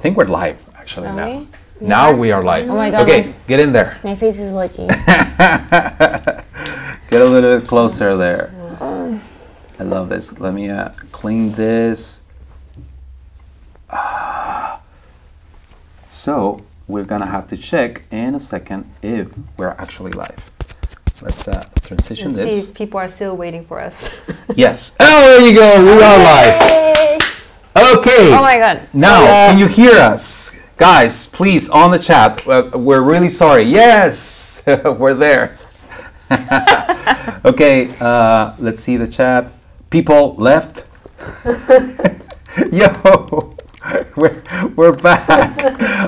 think we're live actually Are now. we? Now we are live. Oh my God, Okay, get in there. My face is licking. Get a little bit closer there. I love this. Let me clean this. So we're gonna have to check in a second if we're actually live. Let's transition and this. see if people are still waiting for us. Yes. Oh, there you go. We are live. Okay. Oh my God. Now, can you hear us? Guys, please, on the chat. We're really sorry. Yes, we're there. Okay, let's see the chat. People left. Yo, we're back.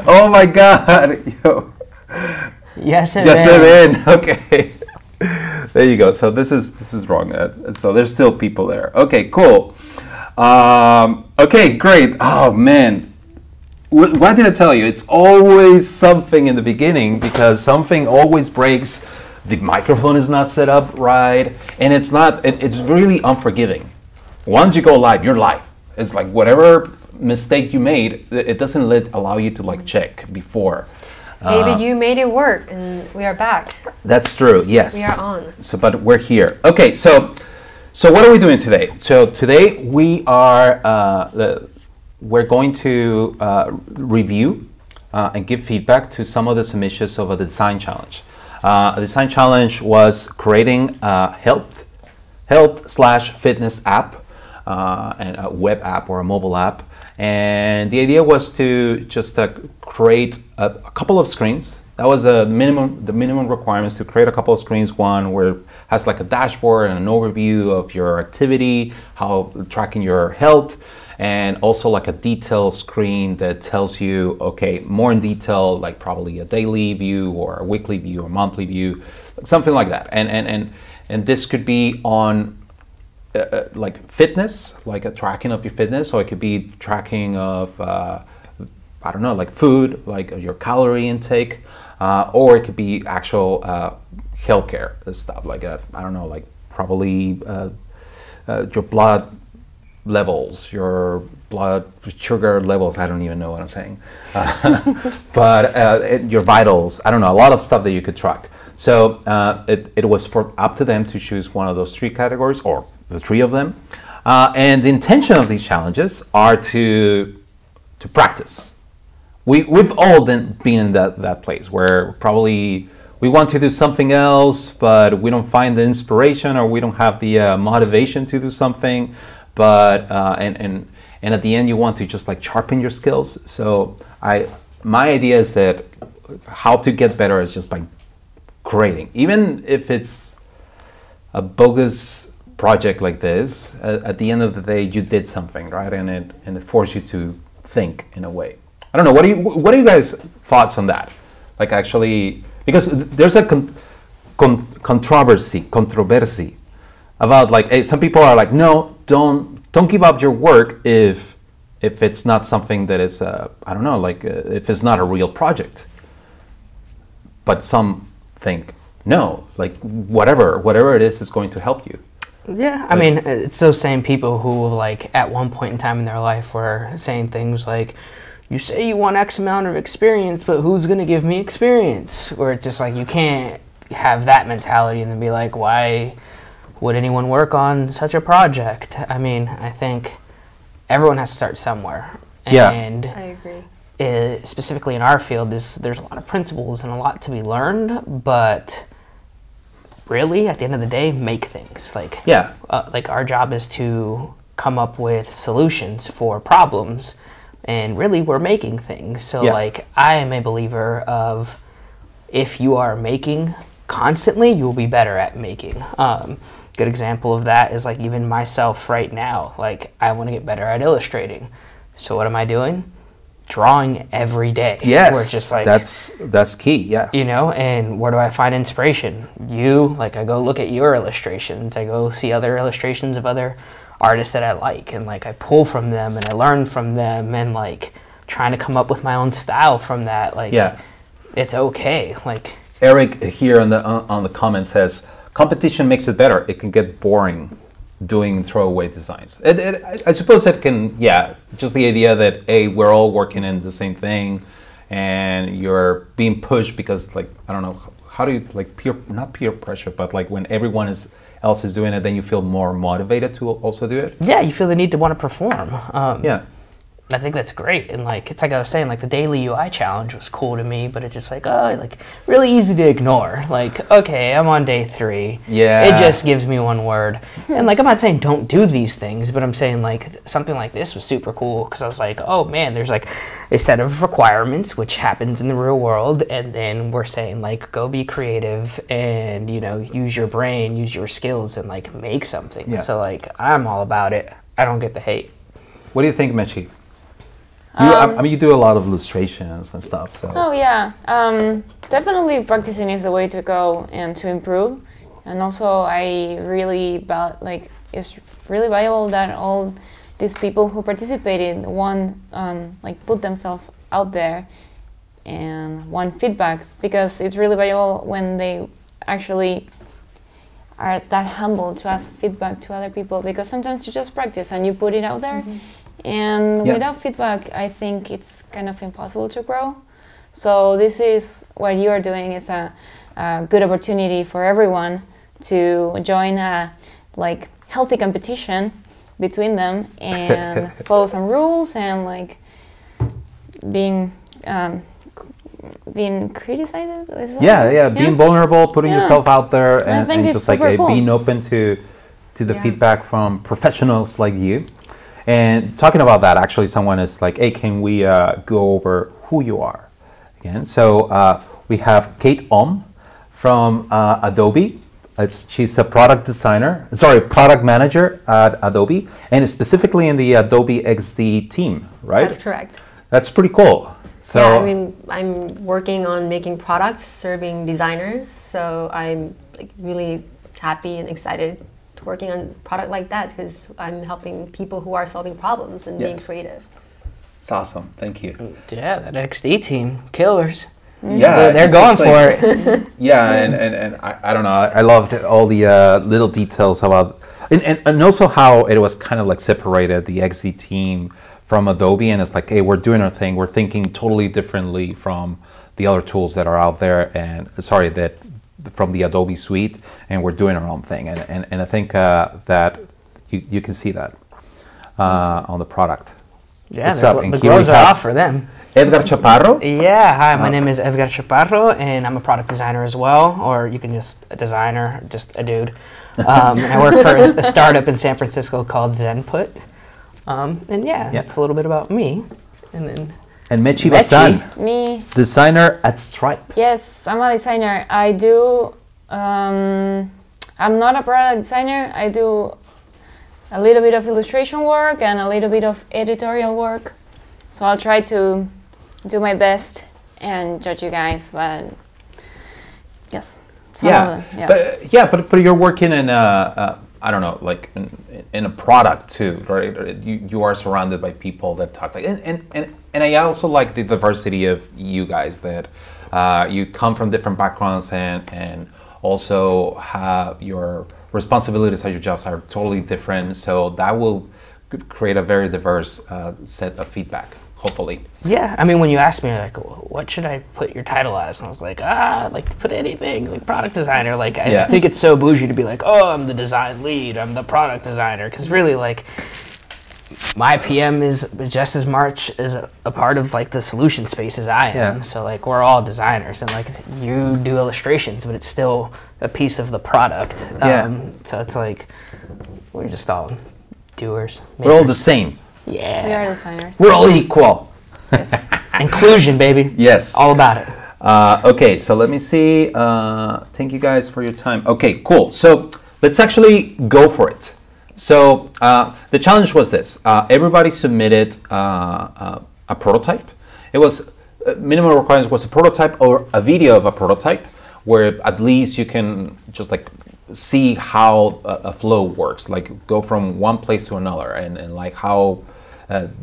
Oh my God. Yo. Yes, Yes, in. Okay. There you go. So this is wrong. So there's still people there. Okay, cool. Okay, great. Oh man. What did I tell you? It's always something in the beginning because something always breaks. The microphone is not set up right, and it's not. It's really unforgiving. Once you go live, you're live. It's like whatever mistake you made, it doesn't allow you to like check before. David, you made it work, and we are back. That's true. Yes. We are on. So, but we're here. Okay. So what are we doing today? So today we are. We're going to review and give feedback to some of the submissions of a design challenge. A design challenge was creating a health/fitness app, and a web app or a mobile app. And the idea was to just create a couple of screens. That was the minimum requirements to create a couple of screens. One where it has like a dashboard and an overview of your activity, how tracking your health, and also like a detail screen that tells you, okay, more in detail, like probably a daily view or a weekly view or monthly view, something like that. And this could be on like fitness, like a tracking of your fitness, or it could be tracking of, I don't know, like food, like your calorie intake, or it could be actual healthcare stuff, like I don't know, like probably your blood levels, your blood sugar levels, I don't even know what I'm saying, but your vitals, I don't know, a lot of stuff that you could track. So it was up to them to choose one of those three categories, or the three of them, and the intention of these challenges are to practice. We've all been in that place where probably we want to do something else, but we don't find the inspiration, or we don't have the motivation to do something. But and at the end, you want to just like sharpen your skills. So my idea is that how to get better is just by creating, even if it's a bogus project like this. At the end of the day, you did something, right? And it forced you to think in a way. I don't know. What are you guys' thoughts on that? Like actually, because there's a controversy about like some people are like, no, don't give up your work if it's not something that is I don't know, like if it's not a real project. But some think no, like whatever it is going to help you. Yeah, I mean, it's those same people who like at one point in time in their life were saying things like, you say you want X amount of experience, but who's going to give me experience? Where it's just like, you can't have that mentality and then be like, why would anyone work on such a project? I mean, I think everyone has to start somewhere. Yeah. And I agree. Specifically in our field, there's a lot of principles and a lot to be learned, but really, at the end of the day, make things. Like, yeah. Like our job is to come up with solutions for problems, and really we're making things. So yeah. Like, I am a believer of if you are making constantly, you will be better at making. Good example of that is like even myself right now. Like, I want to get better at illustrating. So what am I doing? Drawing every day. Yes, where it's just like, that's key. Yeah, you know. And where do I find inspiration? Like I go look at your illustrations. I go see other illustrations of other artists that I like, and like I pull from them and I learn from them, and like trying to come up with my own style from that. Like, yeah, it's okay. Like Eric here on the comment says, competition makes it better. It can get boring doing throwaway designs. I suppose it can, yeah, just the idea that, hey, we're all working in the same thing, and you're being pushed because, like, I don't know, how do you, like, not peer pressure, but like when everyone else is doing it, then you feel more motivated to also do it? Yeah, you feel the need to want to perform. Yeah. I think that's great, and like it's like I was saying, like the daily UI challenge was cool to me, but it's just like, oh, like really easy to ignore. Like, okay, I'm on day 3. Yeah. It just gives me one word, and like I'm not saying don't do these things, but I'm saying like something like this was super cool because I was like, oh man, there's like a set of requirements which happens in the real world, and then we're saying like go be creative and use your brain, use your skills, and like make something. Yeah. So like I'm all about it. I don't get the hate. What do you think, Mechi? I mean, you do a lot of illustrations and stuff. So. Oh yeah, definitely practicing is the way to go and to improve. And also, I really it's really valuable that all these people who participated put themselves out there and want feedback, because it's really valuable when they actually are that humble to ask feedback to other people, because sometimes you just practice and you put it out there. And without feedback, I think it's kind of impossible to grow. So this is what you are doing is a good opportunity for everyone to join a healthy competition between them and follow some rules and like being criticized. Being vulnerable, putting yourself out there, and just like cool. being open to the feedback from professionals like you. And talking about that, actually, someone is like, hey, can we go over who you are again? So we have Kate from Adobe. She's a product manager at Adobe, and specifically in the Adobe XD team, right? That's correct. That's pretty cool. So yeah, I mean, I'm working on making products, serving designers. So I'm like really happy and excited working on a product like that, because I'm helping people who are solving problems and being creative. It's awesome. Thank you. Yeah, that XD team, killers. Yeah, they're going for it. Yeah, and I don't know. I loved all the little details about, and also how it was kind of like separated the XD team from Adobe, and it's like, hey, we're doing our thing. We're thinking totally differently from the other tools that are out there, from the Adobe suite, and we're doing our own thing, and I think that you can see that on the product. Yeah, the gloves are off for them. Edgar Chaparro? Yeah, hi, my name is Edgar Chaparro, and I'm a product designer as well, or you can just a designer, just a dude. And I work for a startup in San Francisco called Zenput. And that's a little bit about me. And Mechi Basan, me, designer at Stripe. Yes, I'm a designer. I do. I'm not a product designer. I do a little bit of illustration work and a little bit of editorial work. So I'll try to do my best and judge you guys. But yes, but you're working in I don't know, like in a product too, right? You are surrounded by people that talk like, and I also like the diversity of you guys, that you come from different backgrounds and also have your responsibilities at your jobs are totally different. So that will create a very diverse set of feedback, hopefully. Yeah, I mean, when you asked me, like, what should I put your title as? And I was like, like, put anything, like product designer. Like, I think it's so bougie to be like, oh, I'm the design lead, I'm the product designer. Because really, like, my PM is just as much as a part of, like, the solution space as I am. Yeah. So, like, we're all designers. And, like, you do illustrations, but it's still a piece of the product. So it's like, we're just all doers. Makers. We're all the same. Yeah. We are designers. We're all equal. Yes. Inclusion, baby. Yes. All about it. Okay, so let me see. Thank you guys for your time. Okay, cool. So let's actually go for it. So the challenge was this. Everybody submitted a prototype. It was minimum requirements was a prototype or a video of a prototype, where at least you can just like see how a flow works, like go from one place to another, and like how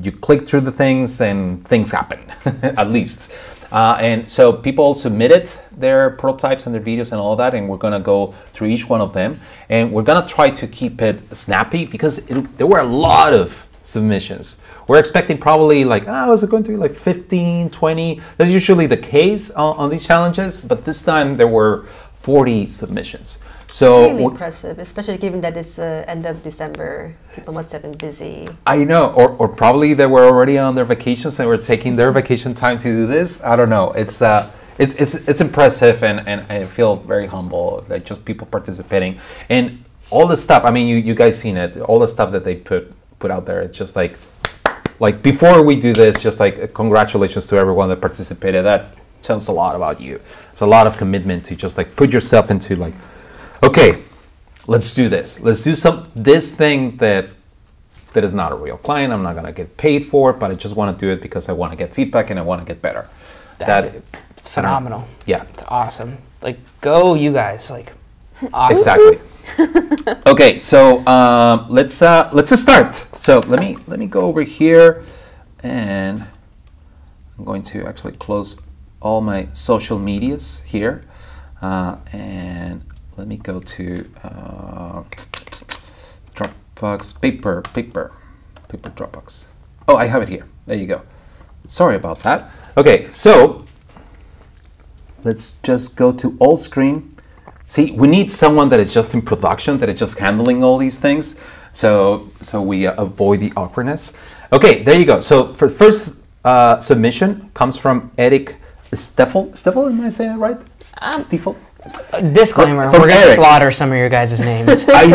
you click through the things and things happen, at least. And so people submitted their prototypes and their videos and all that, and we're gonna go through each one of them, and we're gonna try to keep it snappy because there were a lot of submissions. We're expecting probably like, is it going to be like 15, 20? That's usually the case on these challenges, but this time there were 40 submissions. So really impressive, especially given that it's end of December. People must have been busy. I know, or probably they were already on their vacations and were taking their vacation time to do this. I don't know. It's impressive, and I feel very humble that just people participating and all the stuff. I mean, you guys seen it. All the stuff that they put out there. It's just like before we do this, just like congratulations to everyone that participated. That tells a lot about you. It's a lot of commitment to just like put yourself into like, okay, let's do this. Let's do this thing that is not a real client. I'm not gonna get paid for it, but I just want to do it because I want to get feedback and I want to get better. It's phenomenal. Yeah, it's awesome. Like, go you guys! Like, awesome. Exactly. Okay, so let's start. So let me go over here, and I'm going to actually close all my social medias here, and let me go to Dropbox, paper Dropbox. Oh, I have it here. There you go. Sorry about that. Okay, so let's just go to all screen. See, we need someone that is just in production, that is just handling all these things, so we avoid the awkwardness. Okay, there you go. So for the first submission comes from Eric Steffel. Steffel, am I saying it right? Steffel? Disclaimer, From we're going to Eric. slaughter some of your guys' names. I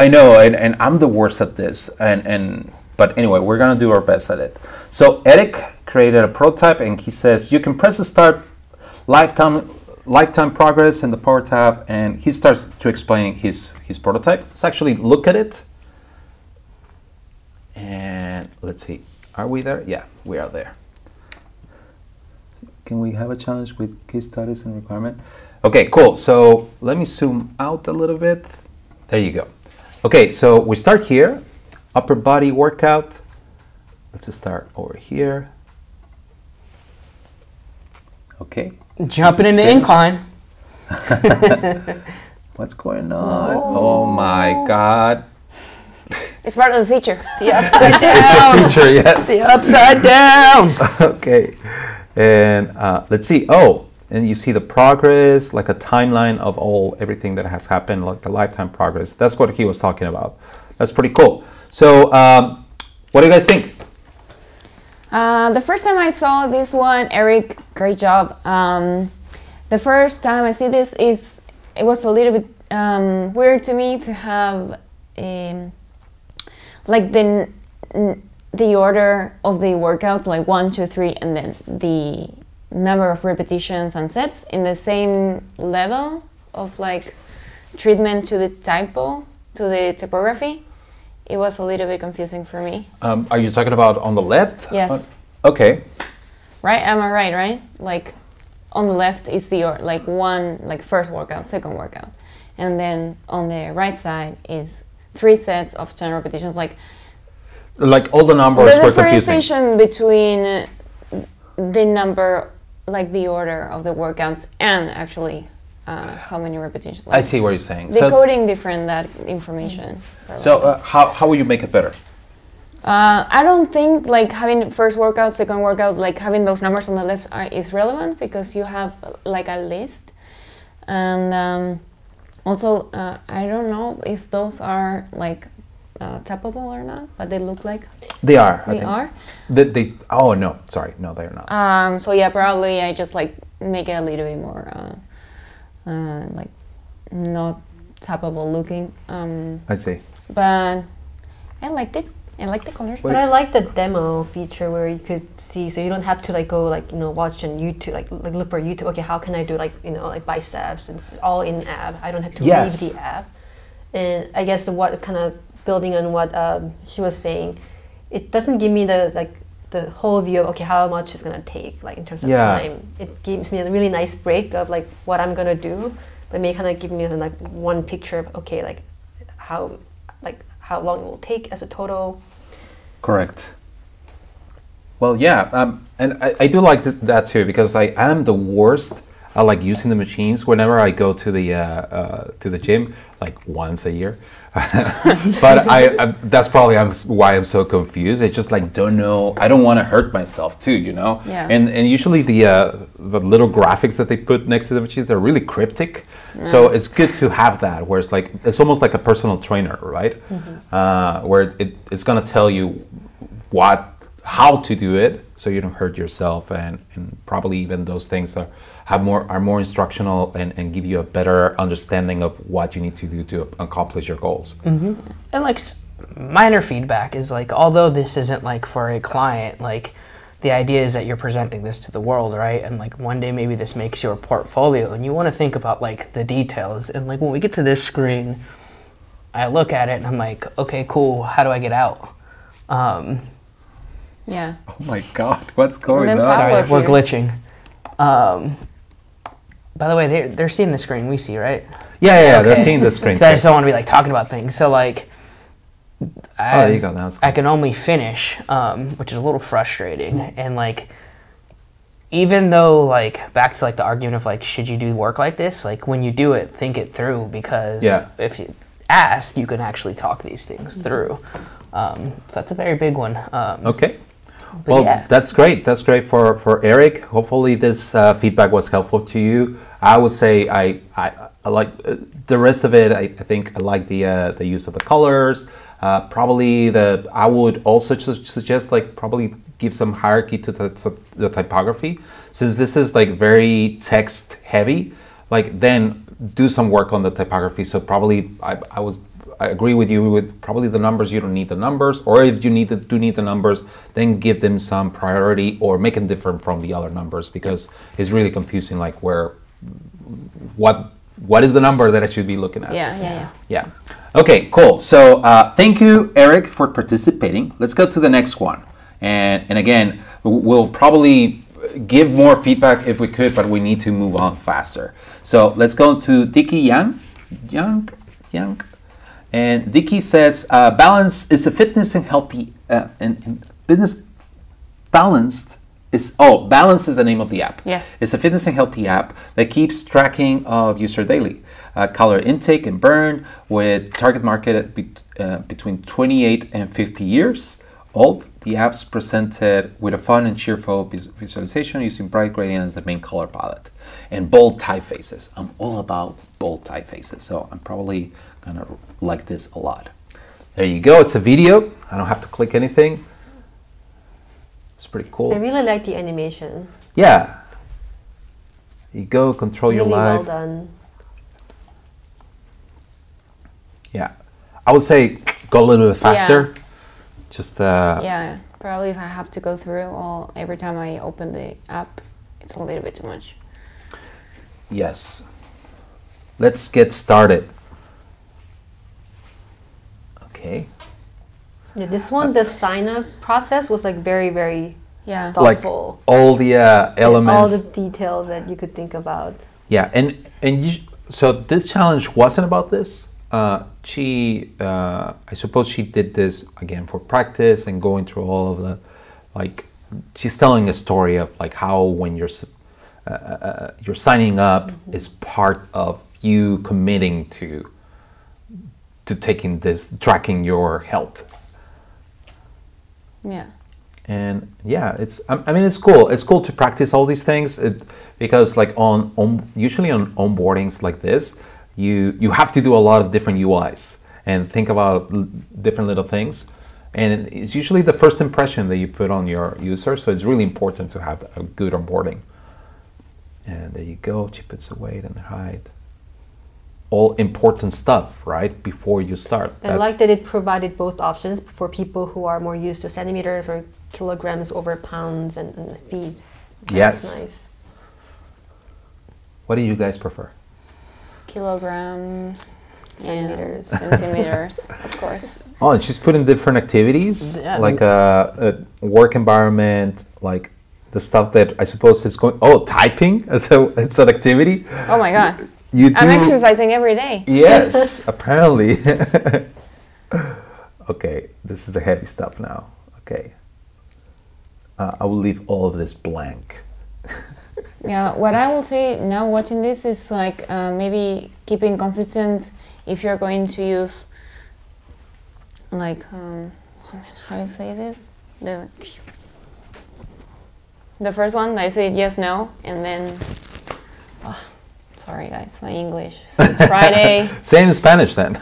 know, and I'm the worst at this, but anyway, we're gonna do our best at it. So Eric created a prototype, and he says you can press the start lifetime progress in the power tab, and he starts to explain his prototype. Let's actually look at it, and let's see, are we there? Yeah, we are there. Can we have a challenge with case studies and requirement? Okay, cool. So let me zoom out a little bit. There you go. Okay, so we start here, upper body workout. Let's start over here. Okay. Jumping in the finished. incline. What's going on? Oh my God. It's part of the feature. The upside It's down. a feature, yes. The upside down. Okay. And let's see. Oh, and you see the progress, like a timeline of everything that has happened, like a lifetime progress. That's what he was talking about. That's pretty cool. So what do you guys think? The first time I saw this one, Eric, great job. The first time I see this it was a little bit weird to me to have like the order of the workouts, like 1, 2, 3, and then the number of repetitions and sets in the same level of like treatment to the typography. It was a little bit confusing for me. Are you talking about on the left? Yes. Okay. Right? Am I right? Right? Like on the left is the first workout, second workout, and then on the right side is 3 sets of 10 repetitions. Like all the numbers the were confusing. differentiation between the number, like the order of the workouts, and actually how many repetitions. Like I see what you're saying. decoding that information. So how will you make it better? I don't think like having first workout, second workout, like having those numbers on the left is relevant because you have like a list, and also I don't know if those are like tappable or not, but they look like They are. they are. Oh no, sorry, no, they're not. So yeah, probably I just like make it a little bit more like not tappable looking. I see. But I liked it. I like the colors. But I like the demo feature where you could see, so you don't have to like go like watch on YouTube, like look for YouTube. Okay, how can I do like biceps? It's all in app. I don't have to leave the app. And I guess what kind of building on what she was saying, it doesn't give me the whole view of okay how much it's gonna take like in terms of time. It gives me a really nice break of like what I'm gonna do, but may kind of give me like one picture of okay like how long it will take as a total. Correct. Well, yeah, and I do like that too, because I am the worst. I like using the machines whenever I go to the gym, like once a year. But that's probably why I'm so confused. I just like don't know. I don't want to hurt myself too, you know. Yeah. And usually the little graphics that they put next to the machines, they're really cryptic. So it's good to have that, where it's like it's almost like a personal trainer, right? Where it's gonna tell you how to do it, so you don't hurt yourself, and probably even those things are more instructional and give you a better understanding of what you need to do to accomplish your goals. And like minor feedback is like, although this isn't like for a client, like the idea is that you're presenting this to the world, right? And like one day maybe this makes your portfolio, and you want to think about like the details. And like when we get to this screen, I look at it and I'm like, okay, cool. How do I get out? Yeah. Oh my God, what's going Then on? pop- Sorry, up we're here. glitching. By the way, they're seeing the screen. We see, right? Yeah, they're Okay. seeing the screen. 'Cause I just don't want to be like talking about things. So like, There you go. Now it's I can only finish, which is a little frustrating. And like, even though like back to like the argument of like, should you do work like this? Like when you do it, think it through, because if you ask, you can actually talk these things through. So that's a very big one. Okay. But Well, yeah. that's great. That's great for Eric. Hopefully this feedback was helpful to you. I would say I like the rest of it. I think I like the use of the colors. Probably I would also suggest like probably give some hierarchy to the typography, since this is like very text heavy. Like then do some work on the typography. So probably I agree with you with probably the numbers. You don't need the numbers, or if you need the numbers, then give them some priority or make them different from the other numbers, because it's really confusing. Like what is the number that I should be looking at? Yeah. Okay, cool. So thank you, Eric, for participating. Let's go to the next one. And again, we'll probably give more feedback if we could, but we need to move on faster. So let's go to Dicky Yang. And Dicky says, balance is a fitness and healthy and business balanced is balance is the name of the app. Yes. It's a fitness and healthy app that keeps tracking of user daily calorie intake and burn, with target market at between 28 and 50 years old. The app's presented with a fun and cheerful visualization using bright gradient as the main color palette and bold typefaces. I'm all about bold typefaces, so I'm probably gonna like this a lot. There you go. It's a video. I don't have to click anything. It's pretty cool. I really like the animation. Yeah. You go, control your Really life. well done. Yeah. I would say go a little bit faster. Yeah. Just Yeah, probably if I have to go through every time I open the app, it's a little bit too much. yes. Let's get started. Okay. Yeah, this one, the sign up process was like very, very Yeah. Like thoughtful. all the And elements. all the details that you could think about. Yeah, and so this challenge wasn't about this. I suppose she did this again for practice and going through all of the, like, she's telling a story of like how when you're signing up is part of you committing to taking this, tracking your health. Yeah. And yeah, I mean, it's cool. It's cool to practice all these things because like usually on onboardings like this, you have to do a lot of different UIs and think about different little things. And it's usually the first impression that you put on your user. So it's really important to have a good onboarding. And there you go. She puts the weight and the height. All important stuff, right? Before you start. I like that it provided both options for people who are more used to centimeters or kilograms over pounds and feet. Yes. That's nice. What do you guys prefer? Kilograms. Centimeters. And centimeters, of course. Oh, and she's putting different activities, Yeah. like a work environment, like the stuff that I suppose is going. Oh, typing as it's an activity. Oh my God. You do. I'm exercising every day. Yes, apparently. Okay, this is the heavy stuff now. Okay. I will leave all of this blank. Yeah, what I will say now watching this is like maybe keeping consistent if you're going to use like how do you say this? The first one I said yes, no, and then sorry guys, my English. So it's Friday. Say it in Spanish then.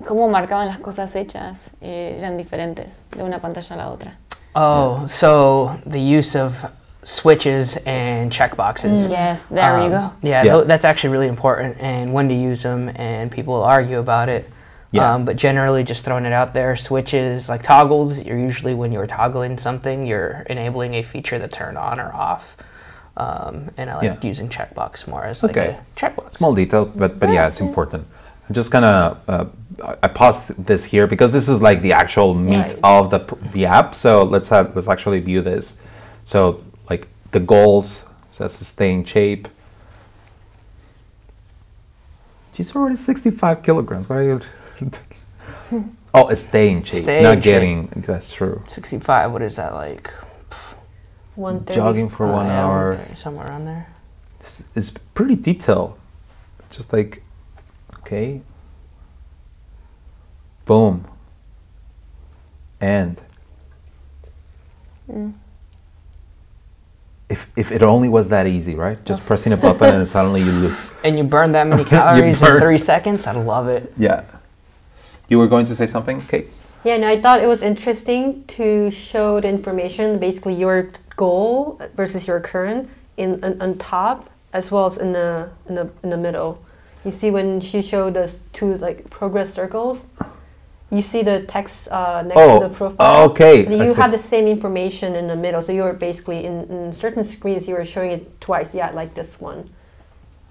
Cómo marcaban las cosas hechas eran diferentes de una pantalla a la otra. Oh, so the use of switches and checkboxes. Yes, there you go. Yeah, Yeah. that's actually really important, and when to use them, and people will argue about it. Yeah. But generally, just throwing it out there, switches, like toggles, you're usually when you're toggling something, you're enabling a feature to turn on or off. And I like using checkbox more as like a checkbox. Small detail, but yeah, it's important. I'm just gonna I paused this here because this is like the actual meat of the app. So let's actually view this. So like the goals, so that's to stay in shape. She's already 65 kilograms. Why are you? Oh, it's stay in shape, not getting. That's true. 65. What is that like? 130. Jogging for 1 hour. Somewhere around there. It's pretty detailed. Just like, okay. Boom. And if it only was that easy, right? Just pressing a button and suddenly you lose. And you burn that many calories in 3 seconds? I love it. Yeah. You were going to say something, Kate? Yeah, no, I thought it was interesting to show the information, basically your goal versus your current on top as well as in the middle. You see when she showed us two like progress circles, you see the text next to the profile. Okay. And you have the same information in the middle. So you're basically in certain screens you are showing it twice. Yeah, like this one.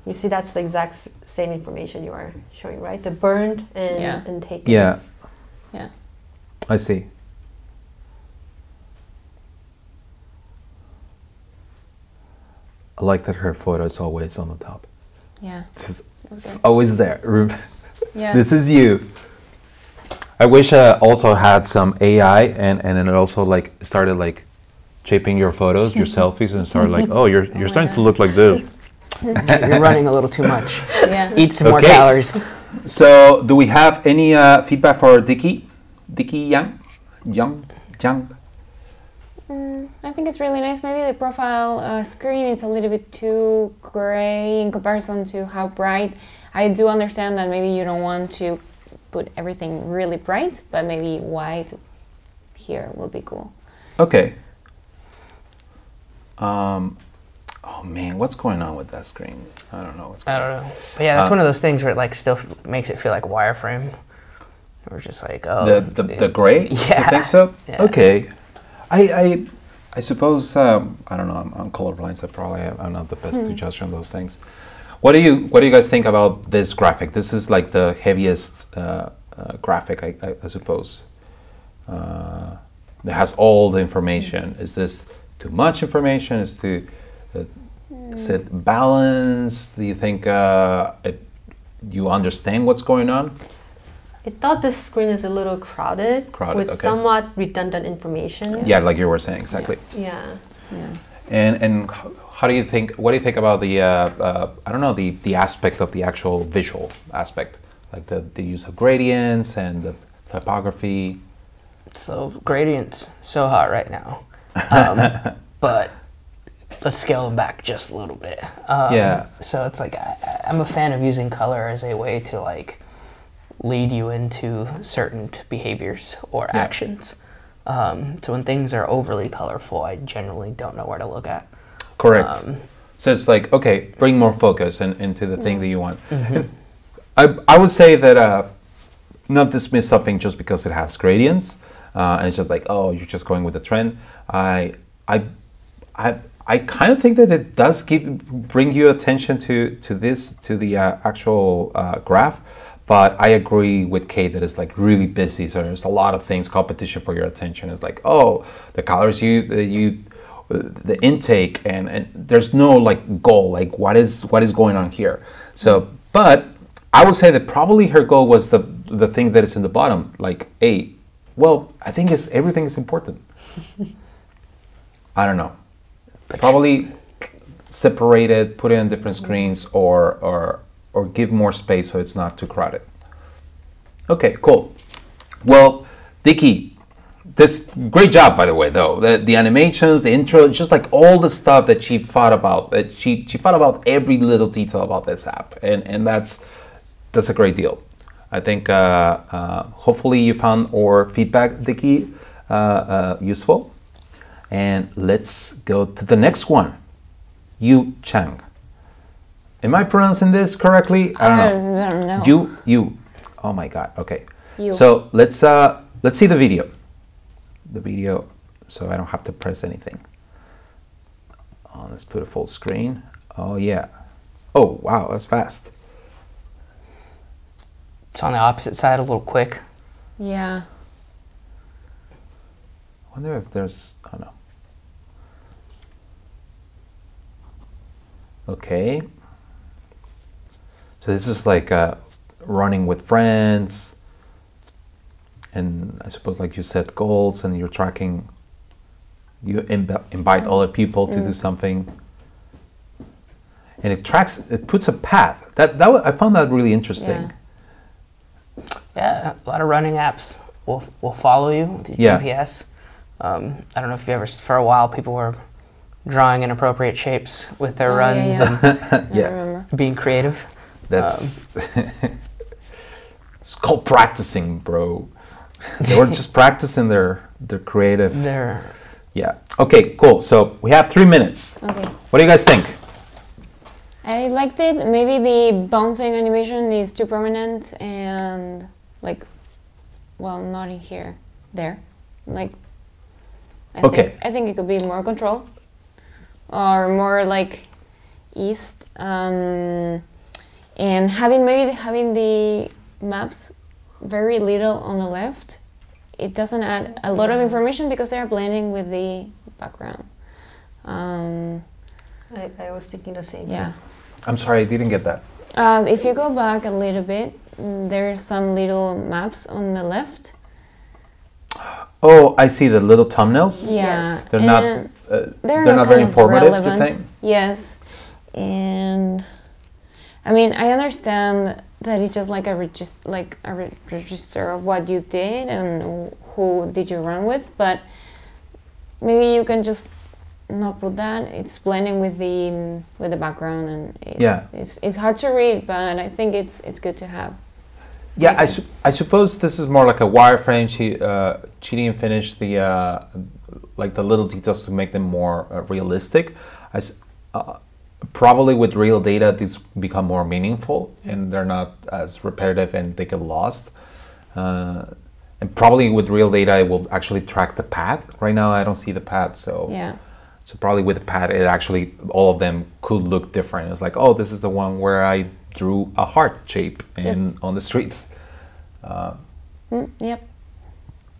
You see that's the exact same information you are showing, right? The burned and taken. Yeah. Yeah. I see. I like that her photo is always on the top. Yeah. It's always there. Yeah. This is you. I wish I also had some AI and then it also like started like shaping your photos, your selfies, and started like, oh, you're starting to look like this. You're running a little too much. Yeah. Eat some more calories. So, do we have any feedback for Dicky Yang? I think it's really nice. Maybe the profile screen is a little bit too gray in comparison to how bright. I do understand that maybe you don't want to put everything really bright, but maybe white here will be cool. Okay. Oh man, what's going on with that screen? I don't know what's going on. I don't know. But yeah, that's one of those things where it like still makes it feel like wireframe. We're just like, oh. The gray? Yeah. You think so? Yeah. Okay. I suppose, I don't know, I'm colorblind, so probably I'm not the best to judge on those things. What do you guys think about this graphic? This is like the heaviest graphic, I suppose. It has all the information. Is this too much information? Is it balanced? Do you think you understand what's going on? I thought this screen is a little crowded with somewhat redundant information. Yeah, like you were saying, exactly. Yeah. And how do you think? What do you think about the I don't know, the aspect of the actual visual aspect, like the use of gradients and the typography? So gradients so hot right now, but let's scale them back just a little bit. So it's like I'm a fan of using color as a way to like lead you into certain behaviors or actions. So when things are overly colorful, I generally don't know where to look at. Correct. So it's like, okay, bring more focus into the thing that you want. I would say that not dismiss something just because it has gradients and it's just like, oh, you're just going with the trend. I kind of think that it does bring you attention to the actual graph. But I agree with Kate that it's like really busy. So there's a lot of things, competition for your attention. It's like, oh, the calories the intake, and there's no like goal, like what is going on here. So, but I would say that probably her goal was the thing that is in the bottom, like, hey, well, I think everything is important. I don't know. Probably separate it, put it on different screens, or give more space so it's not too crowded. Okay, cool. Well, Dickie, this great job, by the way, though. The animations, the intro, just like all the stuff that she thought about. That she thought about every little detail about this app, and that's a great deal. I think hopefully you found our feedback, Dickie, useful. And let's go to the next one. Yu Chang. Am I pronouncing this correctly? I don't know. You. Oh my God. Okay. You. So let's see the video. The video, so I don't have to press anything. Oh, let's put a full screen. Oh yeah. Oh wow, that's fast. It's on the opposite side, a little quick. Yeah. I wonder if there's. Oh no. Okay. So this is like running with friends, and I suppose like you set goals and you're tracking, you invite other people to do something, and it puts a path. I found that really interesting. Yeah, a lot of running apps will follow you with your GPS. I don't know if you ever, for a while, people were drawing inappropriate shapes with their runs and being creative. That's it's called practicing, bro. They were just practicing their creative. Yeah. Okay. Cool. So we have 3 minutes. Okay. What do you guys think? I liked it. Maybe the bouncing animation is too prominent and like, well, not in here, there. Like, I think it could be more control or more like eased. And having the maps very little on the left, it doesn't add a lot of information because they are blending with the background. I was thinking the same. Yeah. I'm sorry, I didn't get that. If you go back a little bit, there are some little maps on the left. Oh, I see the little thumbnails. Yeah. They're not. They're not very informative. You're saying? Yes, and I mean I understand that it's just like a register of what you did and who did you run with, but maybe you can just not put that. It's blending with the background, and it's hard to read, but I think it's good to have. Yeah, I suppose this is more like a wireframe. She didn't finish the like the little details to make them more realistic. Probably with real data, these become more meaningful and they're not as repetitive and they get lost. And probably with real data, it will actually track the path. Right now, I don't see the path, so so probably with the path, it actually all of them could look different. It's like, oh, this is the one where I drew a heart shape on the streets. Yep.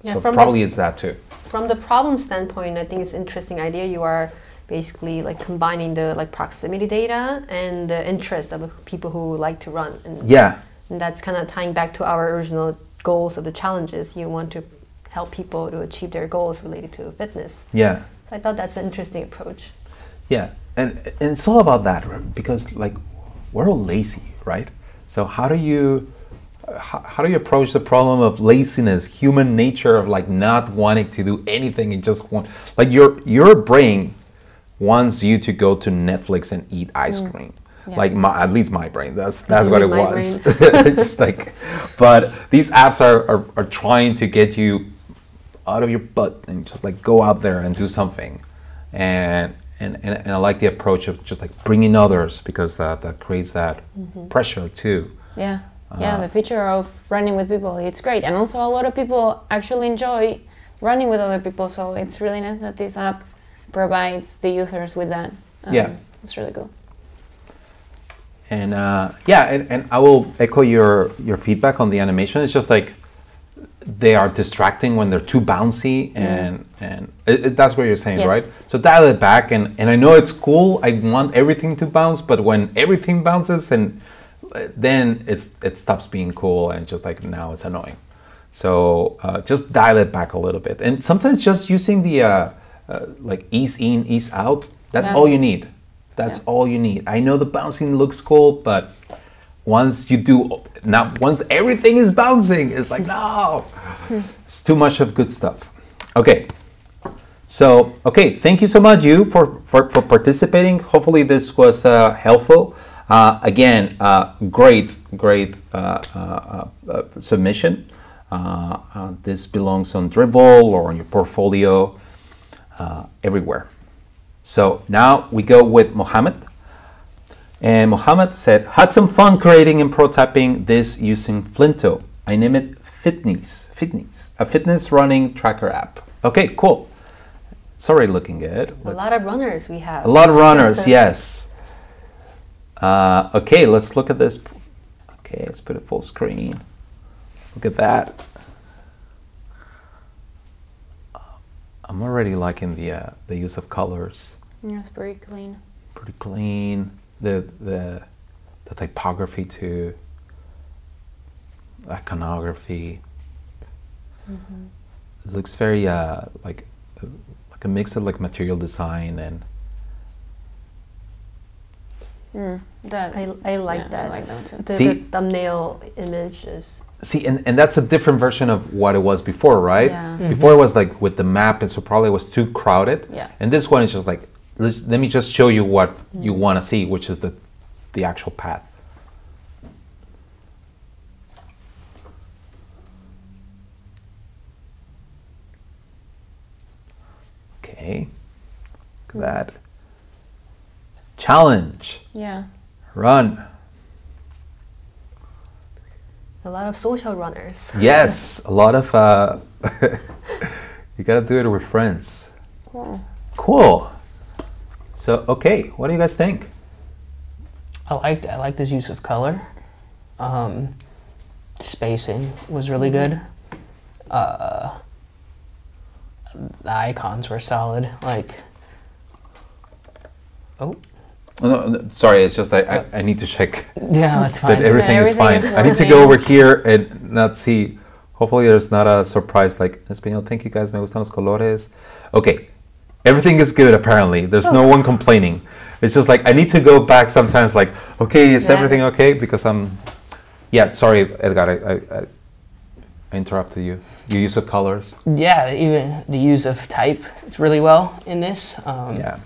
Yeah, so probably it's that too. From the problem standpoint, I think it's an interesting idea. You are basically like combining the like proximity data and the interest of people who like to run. And that's kind of tying back to our original goals of the challenges. You want to help people to achieve their goals related to fitness. Yeah. So I thought that's an interesting approach. Yeah, and it's all about that, right? Because like we're all lazy, right? So how do you approach the problem of laziness, human nature of like not wanting to do anything and just want, like your brain wants you to go to Netflix and eat ice cream. Yeah. Like at least my brain, that's what it was. Just like, but these apps are trying to get you out of your butt and just like go out there and do something. And I like the approach of just like bringing others, because that creates that pressure too. Yeah. Yeah, the feature of running with people, it's great. And also a lot of people actually enjoy running with other people, so it's really nice that this app provides the users with that. It's really cool. And and I will echo your feedback on the animation. It's just like they are distracting when they're too bouncy, and that's what you're saying, right? So dial it back, and I know it's cool. I want everything to bounce, but when everything bounces, and then it stops being cool, and just like now it's annoying. So just dial it back a little bit. And sometimes just using the like ease in, ease out, that's all you need. That's all you need. I know the bouncing looks cool, but once you do, now once everything is bouncing, it's like, no, it's too much of good stuff. Okay. So, okay, thank you so much, you, for participating. Hopefully this was helpful. Again, great submission. This belongs on Dribbble or on your portfolio, everywhere. So now we go with Mohammed. And Mohammed said, had some fun creating and prototyping this using Flinto. I name it Fitness, a fitness running tracker app. Okay, cool. It's already looking good. A lot of runners we have. A lot of runners, yes. Okay, let's look at this. Okay, let's put it full screen. Look at that. I'm already liking the use of colors. Yeah, it's pretty clean. Pretty clean. The typography too. Iconography. It looks very like a mix of like material design and. That I like that. I like that too. The thumbnail image is. See, and that's a different version of what it was before, right? Yeah. Before it was like with the map, and so probably it was too crowded. Yeah. And this one is just like, let me just show you what you want to see, which is the actual path. Okay. Look at that. Challenge. Yeah. Run. A lot of social runners. Yes, a lot of you gotta do it with friends. Cool. Cool. So okay, what do you guys think? I like this use of color. Spacing was really good. The icons were solid. Like, oh. No, sorry, it's just I need to check Yeah, that's fine. that everything is fine. Everything is I need to working. go over here and not see. Hopefully there's not a surprise like, en español, thank you guys, me gustan los colores. Okay, everything is good apparently. There's no one complaining. It's just like I need to go back sometimes like, okay, is everything okay? Because yeah, sorry, Edgar, I interrupted you. Your use of colors. Yeah, even the use of type is really well in this. Yeah.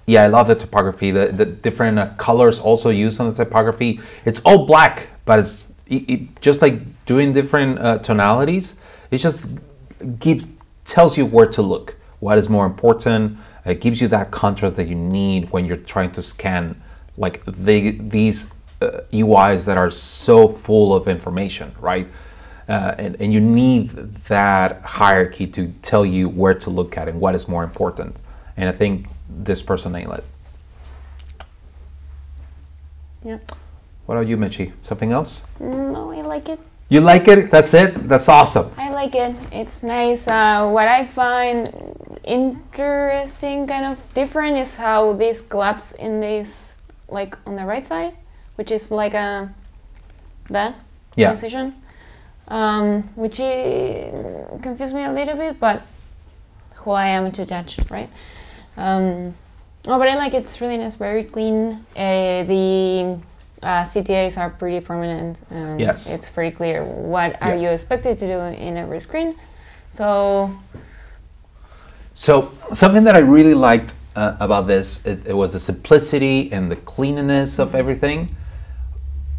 Yeah, I love the typography. The different colors also used on the typography. It's all black, but it's just like doing different tonalities. It just tells you where to look, what is more important. It gives you that contrast that you need when you're trying to scan like these UIs that are so full of information, right? And you need that hierarchy to tell you where to look at and what is more important. And I think this person nailed it. Yeah. What about you, Michi? Something else? No, I like it. You like it? That's it? That's awesome. I like it. It's nice. What I find interesting, kind of different, is how this collapse in this, like on the right side, which is like that position, which confused me a little bit, but who I am to judge, right? Oh, but I like it. It's really nice, very clean. The CTAs are pretty prominent. Yes. It's pretty clear what are you expected to do in every screen. So something that I really liked about this, it was the simplicity and the cleanliness of everything.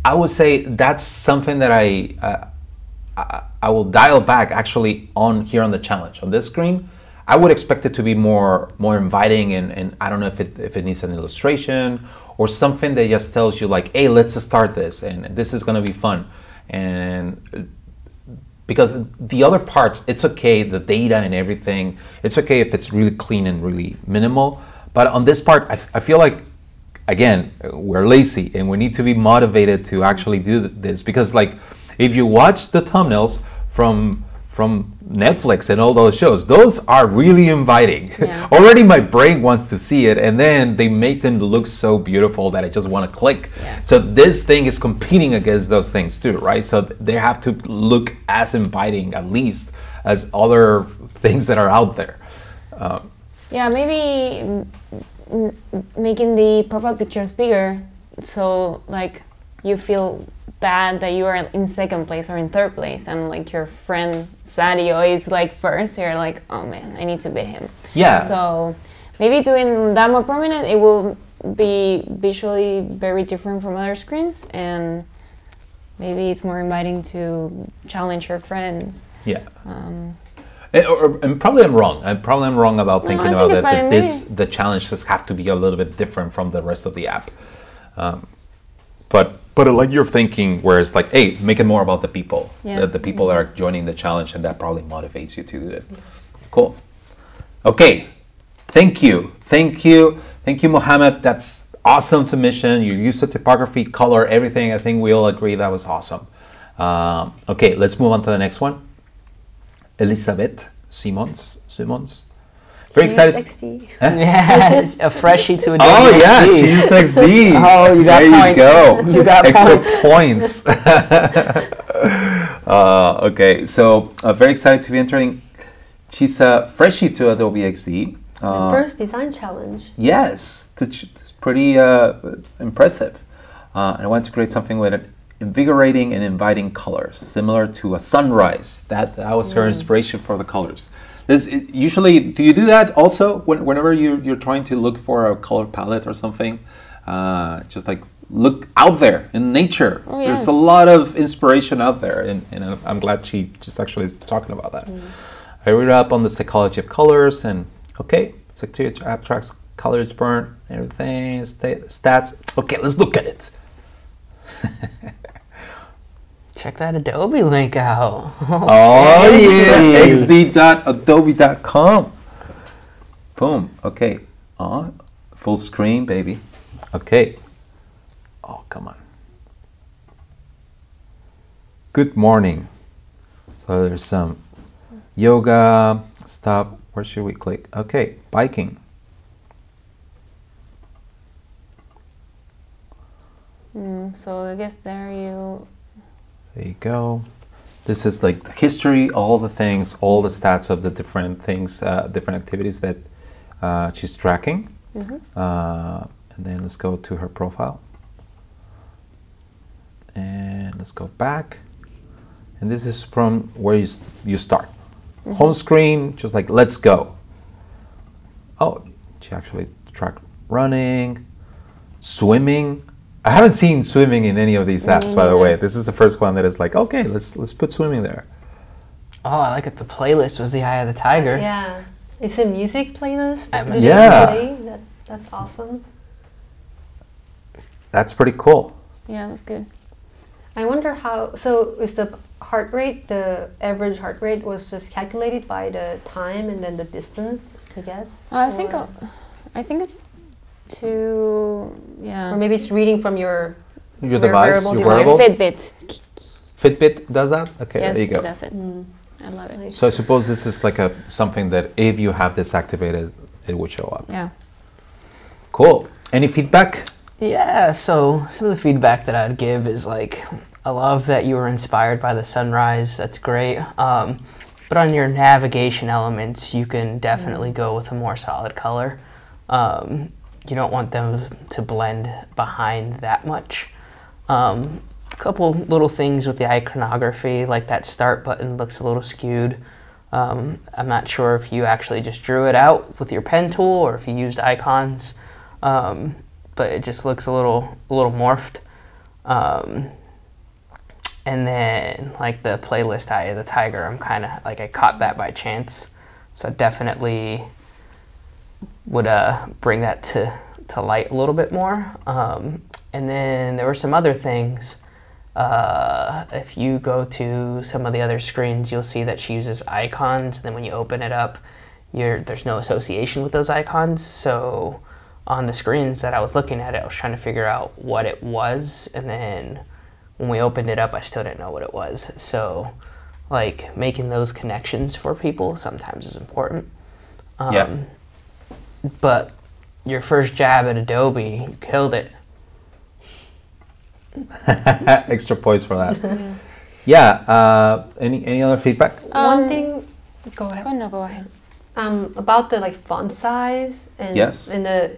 I would say that's something that I will dial back actually on here on the challenge on this screen. I would expect it to be more inviting, and I don't know if it needs an illustration or something that just tells you like, hey, let's start this, and this is gonna be fun. And because the other parts, it's okay, the data and everything, it's okay if it's really clean and really minimal. But on this part, I feel like, again, we're lazy and we need to be motivated to actually do this, because like if you watch the thumbnails from from Netflix and all those shows. Those are really inviting. Yeah. Already my brain wants to see it, and then they make them look so beautiful that I just want to click. Yeah. So this thing is competing against those things too, right? So they have to look as inviting, at least, as other things that are out there. Yeah, maybe making the profile pictures bigger, so like you feel bad that you are in second place or in third place, and like your friend Sadio is like first. You're like, oh man, I need to beat him. Yeah. So maybe doing that more prominent, it will be visually very different from other screens, and maybe it's more inviting to challenge your friends. Yeah. And probably I'm wrong. Probably I'm wrong about thinking about it's that. fine. The challenges have to be a little bit different from the rest of the app. But like you're thinking, where it's like, hey, make it more about the people. Yeah. The people that are joining the challenge, and that probably motivates you to do it. Cool. Okay. Thank you, Mohammed. That's awesome submission. You used the typography, color, everything. I think we all agree that was awesome. Okay, let's move on to the next one. Elizabeth Simons. Very excited. XD. Yeah, a freshie to a Oh yeah, XD. she used XD. Oh, you got there points. You go. You got Extra points. Okay, so very excited to be entering. She's a freshie to Adobe XD. The first design challenge. Yes, it's pretty impressive. And I want to create something with an invigorating and inviting colors, similar to a sunrise. That was her inspiration for the colors. Usually, do you do that also whenever you're trying to look for a color palette or something? Just like look out there in nature. Oh, yeah. There's a lot of inspiration out there, and I'm glad she just actually is talking about that. I read up on the psychology of colors, and okay, psychology abstracts, colors burn, everything, stats. Okay, let's look at it. Check that Adobe link out. Oh yeah, fancy. xd.adobe.com. Boom. Okay. Full screen, baby. Okay. Oh, come on. Good morning. So there's some yoga stuff. Where should we click? Okay, biking. So I guess there you you go. This is like the history, all the things, all the stats of the different things, different activities that she's tracking. And then let's go to her profile. And let's go back. And this is from where you start. Home screen, just like, let's go. Oh, she actually tracked running, swimming. I haven't seen swimming in any of these apps, by the way. This is the first one that is like, okay, let's put swimming there. Oh, I like it. The playlist was the Eye of the Tiger. Yeah. It's a music playlist. Music Yeah. play. That's awesome. That's pretty cool. yeah, that's good. I wonder how, so is the heart rate, the average heart rate was just calculated by the time and then the distance, I guess? I think Or yeah. or maybe it's reading from your Device, wearable your wearable. Fitbit. Fitbit does that? Okay, Yes, there you go. it does it. I love it. So I suppose this is like something that if you have this activated, it would show up. Yeah. Cool. Any feedback? Yeah, so some of the feedback that I'd give is like, I love that you were inspired by the sunrise. That's great. But on your navigation elements, you can definitely go with a more solid color. You don't want them to blend behind that much. A couple little things with the iconography, like that start button looks a little skewed. I'm not sure if you actually just drew it out with your pen tool or if you used icons, but it just looks a little morphed. And then like the playlist Eye of the Tiger, I'm kind of like, I caught that by chance. So definitely would bring that to light a little bit more. And then there were some other things. If you go to some of the other screens, you'll see that she uses icons. And then when you open it up, there's no association with those icons. So on the screens that I was looking at, I was trying to figure out what it was. And then when we opened it up, I still didn't know what it was. So like making those connections for people sometimes is important. Yeah. But your first jab at Adobe, you killed it. Extra points for that. Yeah. Any other feedback? One thing, go ahead. Oh, no, go ahead. About the like font size and Yes. in the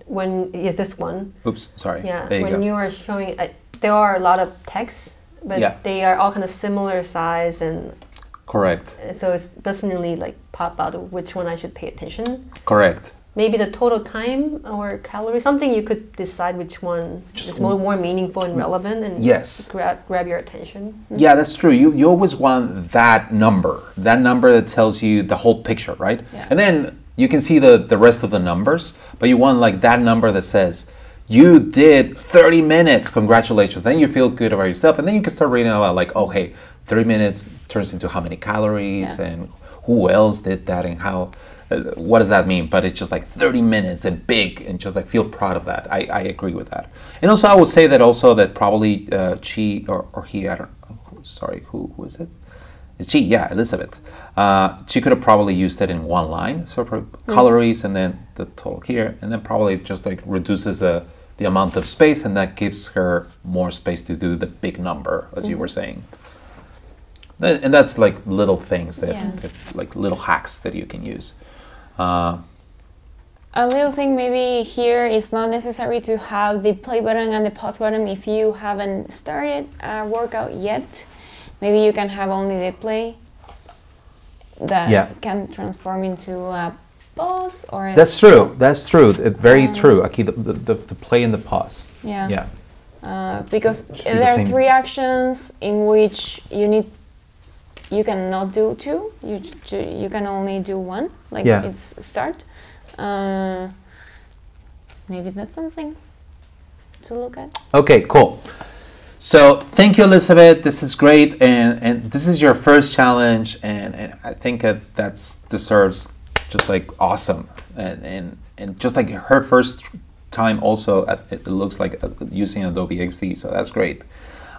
when is this one? Oops, sorry. Yeah, There you when go. you are showing, there are a lot of text, but Yeah. they are all kind of similar size, and Correct. so it doesn't really like pop out of which one I should pay attention. Correct. Maybe the total time or calories, something you could decide which one is more meaningful and relevant, and Yes. grab your attention. Yeah, that's true. You always want that number that tells you the whole picture, right? Yeah. And then you can see the rest of the numbers, but you want like that number that says you did 30 minutes, congratulations. Then you feel good about yourself, and then you can start reading about like, oh hey, 30 minutes turns into how many calories, Yeah. and who else did that, and how. What does that mean? But it's just like 30 minutes and big, and just like feel proud of that. I agree with that. And also I would say that also that probably she or he, I don't know, sorry, who is it? It's she, yeah, Elizabeth. She could have probably used it in one line, so calories and then the total here, and then probably just like reduces the amount of space, and that gives her more space to do the big number, as you were saying. And that's like little things that, like little hacks that you can use. A little thing maybe here is not necessary to have the play button and the pause button if you haven't started a workout yet. Maybe you can have only the play that can transform into a pause or a That's true. That's true. Very true. Aki, the play and the pause. Yeah. Yeah. Because Should be there the are same. 3 actions in which you cannot do 2. You can only do 1. Like it's start. Maybe that's something to look at. Okay, cool. So thank you, Elizabeth. This is great, and this is your first challenge, and I think that deserves just like awesome, and just like her first time also. It looks like using Adobe XD, so that's great.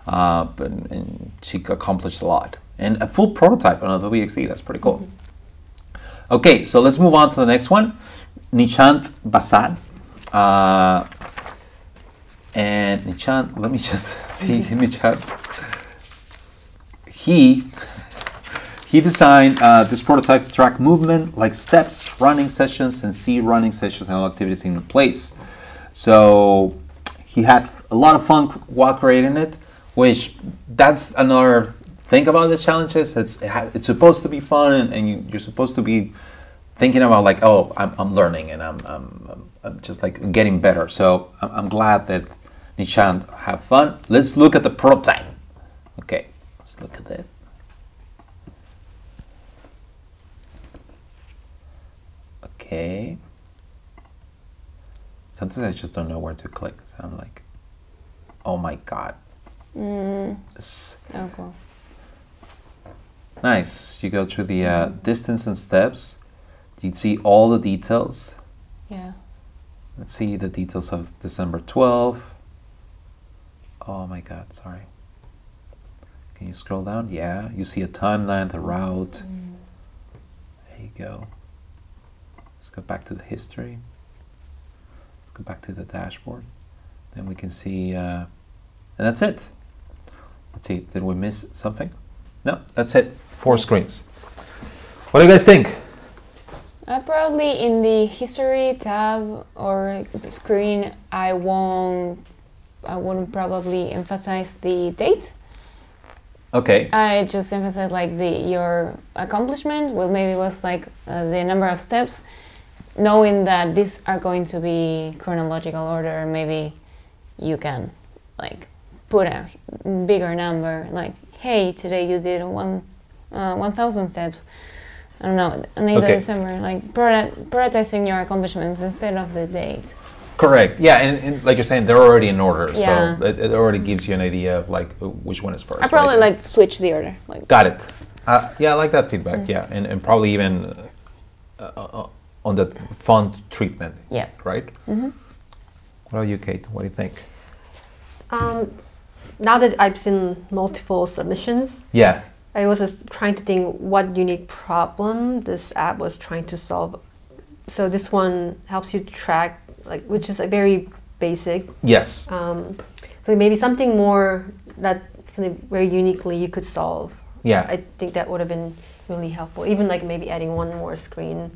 And she accomplished a lot, and a full prototype on Adobe XD. That's pretty cool. Okay, so let's move on to the next one. Nishant Basad. And Nishant, let me just see Nishant. He designed this prototype to track movement like steps, running sessions, and see running sessions and all activities in place. So he had a lot of fun while creating it, which that's another thing about the challenges. It's supposed to be fun, and you're supposed to be thinking about like, oh, I'm learning, and I'm just like getting better. So I'm glad that Nishant have fun. Let's look at the prototype. Okay, let's look at it. Okay. Sometimes I just don't know where to click. So I'm like, oh my god. Oh, cool. Nice. You go through the distance and steps. You see all the details. Yeah. Let's see the details of December 12th. Oh my god, sorry. Can you scroll down? Yeah, you see a timeline, the route. There you go. Let's go back to the history. Let's go back to the dashboard. Then we can see, and that's it. Let's see, did we miss something? No, that's it. 4 screens. What do you guys think? Probably in the history tab or screen, I wouldn't probably emphasize the date. Okay. I just emphasize like your accomplishment. Well, maybe it was like the number of steps, knowing that these are going to be chronological order. Maybe you can like put a bigger number, like, hey, today you did 1,000 steps. I don't know, on 8th of December, like prioritizing your accomplishments instead of the date. Correct. Yeah, and like you're saying, they're already in order, Yeah. so it already gives you an idea of like which one is first. I probably right? like switch the order. Like. Got it. Yeah, I like that feedback. Yeah, and probably even on the font treatment. Yeah. Right. Mm-hmm. What about you, Kate? What do you think? Now that I've seen multiple submissions, Yeah. I was just trying to think what unique problem this app was trying to solve. So this one helps you track, like, which is a very basic. Yes. So maybe something more that kind of very uniquely you could solve. Yeah. I think that would have been really helpful. Even like maybe adding one more screen,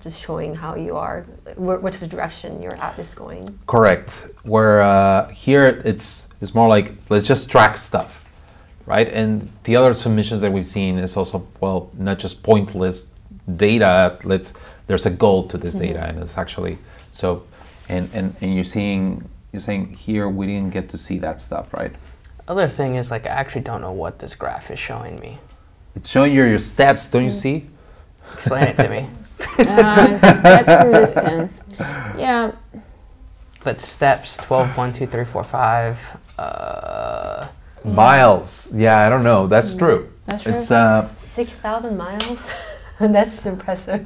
just showing how you are, what's the direction your app is going. Correct. Where here it's more like, let's just track stuff, right? And the other submissions that we've seen is also, well, not just pointless data. There's a goal to this data, and it's actually so. And you're saying here we didn't get to see that stuff, right? Other thing is, like, I actually don't know what this graph is showing me. It's showing you your steps, don't you see? Explain it to me. Steps and distance. Yeah. But steps 12, 1, 2, 3, 4, 5. Miles. Yeah, I don't know. That's true. That's true. It's 6,000 miles? That's impressive.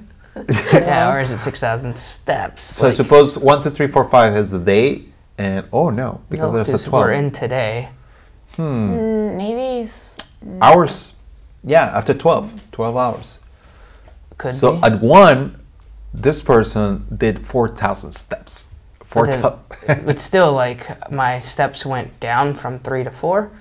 Yeah, or is it 6,000 steps? so I suppose 1, 2, 3, 4, 5 is the day, and no, because no, there's a 12. We're in today. Maybe it's Hours. Yeah, after 12 hours. Could So be. at 1, this person did 4,000 steps. But still, like, my steps went down from 3 to 4.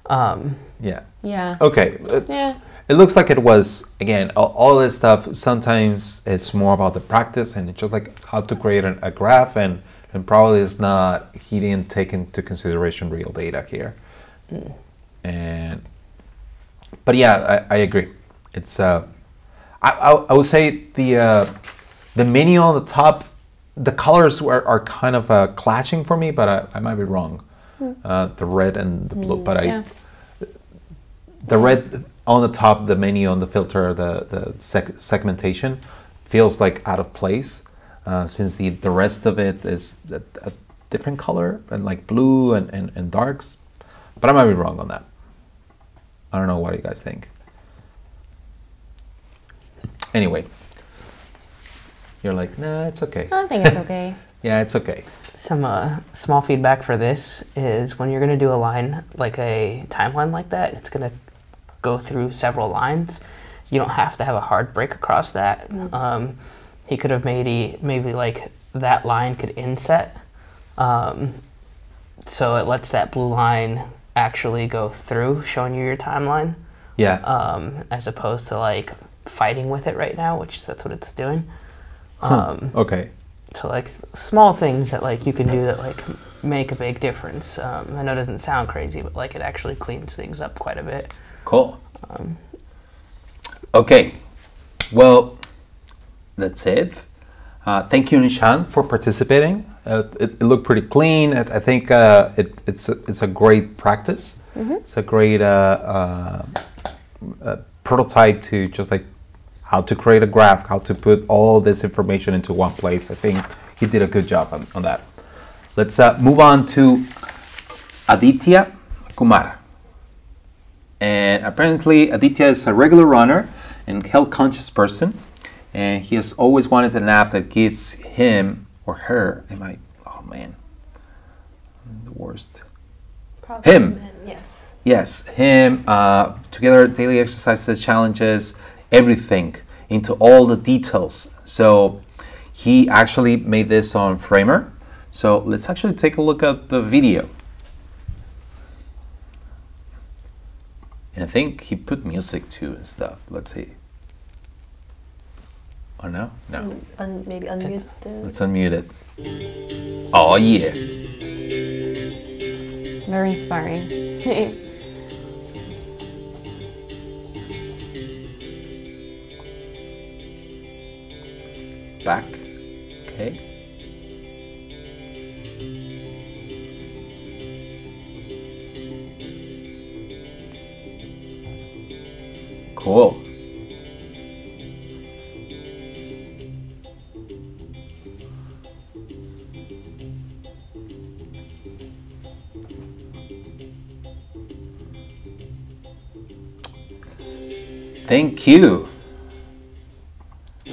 Yeah. yeah. Okay. Yeah. It looks like it was, again, all this stuff. Sometimes it's more about the practice and it's just like how to create a graph, and probably it's not, he didn't take into consideration real data here. But yeah, I agree. It's I would say the menu on the top, the colors are kind of clashing for me, but I might be wrong. The red and the blue, but yeah. the red on the top, the menu on the filter, the segmentation feels like out of place, since the rest of it is a different color and like blue and darks. But I might be wrong on that. I don't know what you guys think. Anyway, you're like, nah, it's okay. I think it's okay. Yeah, it's okay. Some small feedback for this is when you're going to do a line, like a timeline like that, it's going to go through several lines. You don't have to have a hard break across that. He could have maybe like that line could inset. So it lets that blue line actually go through, showing you your timeline. Yeah. As opposed to like fighting with it right now, which that's what it's doing. Okay. So like small things that like you can do that like make a big difference. I know it doesn't sound crazy, but like it actually cleans things up quite a bit. Cool. Okay. Well, that's it. Thank you, Nishan, for participating. It looked pretty clean. I think it's a great practice. It's a great prototype to just like how to create a graph, how to put all this information into one place. I think he did a good job on that. Let's move on to Aditya Kumar. And apparently Aditya is a regular runner and health-conscious person. And he has always wanted an app that gives him or her, oh man, I'm the worst. Probably Him. Yes. Yes, him, together daily exercises, challenges, everything into all the details. So he actually made this on Framer. So let's actually take a look at the video. And I think he put music too and stuff. Let's see. Oh no? No. Maybe unmute Let's unmute it. Oh yeah. Very inspiring. Back. Okay. Cool. Thank you.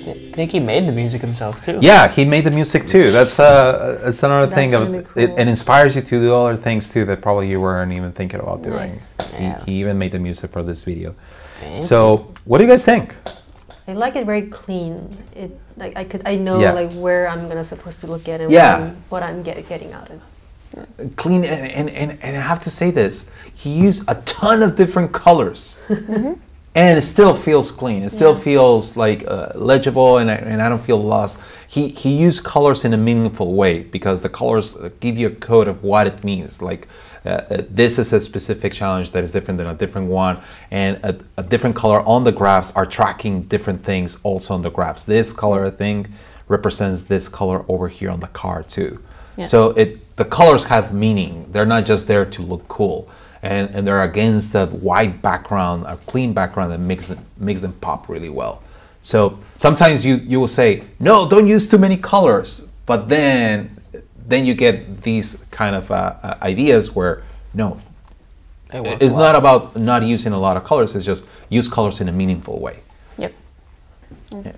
I think he made the music himself too. Yeah, he made the music too. That's another thing. really cool. It inspires you to do other things too that probably you weren't even thinking about doing. Nice. Yeah. He even made the music for this video. Fancy. So, what do you guys think? I like it very clean. It like I know Yeah. like where I'm gonna supposed to look at and Yeah. what I'm getting out of. Clean, and I have to say this, he used a ton of different colors. And it still feels clean. It still feels like legible, and I don't feel lost. He used colors in a meaningful way because the colors give you a code of what it means. Like this is a specific challenge that is different than a different one, and a different color on the graphs are tracking different things also on the graphs. This color, I think, represents this color over here on the car too. Yeah. So the colors have meaning. They're not just there to look cool. And they're against that white background, a clean background that makes them pop really well. So sometimes you will say, no, don't use too many colors, but then you get these kind of ideas where no, it's not about not using a lot of colors. It's just use colors in a meaningful way. Yep. Yeah.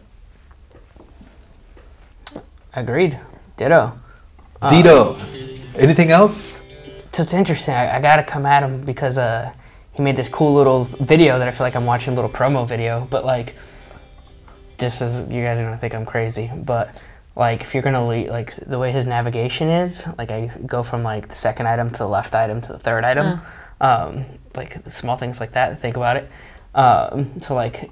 Agreed. Ditto. Dito, anything else? So it's interesting. I gotta come at him because he made this cool little video that I feel like I'm watching a little promo video. But like, just as you guys are gonna think I'm crazy, but like if you're gonna like the way his navigation is, like I go from like the second item to the left item to the third item, like small things like that. Think about it. So like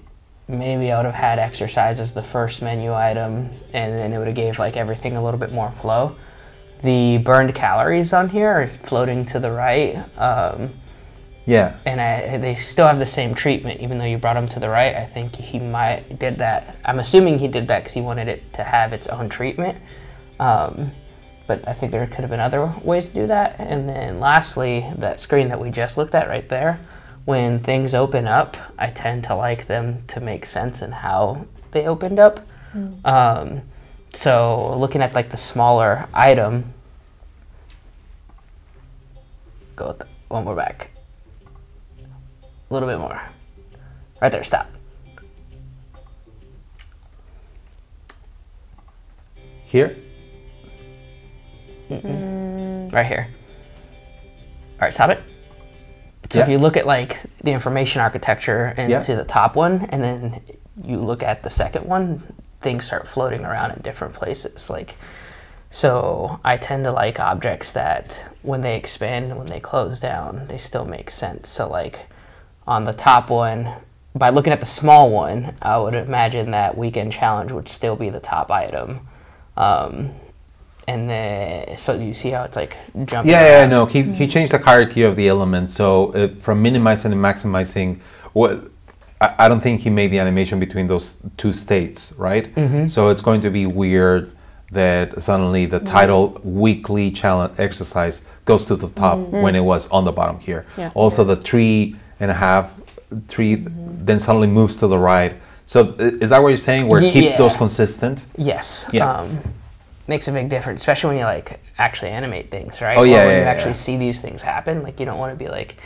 maybe I would have had exercise as the first menu item, and then it would have gave like everything a little bit more flow. The burned calories on here are floating to the right, Yeah. and they still have the same treatment, even though you brought them to the right. I think he might did that. I'm assuming he did that because he wanted it to have its own treatment. But I think there could have been other ways to do that. And then lastly, that screen that we just looked at right there, when things open up, I tend to like them to make sense in how they opened up. So looking at like the smaller item, go with one more back, a little bit more, right there, stop. Here? Right here. All right, stop it. So if Yeah. you look at like the information architecture and Yeah. to the top one, and then you look at the second one, things start floating around in different places. Like, so I tend to like objects that when they expand and when they close down, they still make sense. So like on the top one, by looking at the small one, I would imagine that weekend challenge would still be the top item. And then, so you see how it's like jumping Yeah, around? no. He changed the hierarchy of the elements. So from minimizing and maximizing, I don't think he made the animation between those two states, right? So it's going to be weird that suddenly the title weekly challenge exercise goes to the top when it was on the bottom here. Yeah. Also the 3.5, then suddenly moves to the right. So is that what you're saying? Where keep Yeah. those consistent? Yes. Yeah. Makes a big difference, especially when you like actually animate things, right? Oh, yeah, Or when yeah, you actually yeah. see these things happen, like you don't want to be like,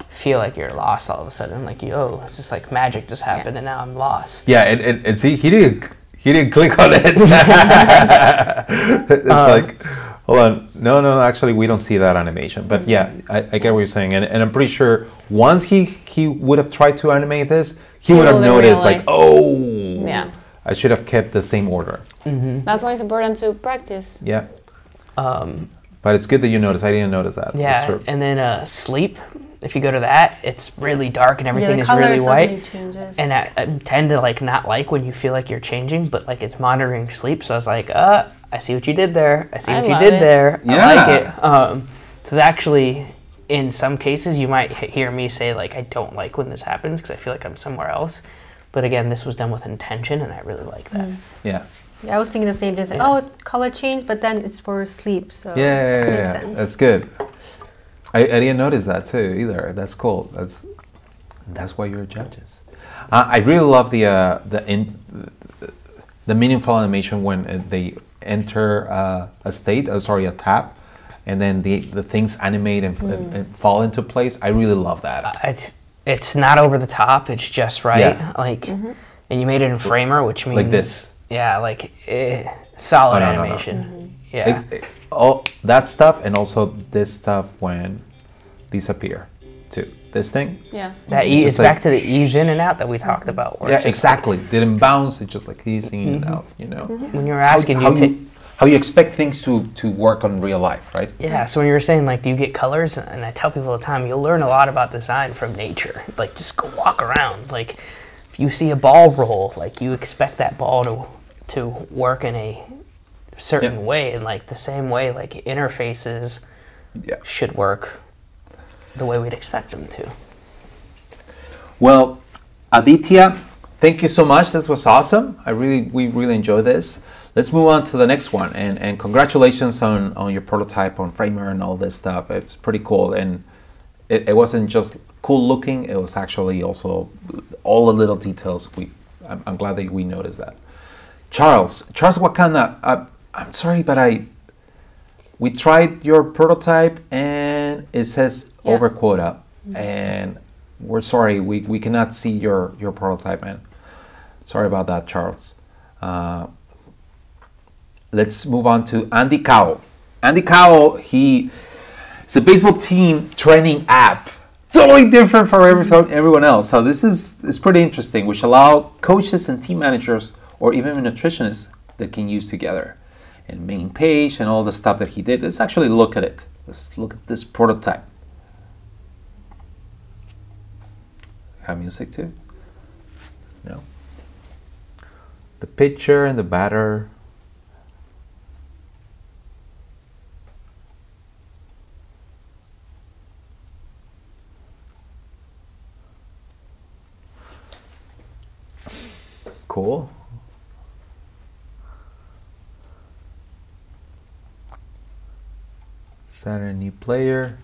feel like you're lost all of a sudden. Like, oh, it's just like magic just happened and now I'm lost. Yeah, and see, he didn't click on it. It's like, hold on, no, actually, we don't see that animation. But yeah, I get what you're saying, and I'm pretty sure once he would have tried to animate this, he would have would have noticed like, realized. oh, Yeah. I should have kept the same order. That's why it's important to practice. Yeah. But it's good that you noticed. I didn't notice that. That's Yeah, true. and then sleep, if you go to that, it's really dark and everything the is color really suddenly white. changes. And I tend to like not like when you feel like you're changing, but like it's monitoring sleep. So I was like, I see what you did there. I see what you love did it. there. Yeah. I like it. So it's actually, in some cases, you might hear me say like, I don't like when this happens because I feel like I'm somewhere else. But again, this was done with intention, and I really like that. Yeah. Yeah, I was thinking the same thing. Like, oh, color change, but then it's for sleep, so Yeah, it makes sense. that's good. I didn't notice that too either. That's cool. That's why you're judges. I really love the meaningful animation when they enter a state. A tab, and then the things animate and fall into place. I really love that. It's not over the top. It's just right. Yeah. Like, and you made it in Framer, which means Like this. Yeah, like solid Oh, no, no, no. animation. Yeah. All that stuff and also this stuff when disappear too. This thing. Yeah. That Just it's like- back to the ease in and out that we talked about. where Yeah, it's just exactly. Didn't bounce. It's just like easing it out. You know. like, when you were How- asking, how, you you, how you expect things to work on real life, right? yeah. So when you were saying like, do you get colors? And I tell people all the time, you'll learn a lot about design from nature. Like just go walk around. Like if you see a ball roll, like you expect that ball to work in a certain Yeah. way, and like the same way, like interfaces Yeah. should work the way we'd expect them to. Well, Aditya, thank you so much. This was awesome. We really enjoyed this. Let's move on to the next one. And congratulations on your prototype on Framer and all this stuff. It's pretty cool. And it wasn't just cool looking. It was actually also all the little details. I'm glad that we noticed that. Charles, what kind of? I'm sorry, but we tried your prototype and it says Yeah. over quota, and we're sorry we cannot see your prototype, man. Sorry about that, Charles. Let's move on to Andy Cowell. Andy Cowell, it's a baseball team training app, totally different from everyone else. So this is pretty interesting, which allow coaches and team managers or even nutritionists that can use together. And main page and all the stuff that he did. Let's actually look at it. Let's look at this prototype. Have music too? No. The pitcher and the batter. Cool. Set a new player.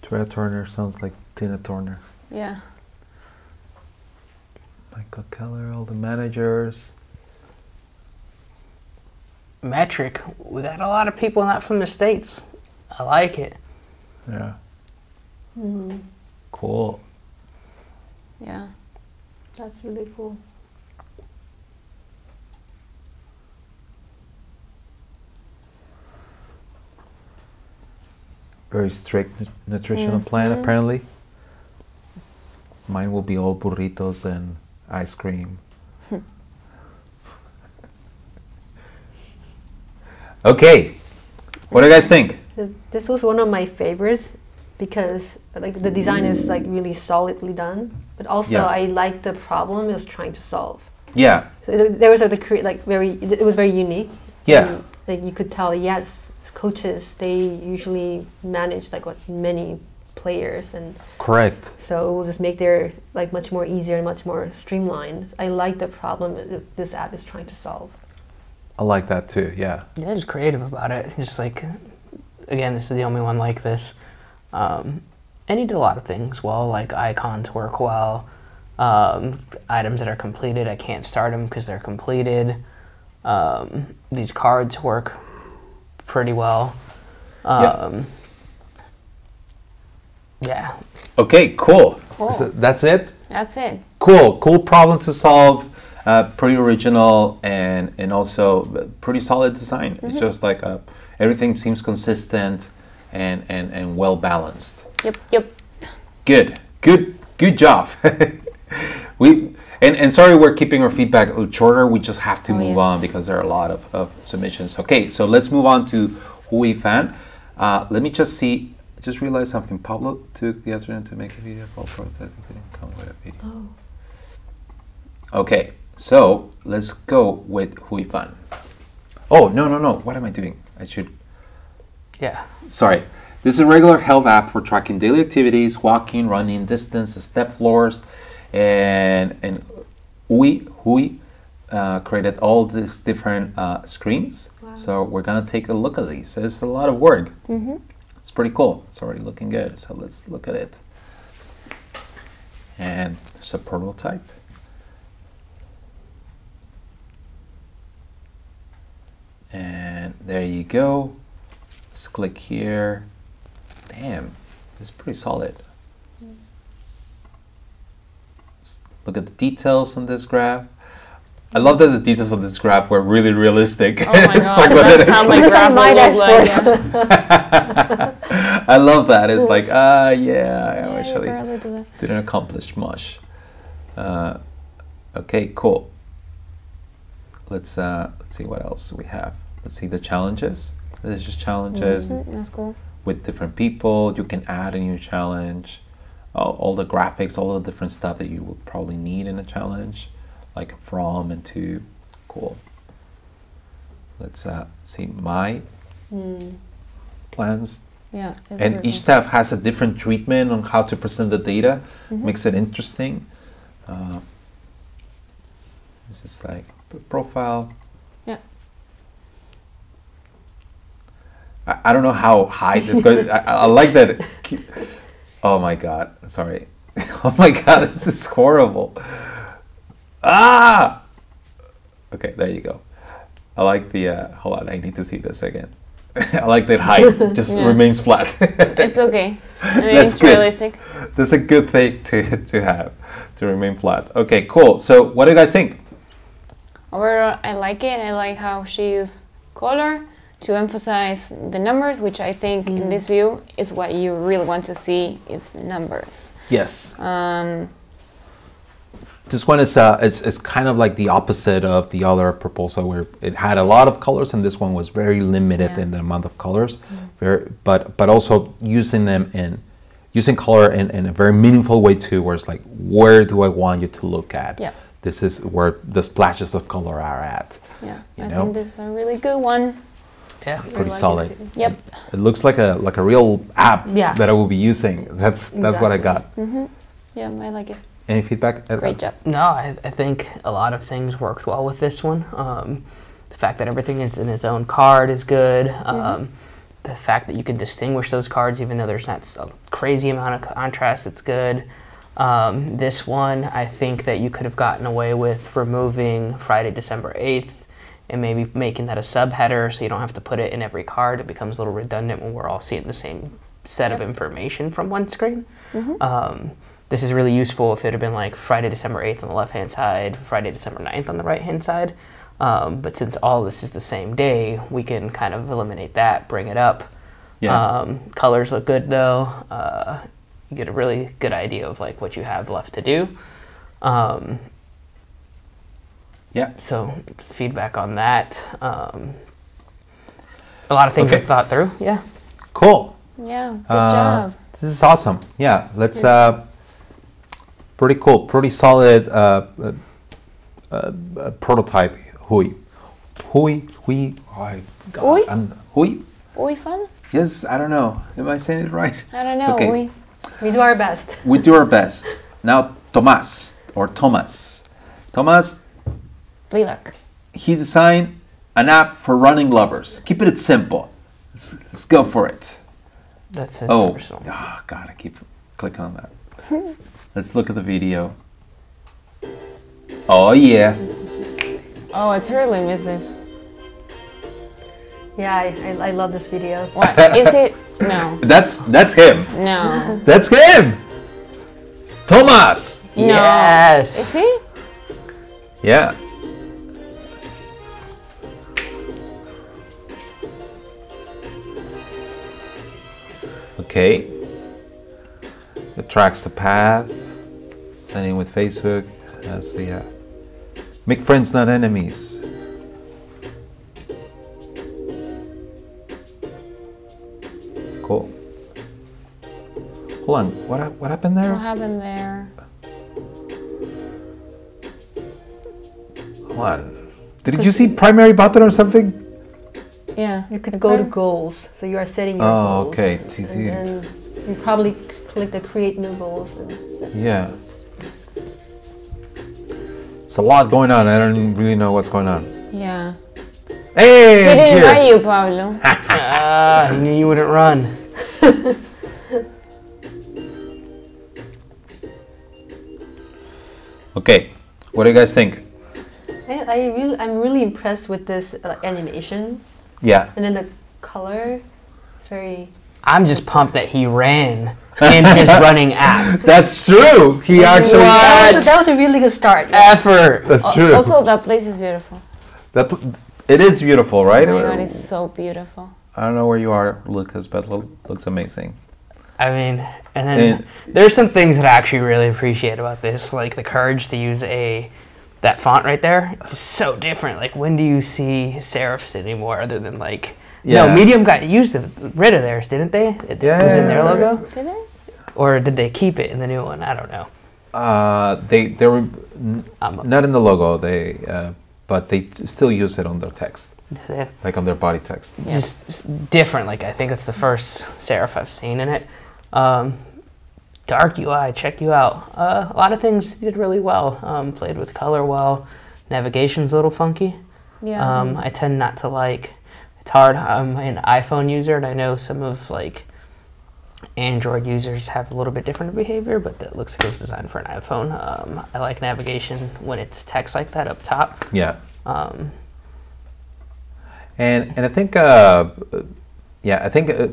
Trey Turner sounds like Tina Turner. Yeah. Michael Keller, all the managers. Metric. We got a lot of people not from the States. I like it. Yeah. Cool. Yeah. That's really cool. Very strict nutritional plan, apparently. Mine will be all burritos and ice cream. Okay. What do you guys think? This was one of my favorites because like the design is like really solidly done, but also Yeah. I like the problem it was trying to solve. Yeah. So there was it was very unique. Yeah. And, like you could tell, yes, coaches they usually manage like many players, and Correct. so it will just make their like much more easier and much more streamlined. I like the problem that this app is trying to solve. I like that too. Yeah. Yeah, just creative about it. Just like, again, this is the only one like this. And he did a lot of things well, like icons work well. Items that are completed, I can't start them because they're completed. These cards work pretty well. Yeah. Okay, cool. Cool. That's it? That's it. Cool problem to solve. Pretty original and also pretty solid design. It's just like everything seems consistent and well balanced. Yep. Good job. And sorry we're keeping our feedback a little shorter. We just have to move on because there are a lot of submissions. Okay, so let's move on to Hui Fan. Let me just see. I just realized something. Pablo took the afternoon to make a video called prototype. It didn't come with a video. Oh. Okay, so let's go with Hui Fan. Oh, no. What am I doing? I should... Yeah. Sorry. This is a regular health app for tracking daily activities, walking, running, distance, step floors, and Hui created all these different screens. Wow. So we're gonna take a look at these. It's a lot of work. It's pretty cool. It's already looking good. So let's look at it. And there's a prototype. And there you go. Let's click here. Damn, it's pretty solid. Look at the details on this graph. I love that the details on this graph were really realistic. Oh my It's god, like what it that's is. how my Looks graph like my will look like. dashboard. Yeah. I love that. It's like, yeah, I Yeah, you actually barely do that. didn't accomplish much. Okay, cool. Let's see what else we have. Let's see the challenges. This is just challenges That's cool. with different people. You can add a new challenge. All the graphics, all the different stuff that you would probably need in a challenge, like from and to. Cool. Let's see my plans. Yeah. it's And very each cool. tab has a different treatment on how to present the data, makes it interesting. This is like profile. Yeah. I don't know how high this goes. I like that. Oh my god! Sorry. Oh my god! This is horrible. Ah. Okay, there you go. I like the. Hold on, I need to see this again. I like that height just Yeah. remains flat. It's okay. I mean, That's it's good. realistic. That's a good thing to have, to remain flat. Okay, cool. So, what do you guys think? Overall, I like it. I like how she used color to emphasize the numbers, which I think in this view is what you really want to see is numbers. Yes. This one is it's kind of like the opposite of the other proposal where it had a lot of colors and this one was very limited Yeah. in the amount of colors, but also using color in a very meaningful way too, where it's like, where do I want you to look at? Yeah. This is where the splashes of color are at. Yeah, You I know? think this is a really good one. Yeah. Pretty like solid. it. Yep. It looks like a real app Yeah. that I will be using. That's what I got. Yeah, I like it. Any feedback? Great job. No, I think a lot of things worked well with this one. The fact that everything is in its own card is good. The fact that you can distinguish those cards even though there's not a crazy amount of contrast, it's good. This one, I think that you could have gotten away with removing Friday, December 8th and maybe making that a subheader so you don't have to put it in every card. It becomes a little redundant when we're all seeing the same set of information from one screen. This is really useful if it had been like Friday, December 8th on the left-hand side, Friday, December 9th on the right-hand side. But since all this is the same day, we can kind of eliminate that, bring it up. Yeah. Colors look good though. You get a really good idea of like what you have left to do. Yeah. So feedback on that. A lot of things Okay. are thought through. Yeah. Cool. Yeah, good job. This is awesome. Yeah, let's. Pretty cool. Pretty solid prototype. Hui. Oh, I, God, Hui? Hui? Ui fun? Yes, I don't know. Am I saying it right? I don't know. Okay. Ui. We do our best. We do our best. Now, Thomas. Thomas, Lilac. he designed an app for running lovers. Keep it simple. Let's go for it. That's his Oh, personal. God, I keep clicking on that. Let's look at the video. Oh, yeah. Oh, I totally miss this. Yeah, I love this video. What? Is it? No. That's him. No. That's him. Thomas. No. Yes. Is he? Yeah. Okay. It tracks the path. Signing with Facebook. That's the make friends, not enemies. Cool. Hold on. What happened there? What happened there? Hold on. Did you see primary button or something? Yeah. You could go to goals. So you are setting your Oh, goals. okay. And then you probably click the create new goals. And set. Yeah. It's a lot going on. I don't really know what's going on. Yeah. Hey, He didn't here. invite you, Pablo. He knew you wouldn't run. Okay. What do you guys think? I'm really impressed with this animation. Yeah. And then the color, it's very I'm just pumped that he ran in his running app. That's true. He actually. That was a really good start. Effort. That's true. Also, that place is beautiful. It is beautiful, right? Oh my god, it's so beautiful. I don't know where you are, Lucas, but looks amazing. I mean, and then there's some things that I actually really appreciate about this, like the courage to use that font right there. It's so different. Like, when do you see serifs anymore, other than like? Yeah. No, Medium got rid of theirs, didn't they? It was in their logo. Did they? Or did they keep it in the new one? I don't know. They were not in the logo. But they still use it on their text, like on their body text. Just different. Like, I think it's the first serif I've seen in it. Dark UI, check you out. A lot of things did really well. Played with color well. Navigation's a little funky. Yeah. I tend not to like. It's hard. I'm an iPhone user, and I know some of like Android users have a little bit different behavior, but that looks like it was designed for an iPhone. I like navigation when it's text like that up top. Yeah. And I think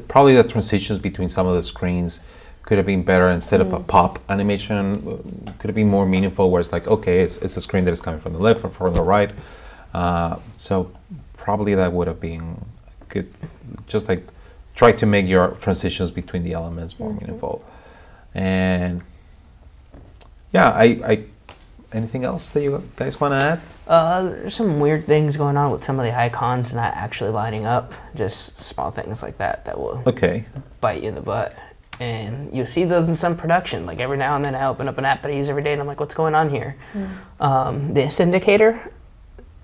probably the transitions between some of the screens could have been better. Instead of a pop animation, could have been more meaningful, where it's like, okay, it's a screen that is coming from the left or from the right. So probably that would have been good. Just like try to make your transitions between the elements more meaningful. And yeah, I anything else that you guys want to add? There's some weird things going on with some of the icons not actually lining up. Just small things like that will bite you in the butt. And you'll see those in some production. Like, every now and then I open up an app that I use every day and I'm like, what's going on here? This indicator,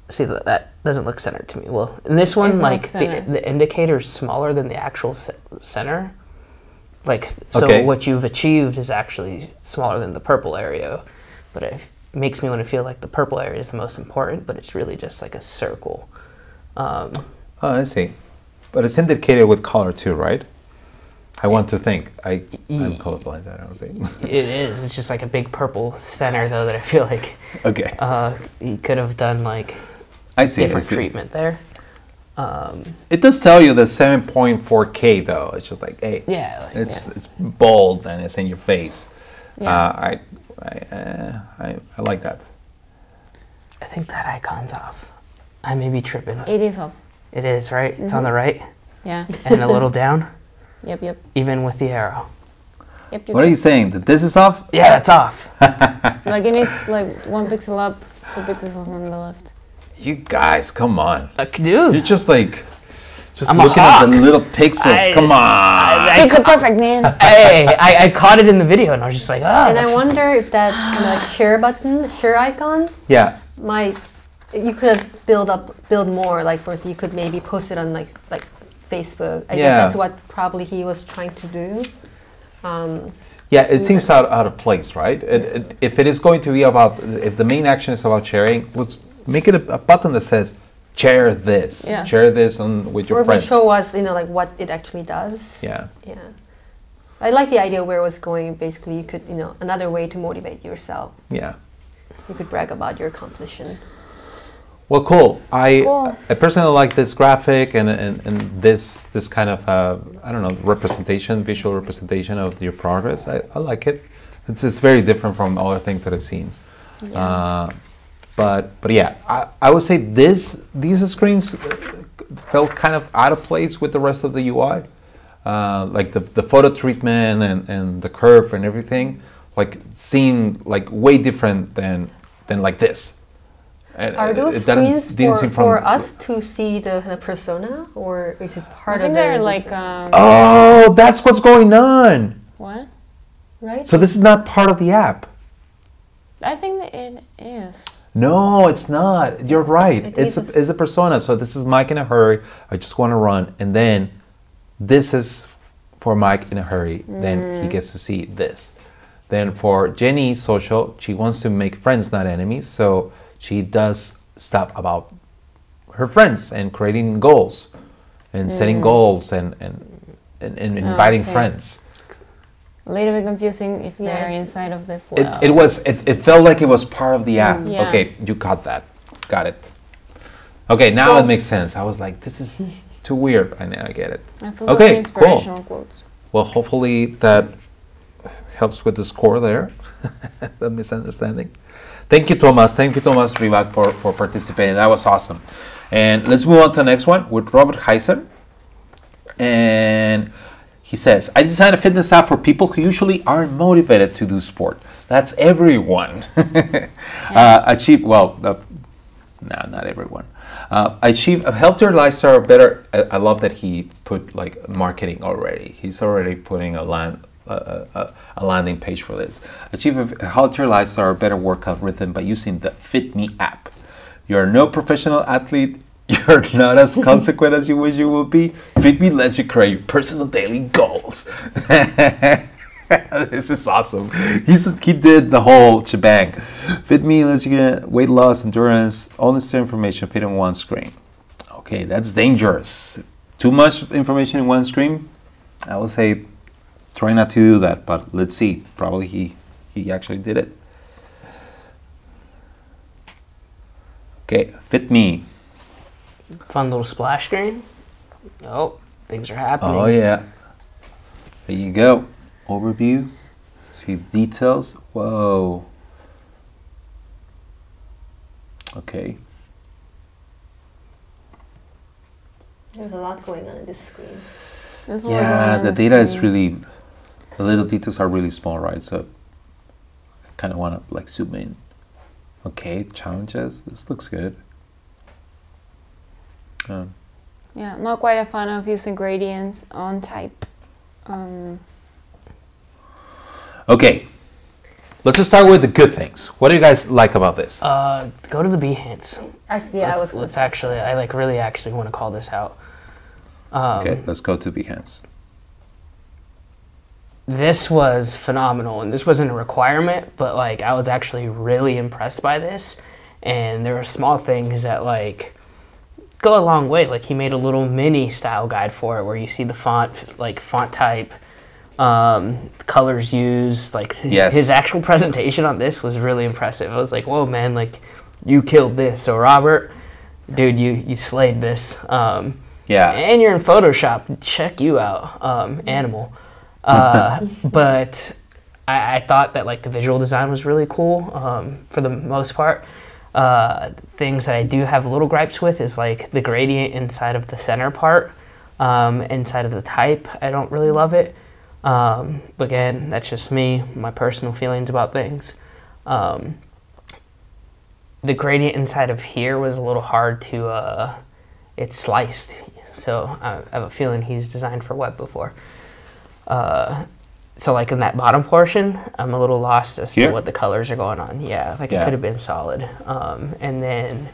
see, that doesn't look centered to me. Well, in this one, like, the indicator is smaller than the actual center. Like, so what you've achieved is actually smaller than the purple area. But it makes me want to feel like the purple area is the most important, but it's really just like a circle. Oh, I see. But it's indicated with color too, right? I want to think. I'm colorblind, I don't think. It is. It's just like a big purple center, though, that I feel like you could have done like different treatment there. It does tell you the 7.4K though. It's just like, hey, it's bold and it's in your face. Yeah. I like that. I think that icon's off. I may be tripping. It is off. It is, right? It's on the right. Yeah. And a little down. Yep. Even with the arrow. Yep. What are you saying? That this is off? Yeah, it's off. Like, it needs like 1 pixel up, 2 pixels on the left. You guys, come on. Dude. You're just like, I'm looking at the little pixels. Come on. It's a perfect man. Hey, I caught it in the video and I was just like, oh. And I wonder if that kind of like share button, share icon, you could build more. Like, for instance, you could maybe post it on like Facebook. I guess that's what probably he was trying to do. It seems out of place, right? If it is going to be about, if the main action is about sharing, let's make it a button that says, share this. Yeah. Share this with your friends. Or show us, like what it actually does. Yeah. I like the idea where it was going. Basically, you could, another way to motivate yourself. Yeah. You could brag about your accomplishment. Well, cool. I personally like this graphic and this kind of visual representation of your progress. I like it. It's very different from other things that I've seen. Yeah. But yeah, I would say these screens felt kind of out of place with the rest of the UI. Like the photo treatment and the curve and everything, like seemed like way different than like this. Are those screens for us to see the persona, or is it part of the... they're like... oh, that's what's going on! What? Right? So this is not part of the app. I think that it is. No, it's not. You're right. It's a persona. So this is Mike in a hurry. I just want to run. And then this is for Mike in a hurry. Then he gets to see this. Then for Jenny social, she wants to make friends, not enemies. So she does stuff about her friends and creating goals and setting goals and inviting friends. A little bit confusing if they are inside of the flow. It felt like it was part of the app. Okay, you caught that. Got it. Okay, now it makes sense. I was like, this is too weird. I know, I get it. I thought Okay, those were inspirational quotes. Well, hopefully that helps with the score there, the misunderstanding. Thank you, Thomas. Thank you, Thomas Rivac, for participating. That was awesome. And let's move on to the next one with Robert Heiser. And he says, I designed a fitness app for people who usually aren't motivated to do sport. That's everyone. Achieve, well, no, not everyone. Achieve a healthier lifestyle, better. I love that he put like marketing already. He's already putting a landing page for this. Achieve a healthier lifestyle, better workout rhythm by using the Fit Me app. You're no professional athlete. You're not as consequent as you wish you would be. Fit Me lets you create your personal daily goals. This is awesome. He did the whole shebang. Fit Me lets you get weight loss, endurance, all this information fit on one screen. Okay, that's dangerous. Too much information in one screen? I would say try not to do that, but let's see. Probably he actually did it. Okay, Fit Me. Fun little splash screen. Oh, things are happening. Oh yeah. There you go. Overview. See details. Whoa. Okay. There's a lot going on this screen. There's a lot going Yeah, on the this data is screen. really, the little details are really small, right? So I kind of want to like zoom in. Okay, challenges. This looks good. Yeah, not quite a fan of using gradients on type. Okay, let's just start with the good things. What do you guys like about this? Go to the Behance. Actually, yeah, Let's actually, I like really actually want to call this out. Okay, let's go to Behance. This was phenomenal, and this wasn't a requirement, but like I was actually really impressed by this. And there are small things that like go a long way. Like he made a little mini style guide for it, where you see the font, like font type, colors used. Like Yes. his actual presentation on this was really impressive. I was like, whoa, man, like you killed this. So Robert, dude, you slayed this. Yeah. And you're in Photoshop. Check you out, animal. But I thought that like the visual design was really cool for the most part. Things that I do have little gripes with is like the gradient inside of the center part, inside of the type. I don't really love it. Again, that's just me, my personal feelings about things. The gradient inside of here was a little hard to, it's sliced. So I have a feeling he's designed for web before. So like in that bottom portion, I'm a little lost as to what the colors are going on. Yeah, like it could have been solid. And then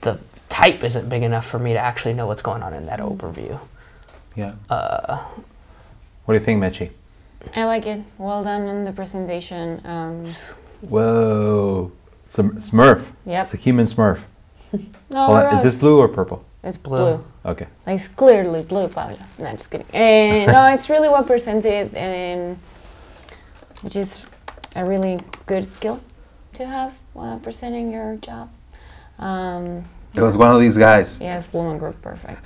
the type isn't big enough for me to actually know what's going on in that overview. Yeah. What do you think, Mechi? I like it. Well done on the presentation. Whoa. Smurf. Yep. It's a human Smurf. No, Hold on, is this blue or purple? It's blue. Okay. Like it's clearly blue, Paula. No, just kidding. No, it's really well presented, and which is a really good skill to have while presenting your job. It was one of these guys. Yes, Woman Group, perfect.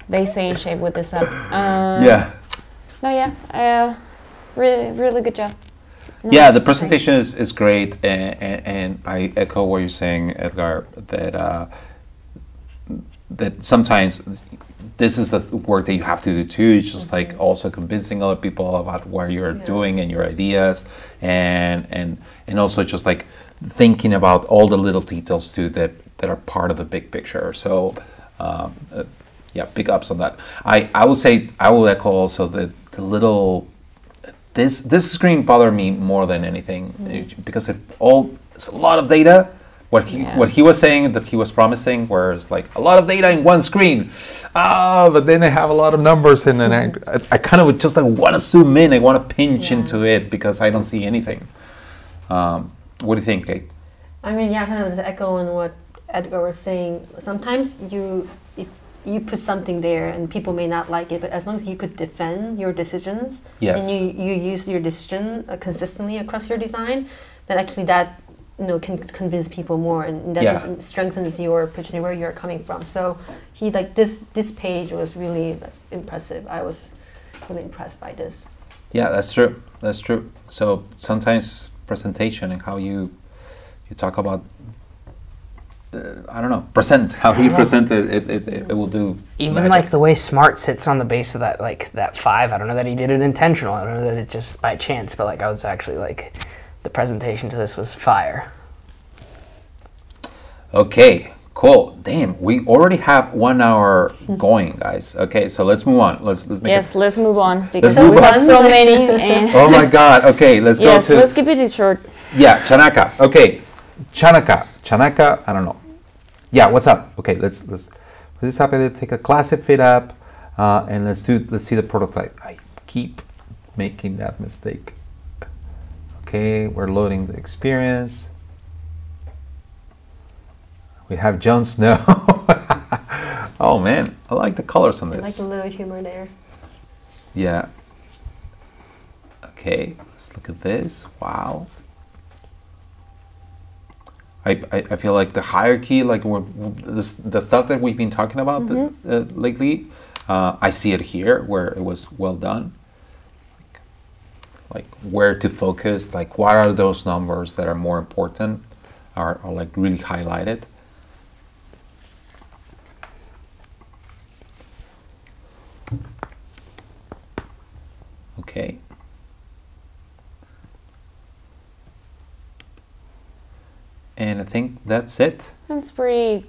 They stay in shape with this up. Yeah. No, yeah, really, really good job. Yeah, the presentation is great, and I echo what you're saying, Edgar, that that sometimes this is the work that you have to do too. It's just like also convincing other people about what you're doing and your ideas, and also just like thinking about all the little details too that are part of the big picture. So yeah, big ups on that. I would say I will echo also the little. This screen bothered me more than anything because it's a lot of data. What he was saying that he was promising, whereas like a lot of data in one screen, but then I have a lot of numbers and then I kind of just like want to zoom in. I want to pinch into it because I don't see anything. What do you think, Kate? I mean, yeah, kind of echoing what Edgar was saying. Sometimes if you put something there and people may not like it, but as long as you could defend your decisions and you use your decision consistently across your design, then actually that can convince people more, and that Yeah. just strengthens your positioning where you're coming from. So he like this page was really like, impressive. I was really impressed by this. Yeah, that's true. That's true. So sometimes presentation and how you talk about, I don't know, present, how you present it will do Even magic. like the way Smart sits on the base of that, like that 5, I don't know that he did it intentional. I don't know that it just by chance, but like I was actually like, the presentation to this was fire. Okay, cool. Damn, we already have 1 hour going, guys. Okay, so let's move on. Let's make Yes, it. let's move on because move we on. have so many. And Oh my God. Okay, let's yes, go to. let's keep it short. Yeah, Chanaka. Okay, Chanaka. I don't know. Yeah, what's up? Okay, let's just happy to take a classic fit up, and let's see the prototype. I keep making that mistake. Okay, we're loading the experience. We have Jon Snow. Oh man, I like the colors on I like this. a little humor there. Yeah. Okay, let's look at this. Wow. I feel like the hierarchy, like the stuff that we've been talking about lately, I see it here where it was well done. Like where to focus, like what are those numbers that are more important, are like really highlighted. Okay. And I think that's it. It's pretty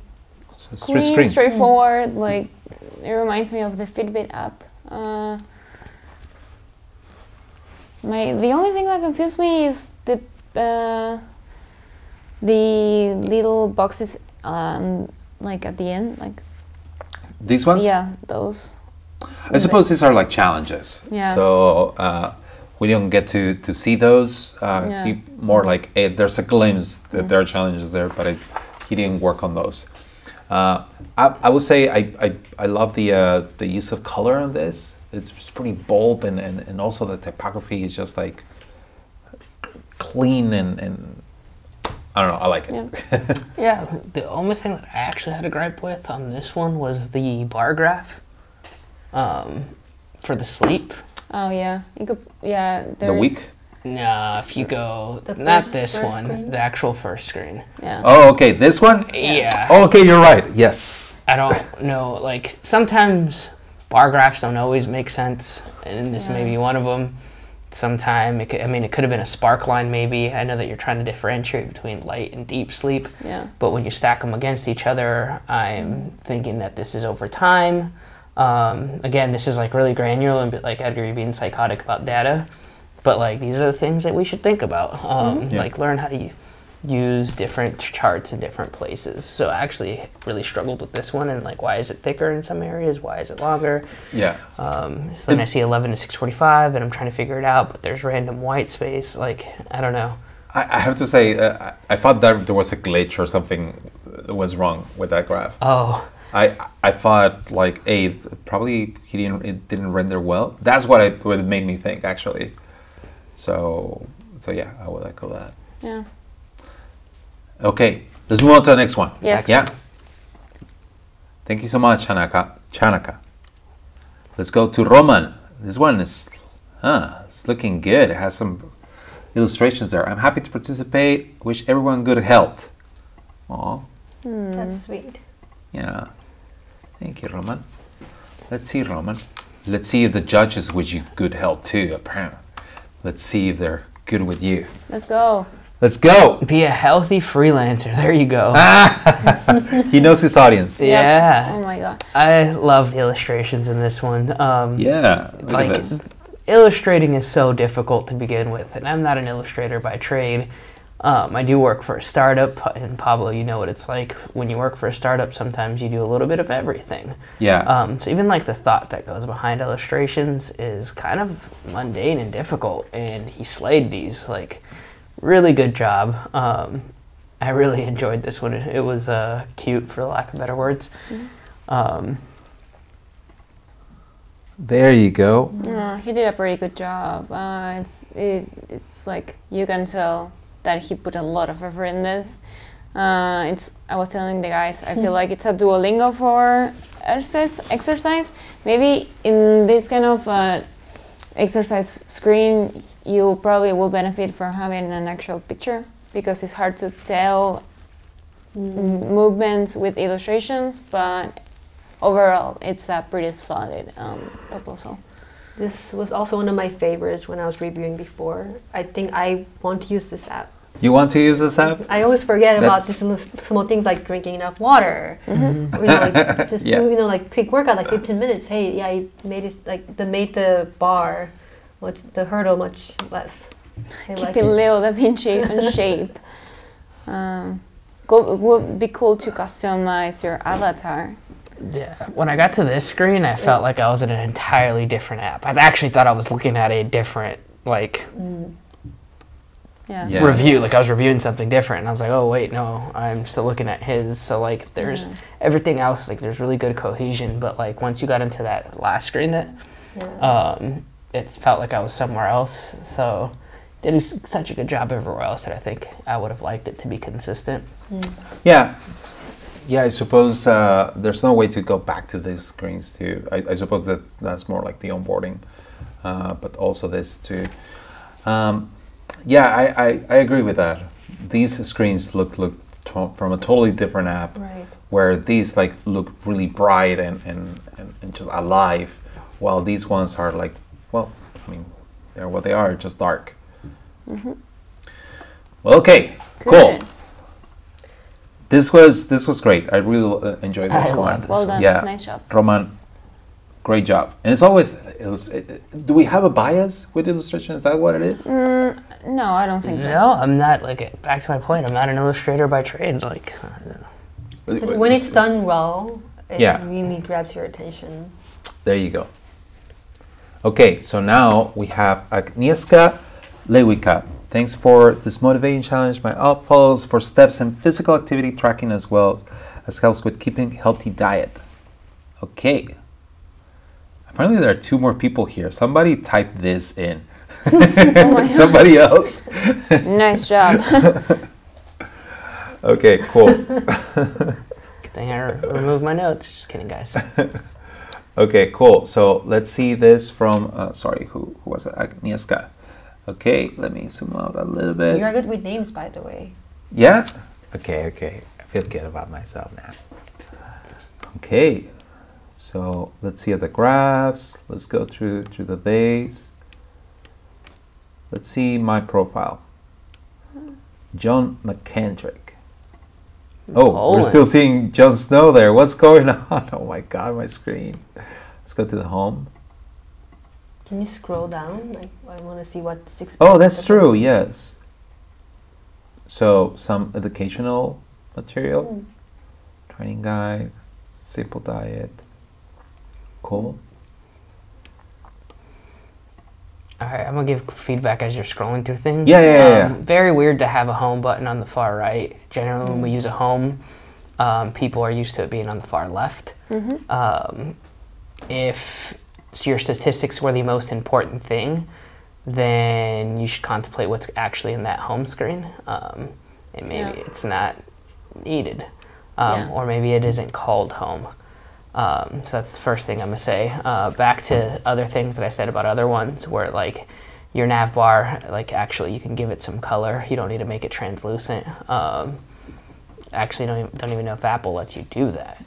So it's clean, 3 screens. straightforward. Like it reminds me of the Fitbit app. The only thing that confused me is the little boxes, like at the end, like These ones? yeah, those. I suppose these are like challenges. Yeah. So we don't get to see those. Yeah. He more like there's a glimpse that there are challenges there, but he didn't work on those. I would say I love the use of color on this. It's pretty bold and also the typography is just like clean and I don't know. I like it. Yeah. Yeah, the only thing that I actually had a gripe with on this one was the bar graph for the sleep. Oh yeah, you could. Yeah, The there's. week. No, if you go, The not first- this first one, screen? the actual first screen. Yeah. Oh, okay. This one. Yeah. Oh, okay, you're right. Yes. I don't know, like, sometimes bar graphs don't always make sense, and this may be one of them. Sometime, it could have been a spark line maybe. I know that you're trying to differentiate between light and deep sleep, Yeah. but when you stack them against each other, I'm thinking that this is over time. Again, this is like really granular and a bit like Edgar, you're being psychotic about data, but like these are the things that we should think about. Yeah. Like learn how to use different charts in different places. So I actually really struggled with this one and like why is it thicker in some areas? Why is it longer? Yeah. So then I see 11 to 645 and I'm trying to figure it out, but there's random white space. Like, I don't know. I have to say, I thought that there was a glitch or something that was wrong with that graph. Oh, I thought like, probably it didn't render well. That's what it made me think actually. So yeah, I would echo that. Yeah. Okay, let's move on to the next one. Yes. Yeah. Thank you so much, Chanaka. Let's go to Roman. This one is, it's looking good. It has some illustrations there. I'm happy to participate. Wish everyone good health. Aw, That's sweet. yeah. Thank you, Roman. Let's see, Roman. Let's see if the judges wish you good health too, apparently. Let's see if they're good with you. Let's go. Let's go. be a healthy freelancer. There you go. He knows his audience. Yeah. Oh my god. I love the illustrations in this one. Yeah, look Like, at this. illustrating is so difficult to begin with, and I'm not an illustrator by trade. I do work for a startup, and Pablo, you know what it's like. When you work for a startup, sometimes you do a little bit of everything. Yeah. So even like the thought that goes behind illustrations is kind of mundane and difficult, and he slayed these. Like, really good job. I really enjoyed this one. It was cute, for lack of better words. There you go. He did a pretty good job. It's like you can tell that he put a lot of effort in this. I was telling the guys, I feel like it's a Duolingo for exercise. Maybe in this kind of exercise screen, you probably will benefit from having an actual picture, because it's hard to tell movements with illustrations, but overall it's a pretty solid proposal. This was also one of my favorites when I was reviewing before. I think I want to use this app. You want to use this app? I always forget about these small things like drinking enough water. Like just do like quick workout, like 15 minutes. Hey, yeah, I made it made the bar, the hurdle much less. Keeping Leo da Vinci in shape. Would be cool to customize your avatar. Yeah, when I got to this screen, I felt like I was in an entirely different app. I actually thought I was looking at a different review, like I was reviewing something different, and I was like, oh wait, no, I'm still looking at his. So like there's everything else, like there's really good cohesion, but like once you got into that last screen, that it felt like I was somewhere else. So they do such a good job everywhere else that I think I would have liked it to be consistent. Yeah, I suppose there's no way to go back to these screens too. I suppose that's more like the onboarding, but also this too. Yeah, I agree with that. These screens look from a totally different app, right, where these like look really bright and just alive, while these ones are like, well, I mean, they're what they are, just dark. Well, okay, cool. This was great. I really enjoyed this one. Well done. Yeah, Nice job. Roman, great job. And it's always, do we have a bias with illustration? Is that what it is? No, I don't think so. No, I'm not, like, back to my point, I'm not an illustrator by trade. Like, when it's done well, it really grabs your attention. There you go. Okay, so now we have Agnieszka Lewicka. Thanks for this motivating challenge. My app follows for steps and physical activity tracking, as well as helps with keeping healthy diet. Okay. Apparently there are 2 more people here. Somebody typed this in. Somebody else. Nice job. Okay, cool. Good thing I removed my notes. Just kidding, guys. Okay, cool. So let's see this from, sorry, who was it? Agnieszka. Okay, let me zoom out a little bit. You're good with names, by the way. Yeah? Okay. I feel good about myself now. Okay, so let's see the graphs. Let's go through the days. Let's see my profile. John McKendrick. Oh, Poland. we're still seeing Jon Snow there. What's going on? Oh my God, my screen. Let's go to the home. Can you scroll down? Like, I want to see what 6. Oh, that's true. Yes. So some educational material, training guide, simple diet. Cool. All right, I'm gonna give feedback as you're scrolling through things. Yeah. Very weird to have a home button on the far right. Generally, when we use a home, people are used to it being on the far left. If your statistics were the most important thing, then you should contemplate what's actually in that home screen. And maybe it's not needed, or maybe it isn't called home. So that's the first thing I'm gonna say. Back to other things that I said about other ones, where like your nav bar, like actually you can give it some color. You don't need to make it translucent. Actually, don't even know if Apple lets you do that.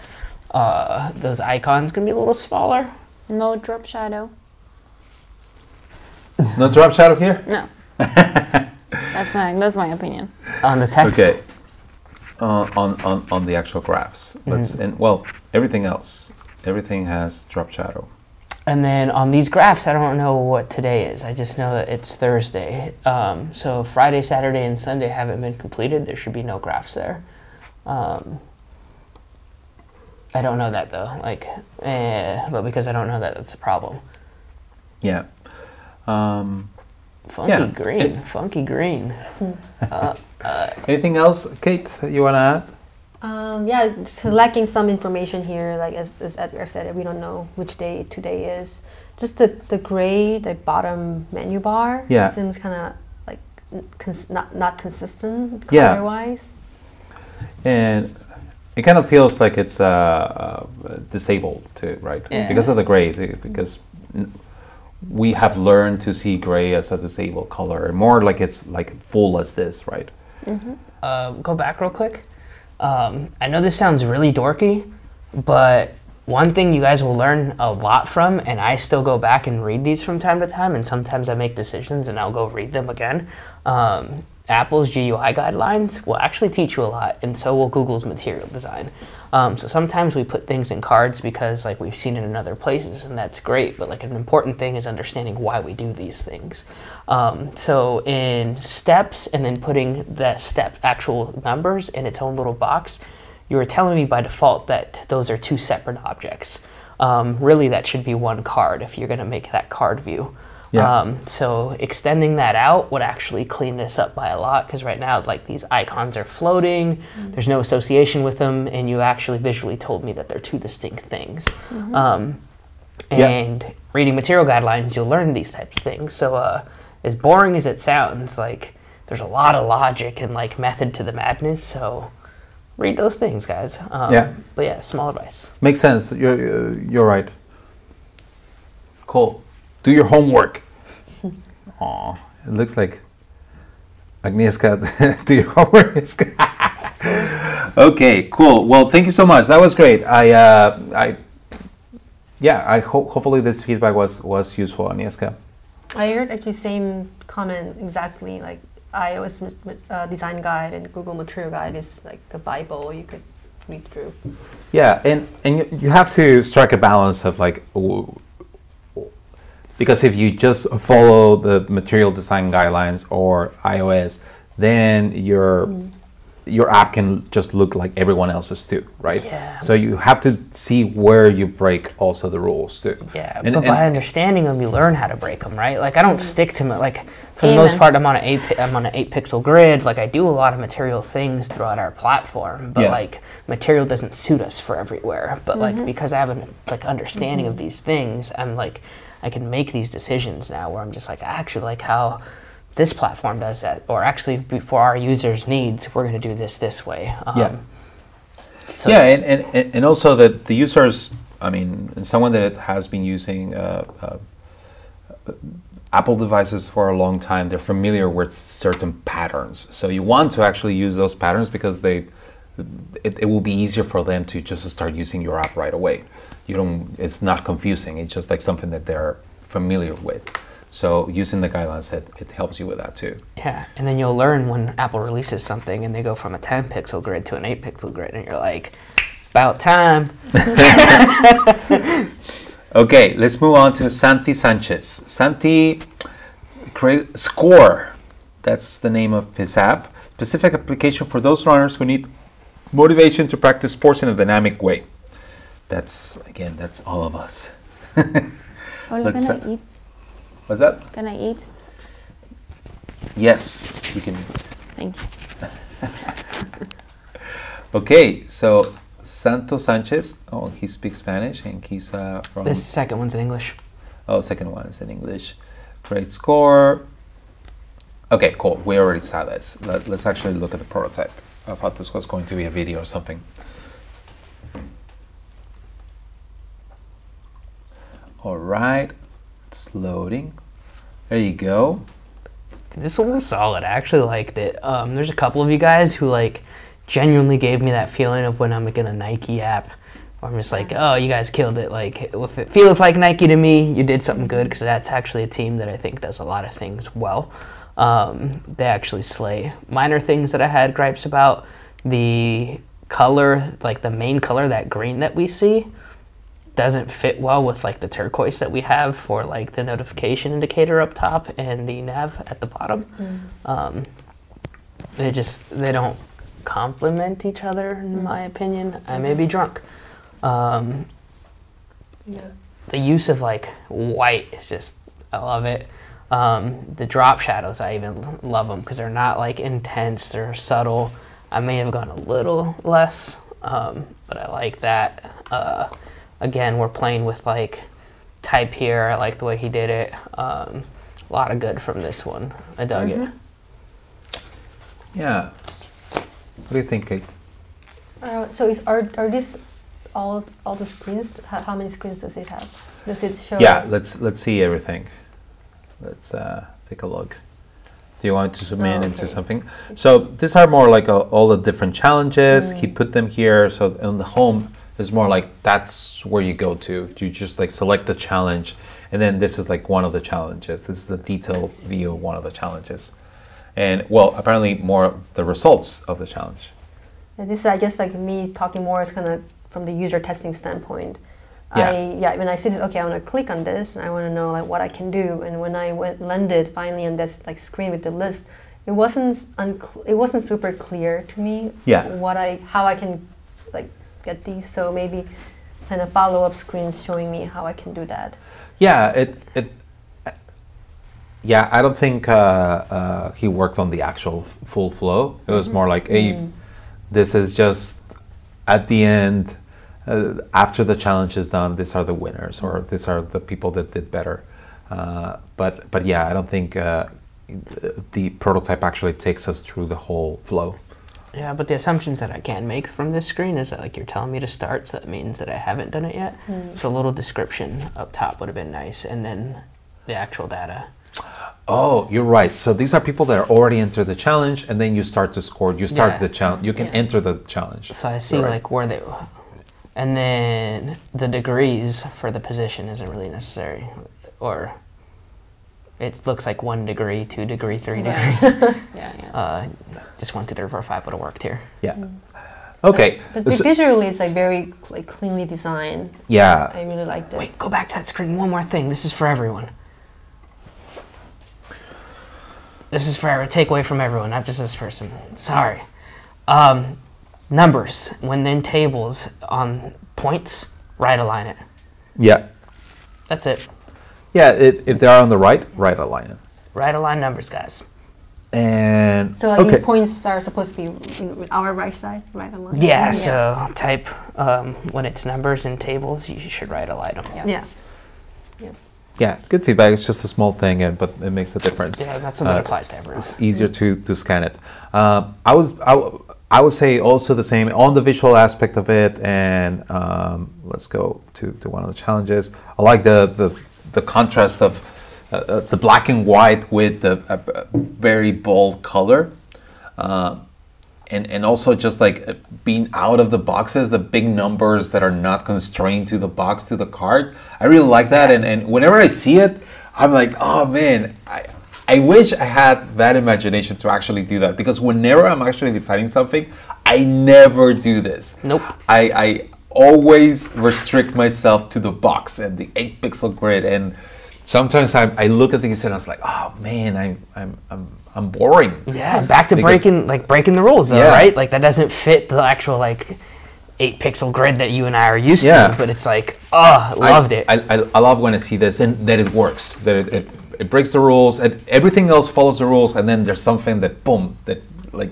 Those icons can be a little smaller. No drop shadow. No drop shadow here? No. That's my opinion. On the text. Okay. On the actual graphs. And well, everything else. Everything has drop shadow. And then on these graphs, I don't know what today is. I just know that it's Thursday. So Friday, Saturday, and Sunday haven't been completed. There should be no graphs there. I don't know that though. But because I don't know that, that's a problem. Yeah. Funky green. Funky green. Anything else, Kate, that you want to add? Yeah, it's lacking some information here. Like as Edgar said, we don't know which day today is. Just the gray, the bottom menu bar seems kind of like not consistent Yeah. color-wise. And it kind of feels like it's disabled too, right? Yeah. Because of the gray, because we have learned to see gray as a disabled color, more like it's like full as this, right? Go back real quick. I know this sounds really dorky, but one thing you guys will learn a lot from, and I still go back and read these from time to time, and sometimes I make decisions and I'll go read them again. Apple's GUI guidelines will actually teach you a lot, and so will Google's material design. So sometimes we put things in cards because like we've seen it in other places, and that's great, but like an important thing is understanding why we do these things. So in steps, and then putting the step actual numbers in its own little box, you were telling me by default that those are two separate objects. Really, that should be one card if you're going to make that card view. Yeah. So extending that out would actually clean this up by a lot, because right now like these icons are floating, there's no association with them, and you actually visually told me that they're two distinct things. And reading material guidelines, you'll learn these types of things. So as boring as it sounds, like there's a lot of logic and like method to the madness, so read those things, guys. Yeah. But yeah, small advice. Makes sense. You're right. Cool. Do your homework. Aw, it looks like Agnieszka. Do your homework. Okay, cool. Well, thank you so much. That was great. Hopefully this feedback was useful, Agnieszka. I heard actually same comment exactly, like iOS design guide and Google material guide is like a Bible you could read through. Yeah, and you have to strike a balance of like, because if you just follow the material design guidelines or iOS, then your app can just look like everyone else's too, right? Yeah. So you have to see where you break also the rules too. Yeah, And- but and- by understanding them, you learn how to break them, right? Like I don't stick to like for the most part, I'm on an 8-pixel grid. Like I do a lot of material things throughout our platform, but Yeah. like material doesn't suit us for everywhere. But like because I have an like understanding of these things, I'm like I can make these decisions now where I'm just like actually like how this platform does that, or actually for our users' needs, we're going to do this way. So Yeah, and also that the users, I mean, someone that has been using Apple devices for a long time, they're familiar with certain patterns. So you want to actually use those patterns because it will be easier for them to just start using your app right away. It's not confusing. It's just like something that they're familiar with. So using the guidelines, it helps you with that too. Yeah, and then you'll learn when Apple releases something and they go from a 10-pixel grid to an 8-pixel grid, and you're like, about time. Okay, let's move on to Santi Sanchez. Santi created Score. That's the name of his app. Specific application for those runners who need motivation to practice sports in a dynamic way. That's all of us. Hola, Let's, can I eat? What's that? Can I eat? Yes, you can. Thank you. Okay, so Santo Sanchez. Oh, he speaks Spanish, and he's from. This second one's in English. Oh, second one is in English. Great Score. Okay, cool. We already saw this. Let's actually look at the prototype. I thought this was going to be a video or something. All right, it's loading. There you go. This one was solid. I actually liked it. There's a couple of you guys who like genuinely gave me that feeling of when I'm making a Nike app. I'm just like, oh, you guys killed it. Like, if it feels like Nike to me, you did something good, because that's actually a team that I think does a lot of things well. They actually slay. Minor things that I had gripes about, the color, like the main color, that green that we see, doesn't fit well with like the turquoise that we have for like the notification indicator up top and the nav at the bottom. They don't complement each other, in my opinion. I may be drunk. The use of like white is just, I love it. The drop shadows, I even love them because they're not like intense, they're subtle. I may have gone a little less, but I like that. Again, we're playing with like type here. I like the way he did it. A lot of good from this one. I dug it. Yeah. What do you think, Kate? So are these all the screens? How many screens does it have? Does it show? Yeah, let's see everything. Let's take a look. Do you want to zoom in into something? So these are more like all the different challenges. He put them here. So on the home is more like that's where you go to. You just like select the challenge, and then this is like one of the challenges. This is a detailed view of one of the challenges, and well, apparently more the results of the challenge. And this is, I guess, like me talking more is kind of from the user testing standpoint. Yeah. When I see this, okay, I want to click on this, and I want to know like what I can do. And when I landed finally on this like screen with the list, it wasn't super clear to me. Yeah. How I can like get these. So maybe kind of follow-up screens showing me how I can do that. Yeah, yeah, I don't think he worked on the actual full flow. It was more like, hey, this is just at the end. After the challenge is done, these are the winners, or these are the people that did better. But yeah, I don't think the prototype actually takes us through the whole flow. Yeah, but the assumptions that I can make from this screen is that like you're telling me to start, so that means that I haven't done it yet. So a little description up top would have been nice, and then the actual data. Oh, you're right. So these are people that are already entered the challenge, and then you start to score. You start the challenge. You can enter the challenge. So I see like where they. And then the degrees for the position isn't really necessary, or it looks like 1 degree, 2 degree, 3 degree. Just 1, 2, 3, 4, 5 would have worked here. Yeah. Okay. But visually, it's like very like cleanly designed. Yeah. I really liked it. Wait, go back to that screen. One more thing. This is for everyone. This is for every takeaway from everyone, not just this person. Sorry. Numbers, when they're in tables on points, right align it. Yeah. That's it. Yeah, if they are on the right align it. Right align numbers, guys. And so these points are supposed to be with our right side, right align. Yeah, so type when it's numbers in tables, you should right align them. Yeah, good feedback. It's just a small thing, but it makes a difference. Yeah, that's something that applies to everyone. It's easier to scan it. I would say also the same on the visual aspect of it, and let's go to one of the challenges. I like the contrast of the black and white with the very bold color, and also just like being out of the boxes, the big numbers that are not constrained to the box, to the card. I really like that, and whenever I see it, I'm like, oh man, I wish I had that imagination to actually do that, because whenever I'm actually designing something, I never do this. Nope. I always restrict myself to the box and the 8-pixel grid, and sometimes I look at things and I was like, oh man, I'm boring. Yeah, back to breaking the rules though, right? Like that doesn't fit the actual like 8-pixel grid that you and I are used to, but it's like, oh, loved it. I love when I see this and that it works, that it breaks the rules, and everything else follows the rules, and then there's something that boom, that like,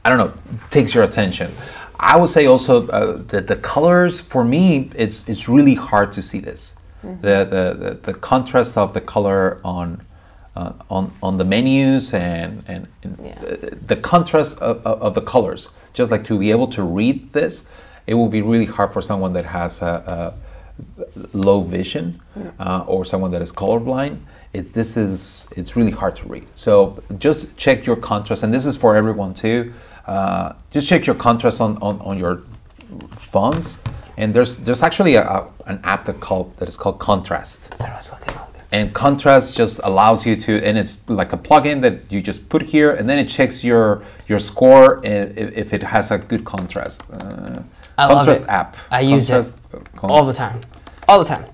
I don't know, takes your attention. I would say also that the colors, for me, it's really hard to see this. The contrast of the color on the menus and the contrast of the colors, just like to be able to read this, it will be really hard for someone that has a low vision or someone that is colorblind. It's really hard to read. So just check your contrast, and this is for everyone too. Just check your contrast on your fonts, and there's actually an app that is called Contrast. That's what I was looking at. And Contrast just allows you to, and it's like a plugin that you just put here, and then it checks your score if it has a good contrast. I Contrast love it. app. I use it all the time. All the time.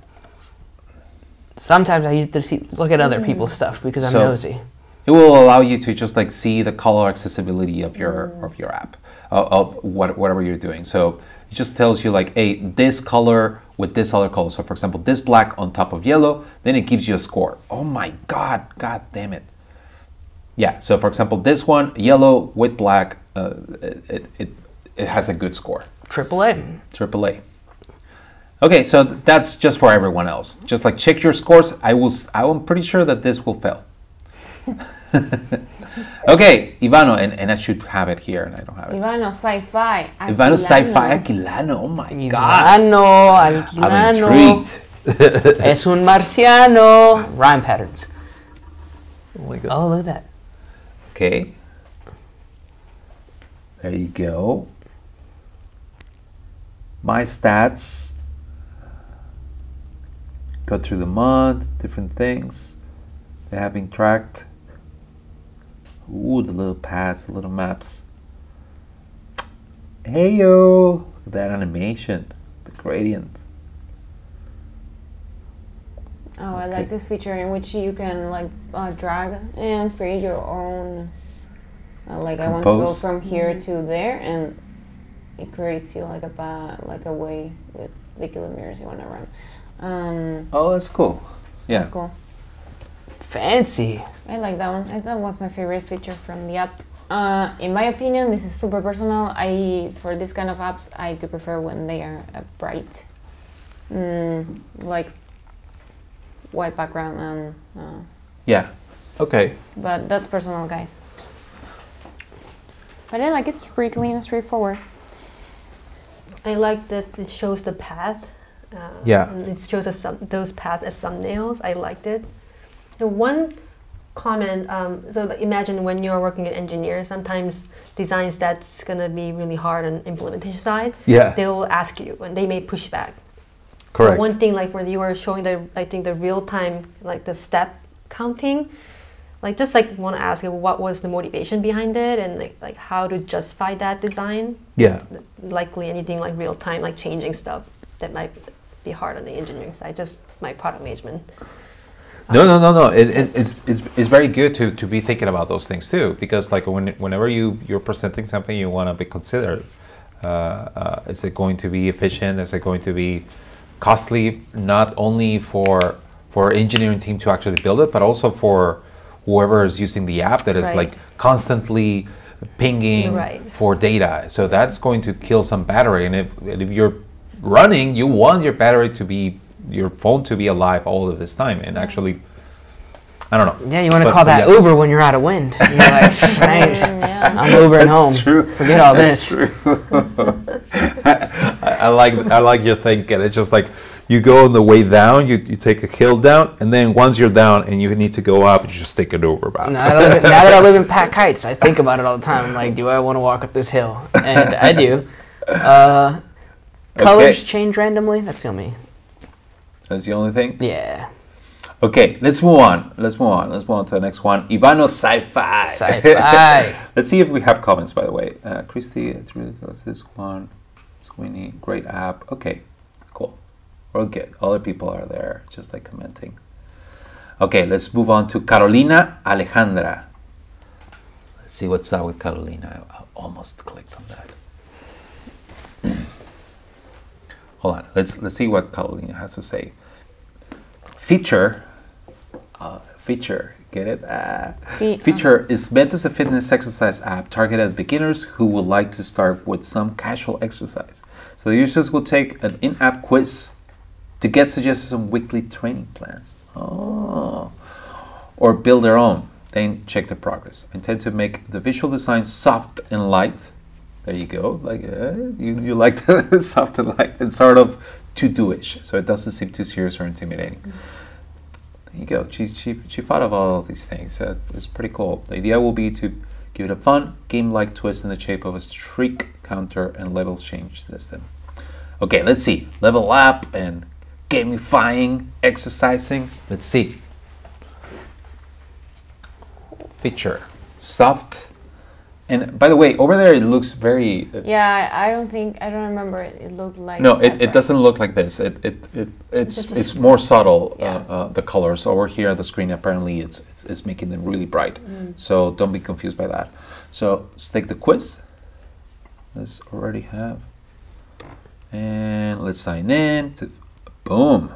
Sometimes I use it to look at other people's stuff because I'm nosy. It will allow you to just like see the color accessibility of your app, of whatever you're doing. So it just tells you like, hey, this color with this other color. So for example, this black on top of yellow, then it gives you a score. Oh my God, God damn it. Yeah, so for example, this one, yellow with black, it has a good score. AAA. Okay, so that's just for everyone else. Just like check your scores. I'm pretty sure that this will fail. Okay, Ivano, and I should have it here, and I don't have it. Ivano Sci-Fi. Ivano Sci-Fi Aquilano. Oh my God. Ivano, I'm Alquilano. intrigued. Es un marciano. Rhyme patterns. Oh my God. Oh, look at that. Okay. There you go. My stats. Go through the month, different things. They have been tracked. Ooh, the little pads, the little maps. Hey yo! Look at that animation. The gradient. Oh, I Okay. like this feature in which you can like drag and create your own. Like I want to go Compose. from here to there, and it creates you like a way with the kilometers you want to run. Oh, that's cool. Yeah. That's cool. Fancy. I like that one. That was my favorite feature from the app. In my opinion, this is super personal. For this kind of apps, I do prefer when they are bright, like white background and. Yeah. Okay. But that's personal, guys. But I like it's pretty clean and straightforward. I like that it shows the path. Yeah. And it shows us those paths as thumbnails. I liked it. The one comment, so like imagine when you're working as an engineer, sometimes designs that's gonna be really hard on implementation side. Yeah. They will ask you, and they may push back. Correct. So one thing, like where you were showing I think the real time, like the step counting, like just like want to ask what was the motivation behind it, and like how to justify that design. Yeah. Likely anything like real time, like changing stuff that might be hard on the engineering side. Just my product management. No. It's very good to be thinking about those things too, because like whenever you're presenting something, you want to be considered. Is it going to be efficient? Is it going to be costly? Not only for engineering team to actually build it, but also for whoever is using the app that is Right. like constantly pinging Right. for data. So that's going to kill some battery. And if you're running, you want your phone to be alive all of this time. And actually, I don't know. Yeah, you want to But- call but that yeah. Uber when you're out of wind. You're like, thanks. Yeah. I'm Ubering home. True. Forget all That's this. true. I like your thinking. It's just like you go on the way down, you take a hill down, and then once you're down and you need to go up, you just take an Uber back. Now that I live in Pack Heights, I think about it all the time. I'm like, do I want to walk up this hill? And I do. Colors change randomly. That's the only. That's the only thing. Yeah. Okay, let's move on. Let's move on to the next one. Ivano Sci-Fi. Sci-Fi. Let's see if we have comments, by the way. Christy, that's this one. Sweeney, great app. Okay, cool. We're good. Other people are there, just like commenting. Okay, let's move on to Carolina Alejandra. Let's see what's up with Carolina. I almost clicked on that. Hold on. Let's see what Carolina has to say. Feature, get it? Feature is meant as a fitness exercise app targeted at beginners who would like to start with some casual exercise. So the users will take an in-app quiz to get suggestions on weekly training plans. Oh. Or build their own, then check the progress. I intend to make the visual design soft and light. There you go. Like you like the soft and light and sort of to-do-ish, so it doesn't seem too serious or intimidating. There you go. She thought of all of these things. It's pretty cool. The idea will be to give it a fun, game-like twist in the shape of a streak counter and level change system. Okay, let's see. Level up and gamifying, exercising. Let's see. Feature. Soft. And by the way, over there it looks very... Yeah, I don't remember it looked like... No, that, it doesn't look like this. It's more subtle, the colors. Over here at the screen, apparently it's making them really bright. So don't be confused by that. So let's take the quiz. Let's already have. And let's sign in. Boom.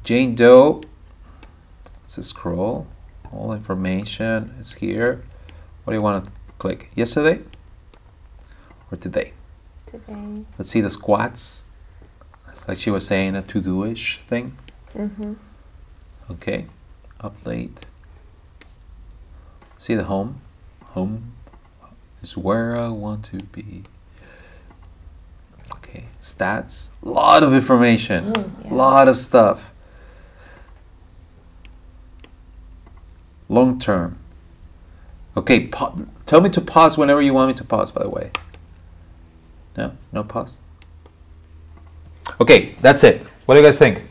Jane Doe. Let's scroll. All information is here. What do you want to click? Yesterday or today? Today. Let's see the squats. Like she was saying, a to-do-ish thing. Okay. Up late. See the home. Home is where I want to be. Okay, stats. A lot of information. Yeah. Lot of stuff. Long term. Okay, tell me to pause whenever you want me to pause, by the way. No? No pause? Okay, that's it. What do you guys think?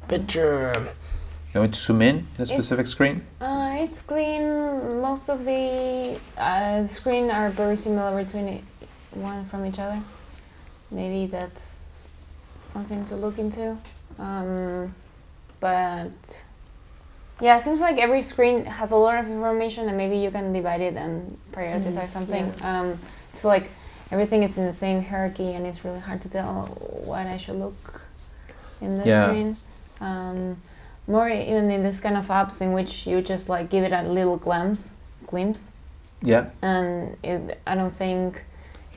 Picture. You want me to zoom in a specific screen? It's clean. Most of the screen are very similar between one from each other. Maybe that's something to look into. But yeah, it seems like every screen has a lot of information, and maybe you can divide it and prioritize something. Yeah. It's like everything is in the same hierarchy, and it's really hard to tell what I should look in the screen. More even in this kind of apps in which you just like give it a little glimpse. Yeah. And I don't think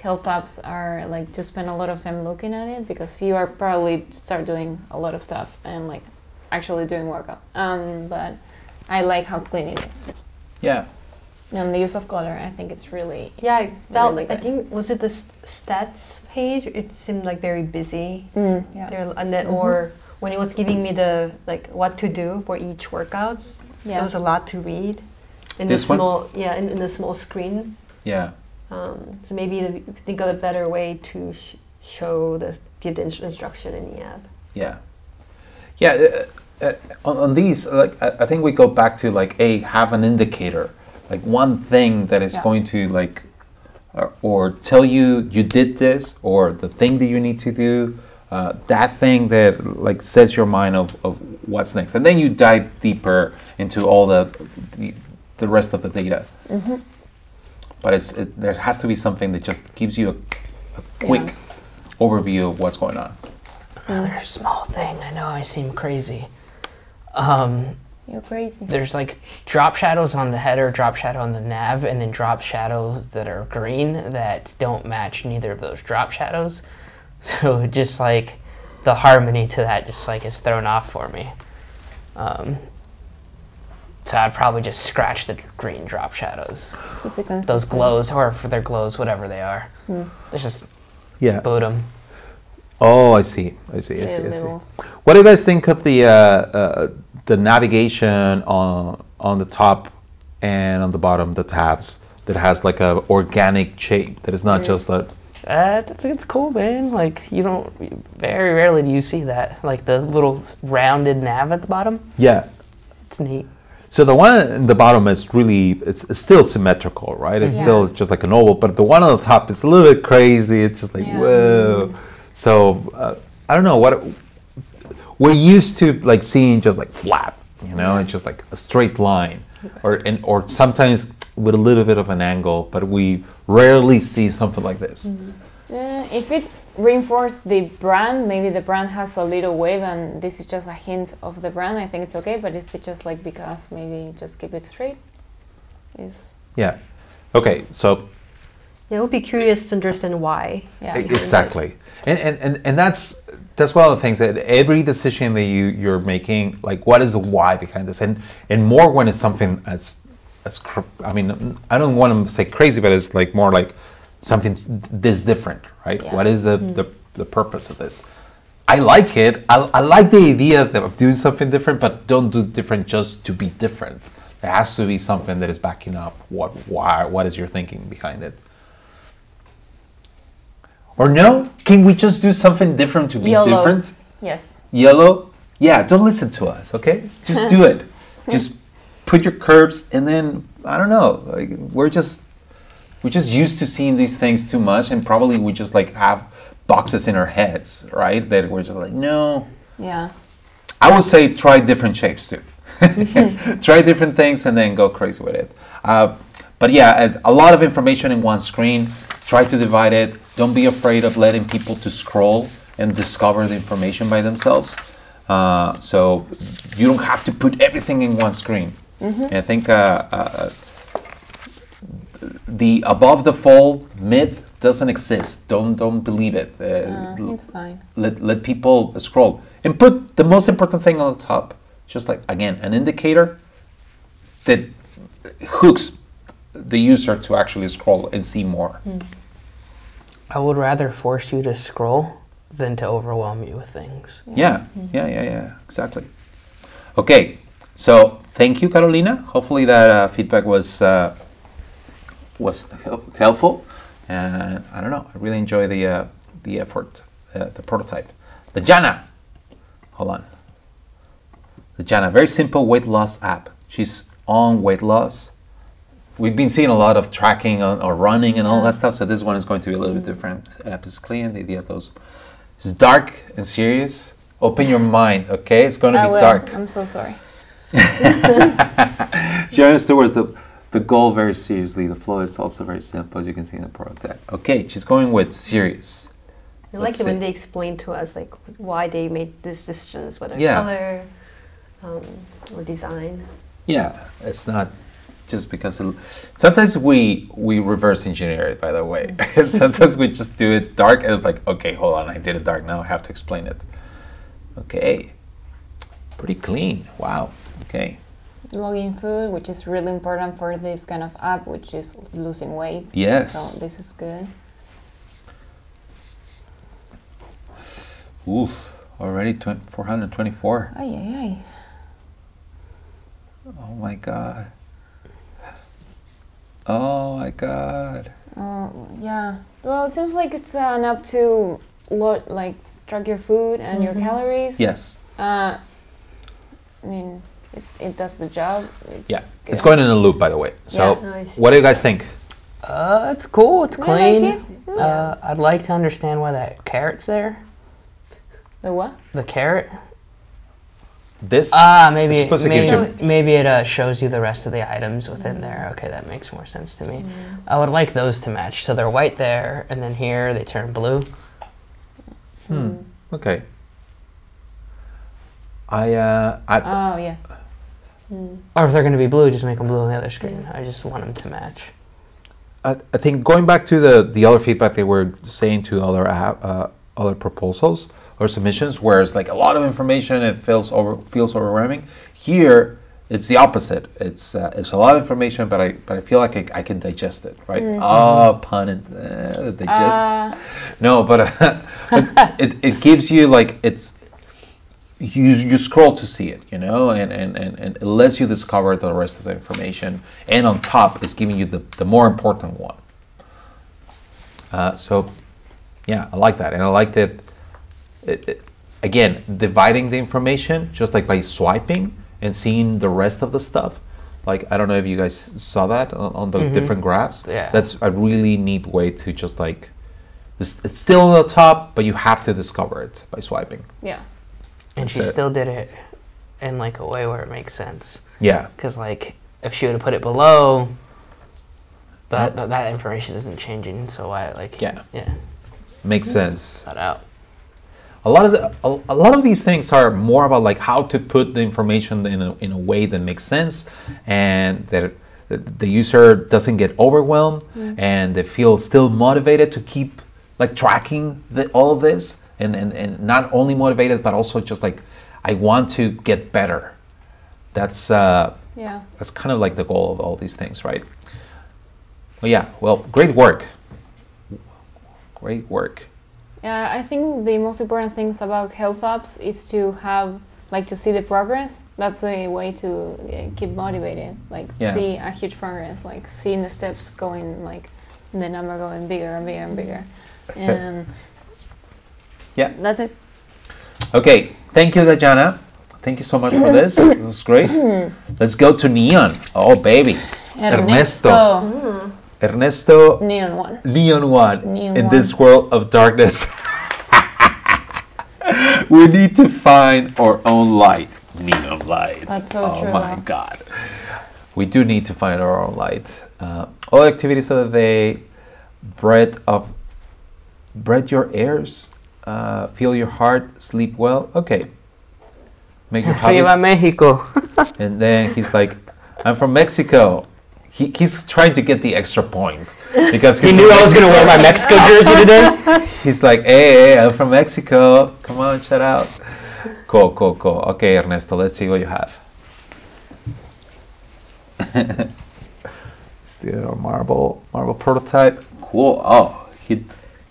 health apps are like to spend a lot of time looking at it, because you are probably start doing a lot of stuff and like actually doing workout. But I like how clean it is. Yeah. And the use of color, I think it's really I felt really like, I good. think, was it the stats page? It seemed like very busy. Yeah. There, and then, or when it was giving me the like what to do for each workouts, there was a lot to read in This the one's- small in the small screen. Yeah. So maybe you could think of a better way to give the instruction in the app. Yeah. Yeah. On these, like I think we go back to like have an indicator, like one thing that is going to like, or tell you did this, or the thing that you need to do, that thing that like sets your mind of what's next, and then you dive deeper into all the rest of the data. But there has to be something that just gives you a quick overview of what's going on. Another small thing. I know I seem crazy. You're crazy. There's like drop shadows on the header, drop shadow on the nav, and then drop shadows that are green that don't match neither of those drop shadows. So just like the harmony to that just like is thrown off for me. So I'd probably just scratch the green drop shadows. Keep it Those consistent. glows, or for their glows, whatever they are. Let's just Yeah. boot them. Oh, I see. I see. What do you guys think of the navigation on the top and on the bottom, the tabs that has like a organic shape that is not just a. It's cool, man. Like very rarely do you see that. Like the little rounded nav at the bottom. Yeah. It's neat. So the one in the bottom is really, it's still symmetrical, right? It's still just like an oval, but the one on the top is a little bit crazy. It's just like, whoa. So I don't know what, we're used to like seeing just like flat, it's just like a straight line or sometimes with a little bit of an angle, but we rarely see something like this. If it reinforces the brand, maybe the brand has a little wave and this is just a hint of the brand, I think it's okay. But if it's just like because, maybe just keep it straight. Yeah. Okay, so. Yeah, I would be curious to understand why. Yeah. Exactly. And that's one of the things that every decision that you're making, like what is the why behind this? And more when it's something I mean, I don't want to say crazy, but it's like more like something this different, right? Yeah. What is the purpose of this? I like it. I like the idea of doing something different, but don't do different just to be different. There has to be something that is backing up what is your thinking behind it. Or no? Can we just do something different to be different? Yes. Yellow? Yeah, don't listen to us, okay? Just do it. Just put your curves, and then, I don't know, like we're just used to seeing these things too much, and probably we just like have boxes in our heads, right? That we're just like, no. Yeah. I would say try different shapes too. Try different things and then go crazy with it. But yeah, a lot of information in one screen. Try to divide it. Don't be afraid of letting people to scroll and discover the information by themselves. So you don't have to put everything in one screen. And I think the above the fold myth doesn't exist. Don't believe it. It's fine. Let people scroll and put the most important thing on the top. Just like, again, an indicator. that hooks the user to actually scroll and see more. I would rather force you to scroll than to overwhelm you with things. Yeah, exactly. Okay, so thank you, Carolina. Hopefully that feedback was helpful, and I don't know. I really enjoy the effort, the prototype. The Jana, hold on. The Jana, very simple weight loss app. She's on weight loss. We've been seeing a lot of tracking or running and all that stuff, so this one is going to be a little bit different. App is clean. The idea of those. It's dark and serious. Open your mind, okay? It's going to be dark. I'm so sorry. She understood towards the goal very seriously. The flow is also very simple, as you can see in the prototype. Okay, she's going with serious. I like it when they explain to us like why they made these decisions, whether color or design. Yeah, it's not just because sometimes we reverse engineer it, by the way. Sometimes we just do it dark and it's like, okay, hold on, I did it dark, now I have to explain it. Okay, pretty clean. Wow. Okay, Logging food, which is really important for this kind of app, which is losing weight. Yes. So this is good. Oof, already 424. Ay, ay, ay. Oh my god. Oh my god. Yeah. Well, it seems like it's an app to track your food and your calories. Yes. I mean, it does the job. It's going in a loop, by the way. So, Nice. what do you guys think? It's cool. It's I clean. like it. I'd like to understand why that carrot's there. The what? The carrot. This? Maybe It's supposed to give you- maybe it shows you the rest of the items within there. Okay, that makes more sense to me. I would like those to match. So they're white there, and then here they turn blue. Okay. Oh yeah. Or if they're going to be blue, just make them blue on the other screen. I just want them to match. I think going back to the other feedback they were saying to other proposals or submissions, where it's like a lot of information, it feels overwhelming. Here, it's the opposite. It's a lot of information, but I feel like I can digest it, right? Pun and digest. No, but it gives you like you scroll to see it, you know, and it lets you discover the rest of the information, and on top it's giving you the more important one. So yeah, I like that, and I like that again, dividing the information just like by swiping and seeing the rest of the stuff. Like, I don't know if you guys saw that on the different graphs. Yeah, that's a really neat way to just like, it's still on the top, but you have to discover it by swiping. Yeah. And she still did it in like a way where it makes sense. Yeah. Because like if she would have put it below, that information isn't changing. So why makes sense. That out. A lot of these things are more about like how to put the information in a way that makes sense, and that the user doesn't get overwhelmed, and they feel still motivated to keep like tracking all of this. And not only motivated, but also just like, I want to get better. That's kind of like the goal of all these things, right? Well, great work. Great work. Yeah, I think the most important things about health apps is to have to see the progress. That's a way to keep motivated. See a huge progress, like seeing the steps going, like the number going bigger and bigger and bigger, and. Yeah, that's it. Okay, thank you, Dajana. Thank you so much for this. It was great. Let's go to Neon. Oh, baby. Ernesto. Ernesto. Neon one. Neon one. In this world of darkness. We need to find our own light. Neon light. That's so true. Oh my God. We do need to find our own light. All activities of the day. Breath your ears. Feel your heart, sleep well. Okay. Make your hobbies. Viva Mexico. And then he's like, I'm from Mexico. He's trying to get the extra points because he knew I was gonna wear my Mexico jersey today. He's like, hey, I'm from Mexico. Come on, shout out. Cool. Okay, Ernesto, let's see what you have. Still a marble prototype. Cool. Oh,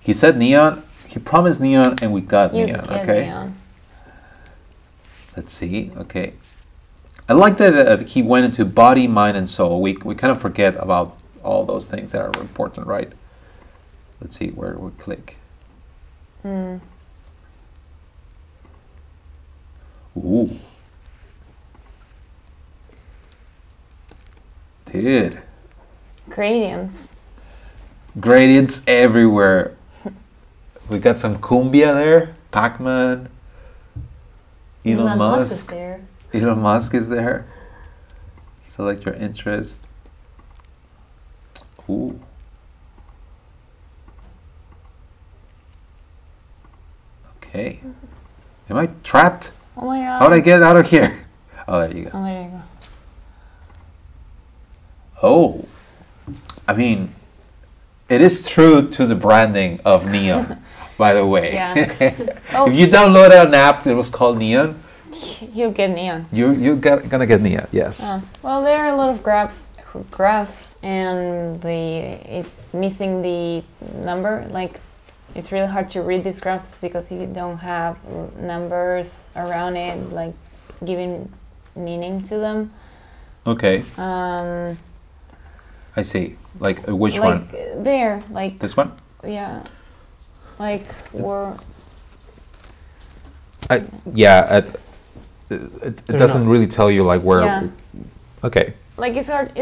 he said neon. He promised neon, and we got You neon. get Okay. neon. Let's see. Okay. I like that he went into body, mind, and soul. We kind of forget about all those things that are important, right? Let's see where we click. Ooh. Dude. Gradients. Gradients everywhere. We got some cumbia there. Pac-Man. Elon Musk is Musk. there. Elon Musk is there. Select your interest. Ooh. Okay. Am I trapped? Oh my god. How would I get out of here? Oh, there you go. Oh, there you go. Oh. I mean, it is true to the branding of Neon, by the way. Yeah. Oh. If you download an app that was called Neon, You get neon. you're gonna get Neon, yes. Well, there are a lot of graphs, and it's missing the number. Like, it's really hard to read these graphs because you don't have numbers around it, like giving meaning to them. Okay, Um, I see. Like, which like one? there, like This one? yeah, like we're Yeah, it doesn't really tell you, like, where... Yeah. Okay. like it's hard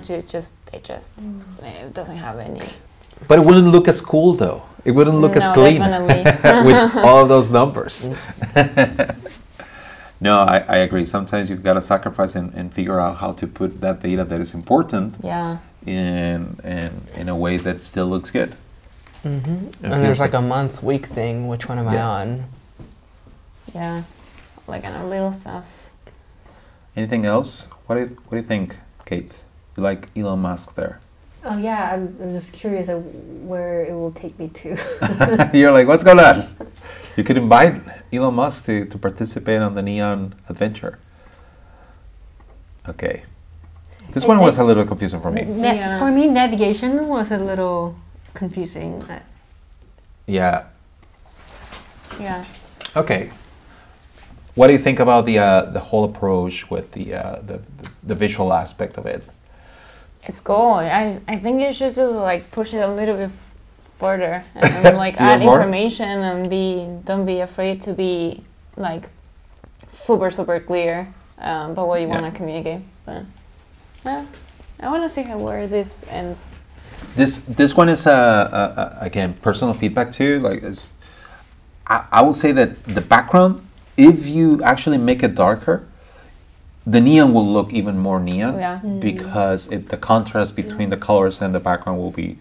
to just digest. It doesn't have any. But it wouldn't look as cool, though. It wouldn't look as No, clean definitely. with all of those numbers. No, I agree. Sometimes you've got to sacrifice and figure out how to put that data that is important Yeah. in a way that still looks good. And there's like a month, week thing. Which one am I on? Yeah. Like a little stuff. Anything else? What do you think, Kate? You like Elon Musk there? Oh yeah, I'm just curious of where it will take me to. You're like, what's going on? You could invite Elon Musk to participate on the Neon adventure. Okay. This one was a little confusing for me. Yeah. For me, navigation was a little confusing. Yeah. Yeah. Okay. What do you think about the whole approach with the visual aspect of it? It's cool. I think you should just like push it a little bit further and like add more? information and don't be afraid to be like super clear about what you want to communicate. But I want to see where this ends. This one is again personal feedback too. Like, I would say that the background, if you actually make it darker, the neon will look even more neon. Yeah. Because the contrast between the colors and the background will be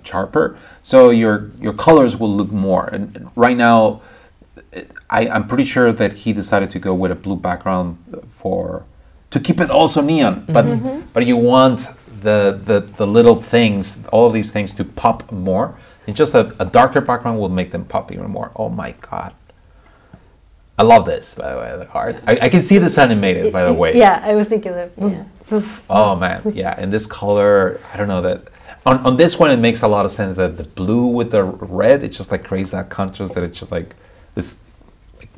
sharper. So your colors will look more. And right now, I'm pretty sure that he decided to go with a blue background to keep it also neon. But you want the little things, all of these things to pop more. And just a darker background will make them pop even more. Oh my god. I love this, by the way, the art. I can see this animated, by the way. Yeah, I was thinking that. Yeah. Oh man, yeah, and this color, I don't know that. On this one, it makes a lot of sense that the blue with the red, it just like creates that contrast that it just like this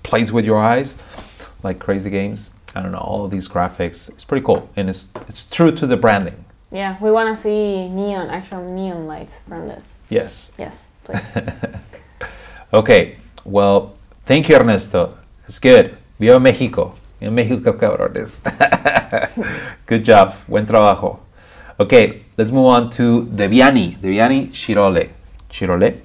plays with your eyes, like crazy games. I don't know, all of these graphics. It's pretty cool, and it's true to the branding. Yeah, we want to see actual neon lights from this. Yes. Yes, please. Okay, well, thank you, Ernesto. It's good. Viva México. Viva México, cabrones. Good job. Buen trabajo. Okay, let's move on to Deviani Chirole.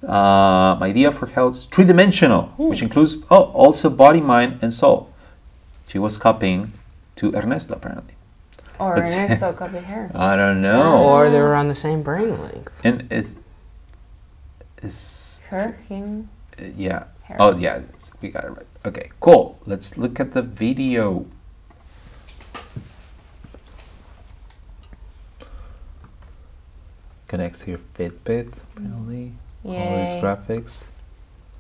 My idea for health is three-dimensional, which includes also body, mind, and soul. She was copying to Ernesto, apparently. Or Let's- Ernesto copied her. I don't know. Or they were on the same brain length. And it's Her, him. yeah. Her. Oh yeah, we got it right. Okay, cool. Let's look at the video. Connects to your Fitbit, apparently. All these Yay. graphics.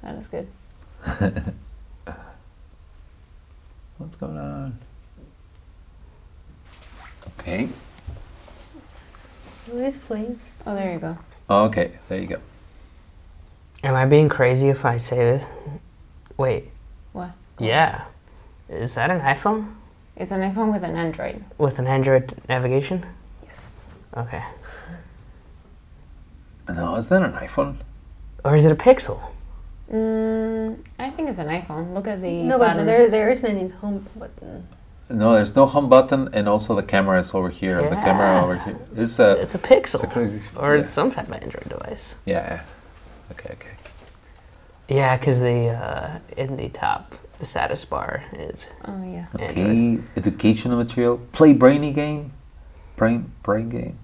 That is good. What's going on? Okay. What is playing? Oh, there you go. Okay, there you go. Am I being crazy if I say that? Wait. What? Yeah. Is that an iPhone? It's an iPhone with an Android. With an Android navigation? Yes. Okay. No, is that an iPhone? Or is it a Pixel? I think it's an iPhone. Look at the No, but buttons. there isn't any home button. No, there's no home button, and also the camera is over here. The camera Yeah. over here. It's a Pixel. it's a crazy. Or yeah. it's some type of Android device. Yeah. Okay. Okay. Yeah, because the in the top, the status bar is Oh, yeah. Okay. Educational material. Play brainy game. Brain game.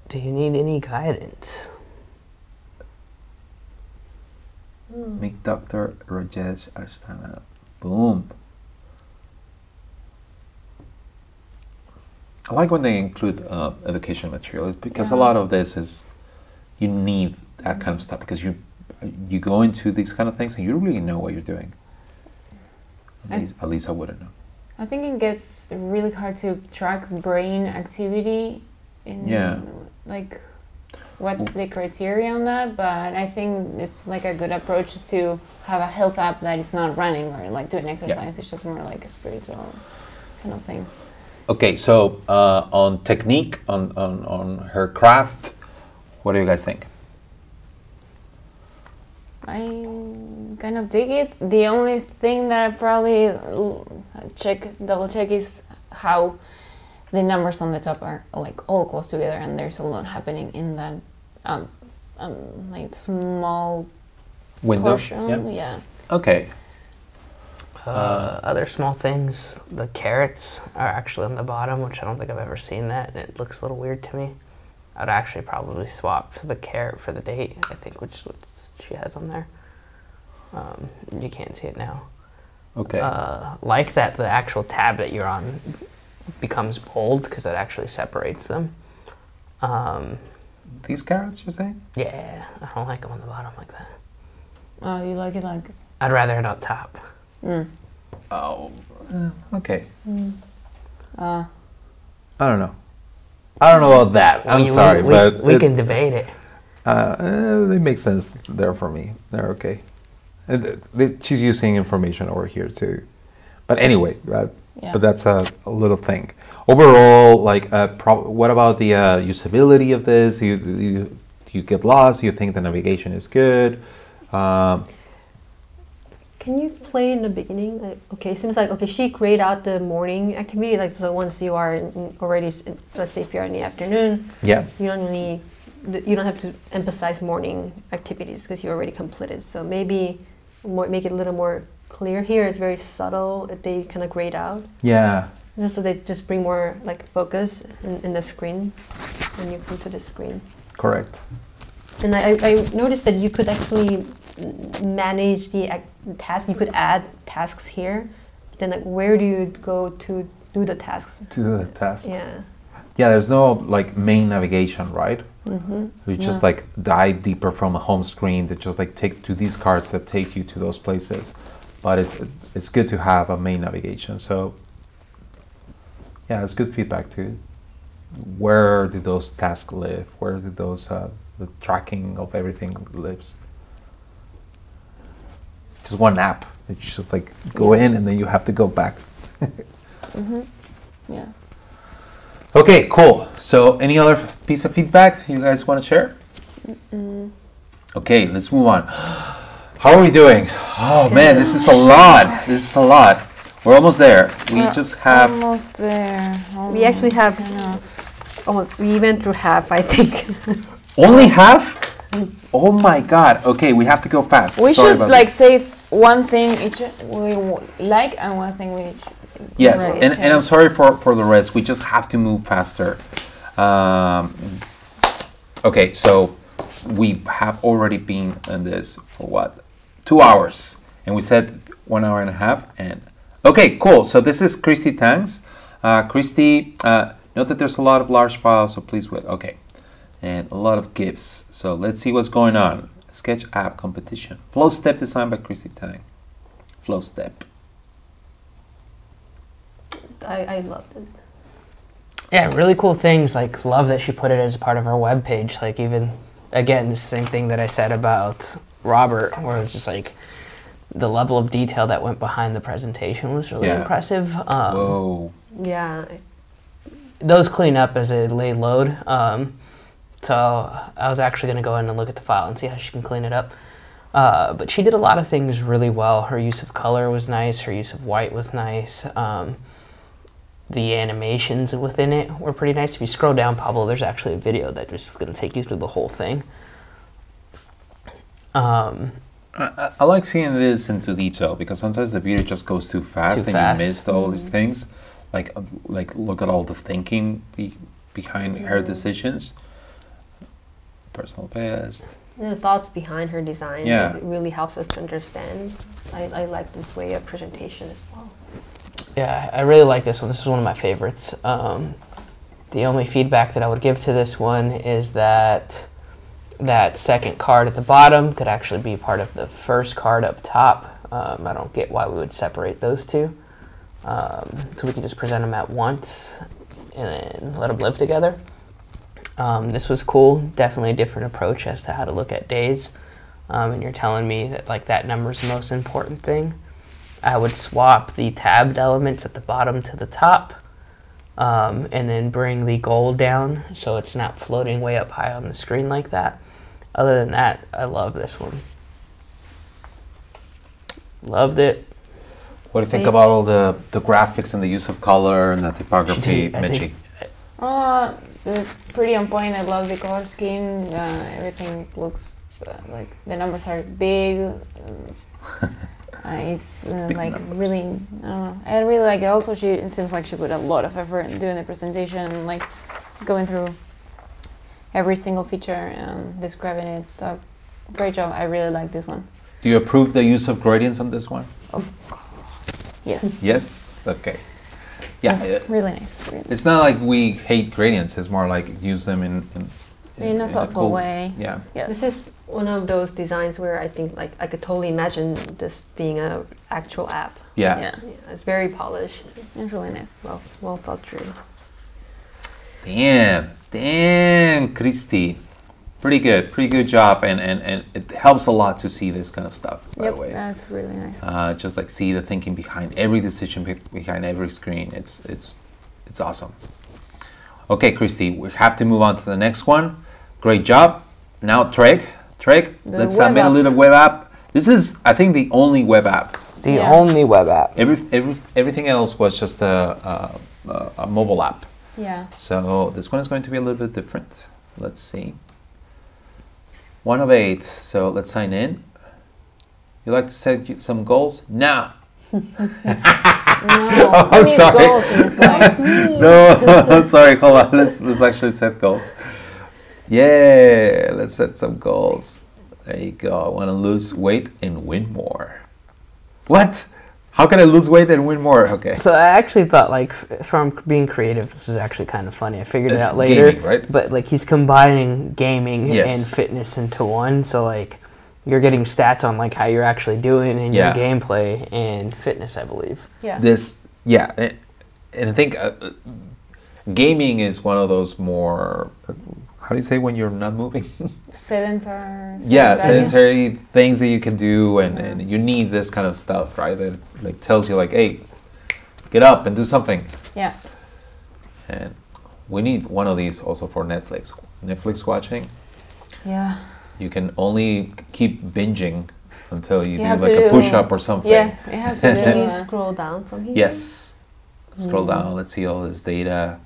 Do you need any guidance? Make Dr. Rajesh Ashtana. Boom. I like when they include education material because a lot of this is you need that kind of stuff because you go into these kind of things and you don't really know what you're doing. At least I wouldn't know. I think it gets really hard to track brain activity in like what's the criteria on that, but I think it's like a good approach to have a health app that is not running or like doing exercise. It's just more like a spiritual kind of thing. Okay, so on technique, on her craft, what do you guys think? I kind of dig it. The only thing that I probably double check is how the numbers on the top are like all close together, and there's a lot happening in that like small Window? portion. Yeah. Okay. Other small things, the carrots are actually on the bottom, which I don't think I've ever seen that. It looks a little weird to me. I'd actually probably swap the carrot for the date, I think, which is what she has on there. You can't see it now. Okay. Like that, the actual tab that you're on becomes bold because it actually separates them. These carrots, you're saying? Yeah, I don't like them on the bottom like that. Oh, you like it like? I'd rather it up top. Oh, okay. Uh, I don't know. I don't know about that. I'm sorry, but we can debate it. they make sense there for me. They're okay. And she's using information over here too. But anyway, but that's a little thing. Overall, like, what about the usability of this? You get lost? You think the navigation is good? Can you play in the beginning? Like, okay, it seems like she grayed out the morning activity, like the once you are already. Let's say if you're in the afternoon. Yeah. You don't have to emphasize morning activities because you already completed. So maybe make it a little more clear here. It's very subtle. They kind of grayed out. Yeah. Just so they just bring more like focus in the screen when you come to the screen. Correct. And I noticed that you could actually manage the tasks. You could add tasks here. Then like where do you go to do the tasks? To the tasks. Yeah. Yeah, there's no like main navigation, right? Mm-hmm. You just like dive deeper from a home screen to just like take to these cards that take you to those places. But it's good to have a main navigation. So yeah, it's good feedback too. Where do those tasks live? Where do those the tracking of everything lives? Just one app. It's just like go in and then you have to go back. Yeah. Okay, cool. So any other piece of feedback you guys want to share? Okay, let's move on. How are we doing? Oh man, this is a lot. This is a lot. We're almost there. We just have... Almost there. We actually have almost. We went through half, I think. Only half? Oh my god. Okay, we have to go fast. We Sorry should about like this. say one thing each we like and one thing we. Yes, Right. and I'm sorry for the rest. We just have to move faster. Okay, so we have already been in this for what? 2 hours. And we said 1 hour and a half. And okay, cool. So this is Christy Tangs. Christy, note that there's a lot of large files, so please wait. Okay. And a lot of GIFs. So let's see what's going on. Sketch app competition. Flow step designed by Christy Tang. Flow step. I loved it. Yeah, really cool things. Like, love that she put it as a part of her webpage. Like, even, again, the same thing that I said about Robert, where it's just like the level of detail that went behind the presentation was really impressive. Whoa. Yeah. Those clean up as it lay load. So I was actually going to go in and look at the file and see how she can clean it up. But she did a lot of things really well. Her use of color was nice. Her use of white was nice. The animations within it were pretty nice. If you scroll down, Pablo, there's actually a video that just is going to take you through the whole thing. I like seeing this into detail because sometimes the video just goes too fast and you missed all these things. Like look at all the thinking behind her decisions. Personal best. The thoughts behind her design. Yeah. It really helps us to understand. I like this way of presentation as well. Yeah, I really like this one. This is one of my favorites. The only feedback that I would give to this one is that that second card at the bottom could actually be part of the first card up top. I don't get why we would separate those two. So we can just present them at once and then let them live together. This was cool. Definitely a different approach as to how to look at days. And you're telling me that like that number is the most important thing. I would swap the tabbed elements at the bottom to the top, and then bring the goal down so it's not floating way up high on the screen like that. Other than that, I love this one. Loved it. What do you think about all the graphics and the use of color and the typography, Michi? It's pretty on point. I love the color scheme. Everything looks like the numbers are big. It's like numbers. Really, I don't know. I really like it. Also, it seems like she put a lot of effort in doing the presentation, like going through every single feature and describing it. Great job. I really like this one. Do you approve the use of gradients on this one? Yes. Yes? Okay. Yeah. It's really nice. Really nice. It's not like we hate gradients. It's more like use them in a thoughtful cool way. Yeah. Yes. This is one of those designs where I think like I could totally imagine this being an actual app. Yeah. Yeah. Yeah, it's very polished. It's really nice. Well thought through. Damn, Christy. Pretty good job, and it helps a lot to see this kind of stuff, by the way. That's really nice. Just like see the thinking behind every decision, behind every screen. It's awesome. Okay, Christy, we have to move on to the next one. Great job. Now, Treg, let's make a little web app. This is, I think, the only web app. The only web app. Everything else was just a mobile app. Yeah. So this one is going to be a little bit different. Let's see. 1 of 8. So let's sign in. You like to set some goals? No. No. I'm sorry. No, I'm sorry. Hold on. Let's actually set goals. Yeah, let's set some goals. There you go. I want to lose weight and win more. What? How can I lose weight and win more? Okay. So I actually thought, like, from being creative, this was actually kind of funny. I figured it out later. Gaming, right? But like, he's combining gaming Yes. and fitness into one. So like, you're getting stats on like how you're actually doing in your gameplay and fitness, I believe. Yeah. And I think gaming is one of those more. How do you say when you're not moving? Sedentary. Sedentary things that you can do, and you need this kind of stuff, right? That like tells you like, hey, get up and do something. Yeah. And we need one of these also for Netflix. Netflix watching. Yeah. You can only keep binging until you do have like to a push-up or something. Yeah, you have to do Can you scroll down from here? Yes. Scroll down. Let's see all this data.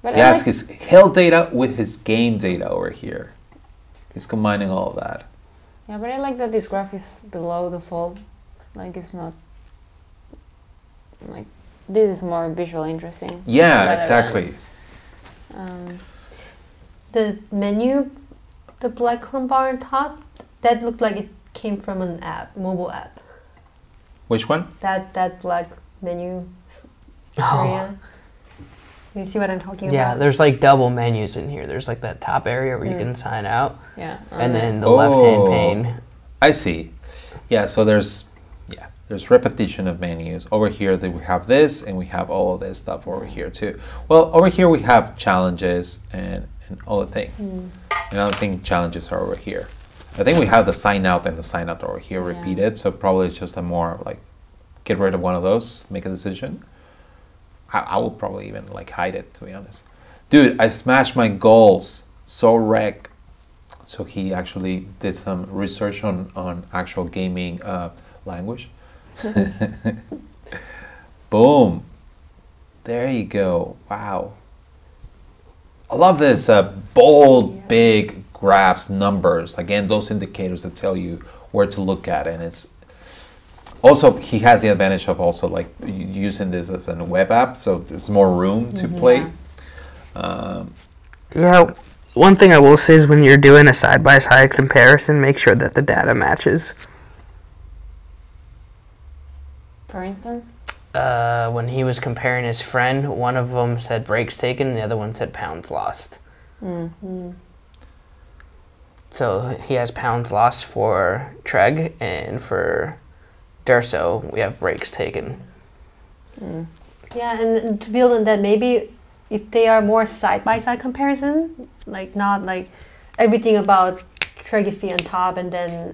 But He has his health data with his game data over here. He's combining all of that. Yeah, but I like that this graph is below the fold. Like, it's not like this is more visually interesting. Yeah, rather exactly. than, The menu, the black bar on top, that looked like it came from an app, mobile app. Which one? That black menu Oh. area. You see what I'm talking about? Yeah, there's like double menus in here. There's like that top area where you can sign out, yeah. and then the left-hand pane. I see. Yeah, so there's There's repetition of menus. Over here we have this, and we have all of this stuff over here too. Well, over here we have challenges and all the things. And I don't think challenges are over here. I think we have the sign out and the sign out over here repeated. So probably it's just a more like, get rid of one of those, make a decision. I will probably even like hide it, to be honest. Dude, I smashed my goals. So wreck. So he actually did some research on actual gaming language. Boom. There you go. Wow. I love this bold, big graphs, numbers. Again, those indicators that tell you where to look at. And it's also, he has the advantage of also like using this as a web app. So there's more room to play. Yeah. One thing I will say is when you're doing a side-by-side comparison, make sure that the data matches. For instance? When he was comparing his friend, one of them said breaks taken and the other one said pounds lost. So he has pounds lost for Treg, and for Durso, we have breaks taken. Yeah, and to build on that, maybe if they are more side-by-side comparison, like not like everything about Tregifi on top and then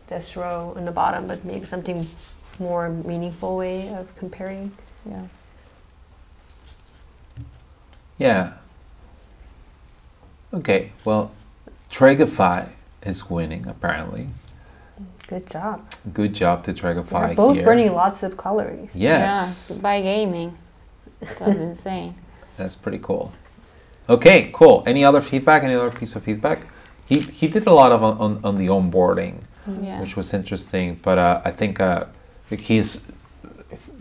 Destro on the bottom, but maybe something more meaningful way of comparing. Yeah. Yeah. Okay, well, Tregify is winning, apparently. Good job. Good job to Tregify They're both here. burning lots of calories. Yes. Yeah, by gaming. That's insane. That's pretty cool. Okay, cool. Any other feedback? Any other piece of feedback? He did a lot of on the onboarding, which was interesting. But I think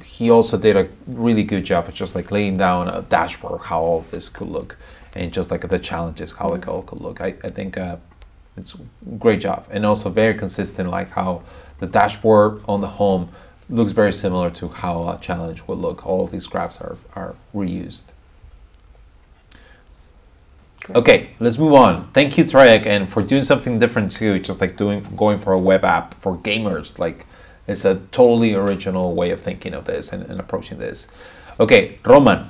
he also did a really good job of just like laying down a dashboard how all this could look, and just like the challenges how it all could look. I think it's a great job, and also very consistent, like how the dashboard on the home looks very similar to how a challenge would look. All of these graphs are reused. Okay, let's move on. Thank you, Trek, and for doing something different too. Just like going for a web app for gamers. Like, it's a totally original way of thinking of this and approaching this. Okay, Roman.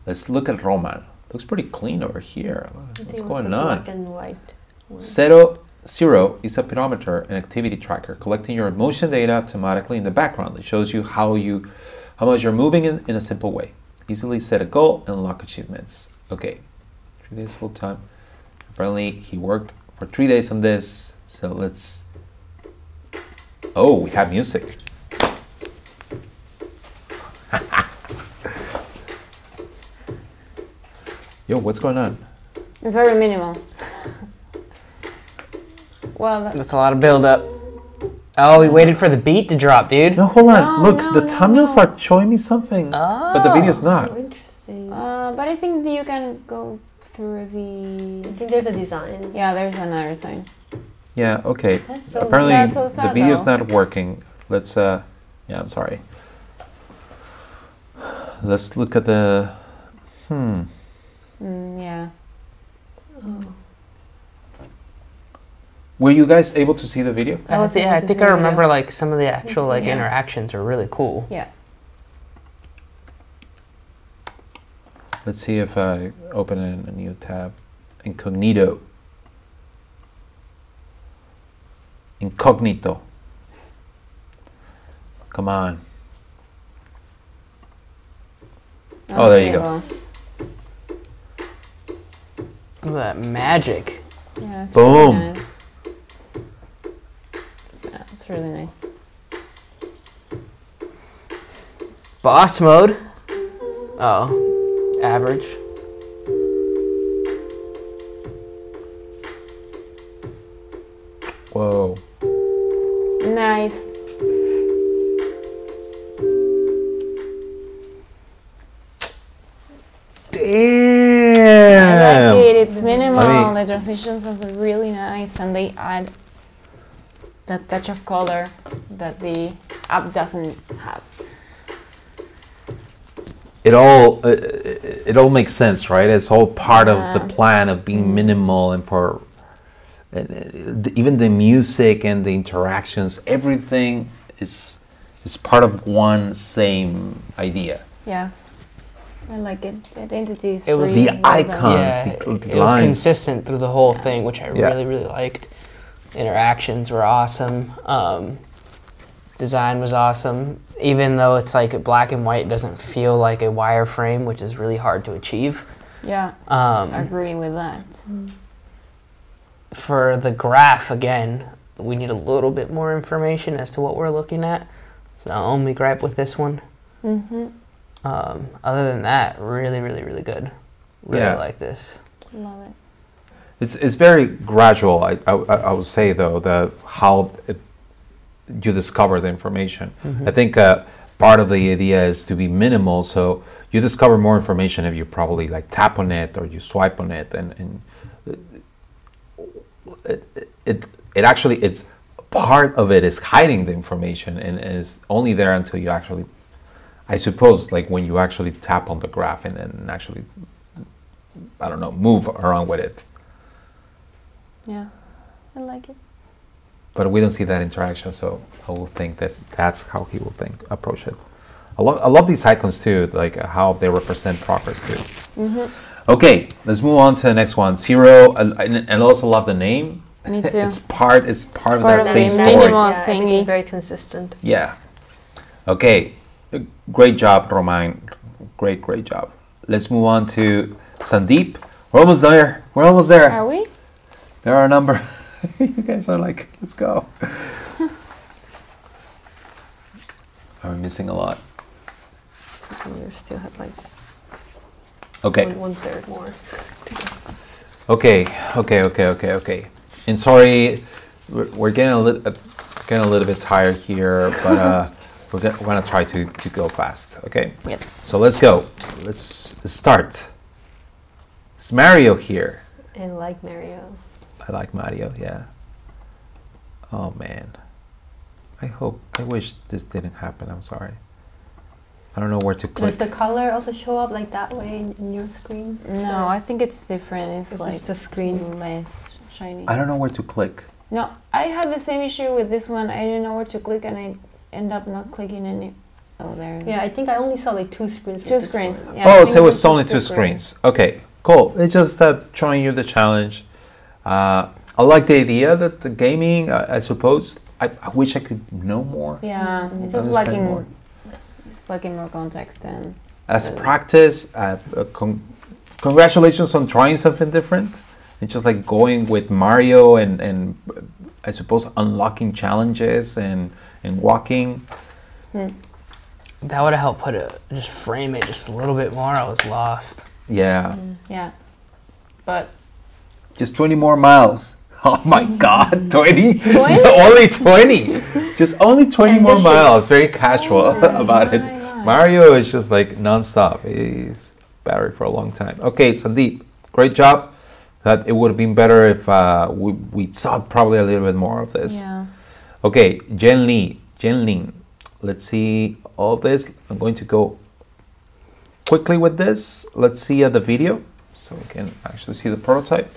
Let's look at Roman. Looks pretty clean over here. What's going on? Black and white. Zero is a pedometer and activity tracker collecting your motion data automatically in the background. It shows you how much you're moving in a simple way. Easily set a goal and unlock achievements. Okay, 3 days full time. Apparently he worked for 3 days on this. So let's. Oh, we have music. Yo, what's going on? Very minimal. Well, That's a lot of build-up. Oh, we waited for the beat to drop, dude. No, hold on. No, Look, no, the no, thumbnails no. are showing me something, but the video's not. Oh, interesting. but I think that you can go through the. I think there's a design. Yeah, there's another sign. Yeah, okay. That's so Apparently That's so the sad, video's though. not working. Let's yeah, I'm sorry. Let's look at the Yeah. Were you guys able to see the video? I was Yeah, able I to think see I the remember video. like some of the actual like Yeah. interactions are really cool. Yeah. Let's see if I open it in a new tab. Incognito. Incognito. Come on. Oh, there you go. Look at that magic. Yeah, it's Boom. Really nice. Yeah, it's really nice. Boss mode. Oh, average. Whoa. Nice. I Damn. like it. It's minimal. I mean- The transitions are really nice, and they add that touch of color that the app doesn't have. It all makes sense, right? It's all part of the plan of being minimal, and for even the music and the interactions, everything is It's part of one same idea. Yeah. I like it. The identity is It was- pretty The well done. icons. Yeah, the it was lines. consistent through the whole thing, which I Yeah. really, really liked. Interactions were awesome. Design was awesome. Even though it's like black and white, it doesn't feel like a wireframe, which is really hard to achieve. Yeah, Um, agree with that. for the graph, again, we need a little bit more information as to what we're looking at. So the only gripe with this one. Mm-hmm. Other than that, really, really, really good. Really Yeah. like this. Love it. It's very gradual. I would say though that how you discover the information. I think part of the idea is to be minimal, so you discover more information if you probably like tap on it or you swipe on it, and it actually it's part of it is hiding the information and is only there until you actually, I suppose, like when you actually tap on the graph and actually, I don't know, move around with it. Yeah, I like it. But we don't see that interaction, so I will think that that's how he will approach it. I love these icons too, like how they represent progress too. Okay, let's move on to the next one. Zero, and I also love the name. Me too. It's part of part that of same the story. minimal Yeah, everything's thingy. very consistent. Yeah. Okay, great job, Romain. Great job. Let's move on to Sandeep. We're almost there. We're almost there. Are we? There are a number. You guys are like, let's go. Are we missing a lot? And you still have like Okay. one third more. Okay. And sorry, we're getting a little bit tired here, but we're gonna try to go fast. Okay. Yes. So let's go. Let's start. It's Mario here. And like Mario. I like Mario. Yeah. Oh man. I wish this didn't happen. I'm sorry. I don't know where to click. Does the color also show up like that way in your screen? No, I think it's different. It's It's like just the screen. less shiny. I don't know where to click. No, I had the same issue with this one. I didn't know where to click, and I end up not clicking any. Oh, there. Yeah, I think I only saw like two screens. with Two this screens. one. Yeah, I Oh, think so it was just only two screens. Okay, cool. It's just showing you the challenge. I like the idea that the gaming, I suppose. I wish I could know more. Yeah, it's just Understand lacking more. It's lacking more context than. As practice, congratulations on trying something different. It's just like going with Mario and I suppose unlocking challenges and walking. That would have helped just frame it just a little bit more. I was lost. Yeah, Yeah, but just 20 more miles. Oh my God, 20? 20? Only 20. Just only 20 more Ambitious. miles. Very casual about it. my God. Mario is just like non-stop. He's battery for a long time. Okay, Sandeep, great job. That it would have been better if we saw probably a little bit more of this. yeah. Okay, Jen Lin. Let's see all this. I'm going to go quickly with this. Let's see the video so we can actually see the prototype.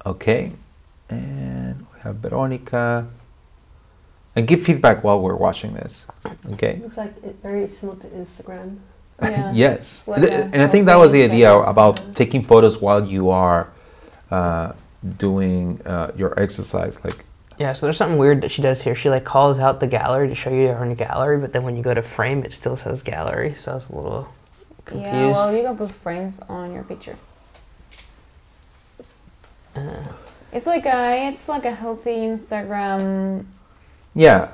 Okay, and we have Veronica. And give feedback while we're watching this. Okay. Looks like it's very similar to Instagram. Yeah. Yes, Like a and I think that was the healthy idea Instagram. about taking photos while you are doing your exercise. Like, Yeah, so there's something weird that she does here. She like calls out the gallery to show you you're in a gallery, but then when you go to frame, it still says gallery. So I was a little confused. Yeah, well, you can put frames on your pictures. It's like a healthy Instagram. yeah,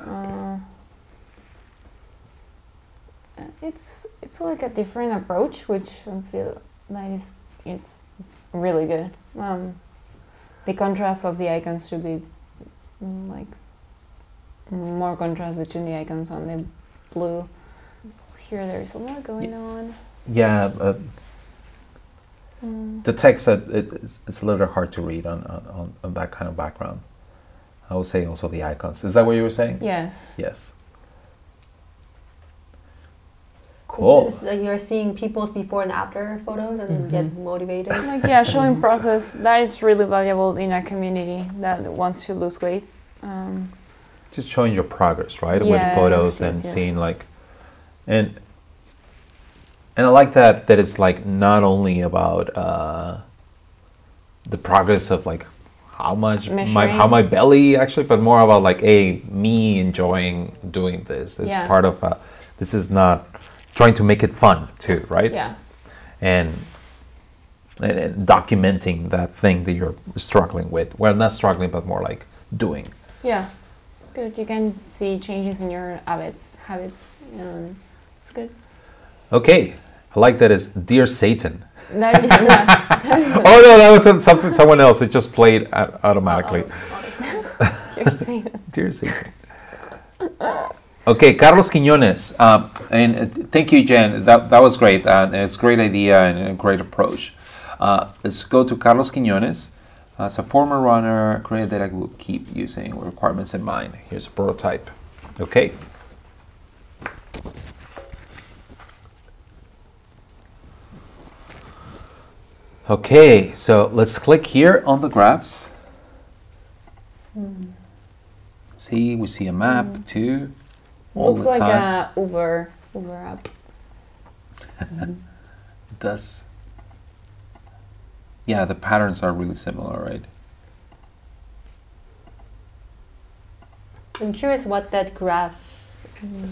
It's like a different approach, which I feel that it's really good. The contrast of the icons should be like more contrast between the icons on the blue. Here there is a lot going on. yeah. The text it's a little hard to read on that kind of background. I would say also the icons. Is that what you were saying? Yes. Yes. Cool. You're seeing people's before and after photos and get motivated. Like, yeah, showing process, that is really valuable in a community that wants to lose weight. Just showing your progress, right? Yes, With photos yes, and yes. seeing like, and I like that it's like not only about the progress of like how much Measuring. my belly actually, but more about like me enjoying doing this. This Yeah. is part of this is not trying to make it fun too, right? Yeah. And documenting that thing that you're struggling with. Well, not struggling, but more like doing. Yeah. Good. You can see changes in your habits. It's good. Okay, I like that it's Dear Satan. That is that is Oh no, that was someone else. It just played automatically. you're saying. Dear Satan. Okay, Carlos Quiñones. And thank you, Jen. That was great. It's a great idea and a great approach. Let's go to Carlos Quiñones. As a former runner, create that I will keep using requirements in mind. Here's a prototype. Okay. Okay, so let's click here on the graphs. See, we see a map too. All Looks the like time. a Uber app. It does. Yeah, the patterns are really similar, right? I'm curious what that graph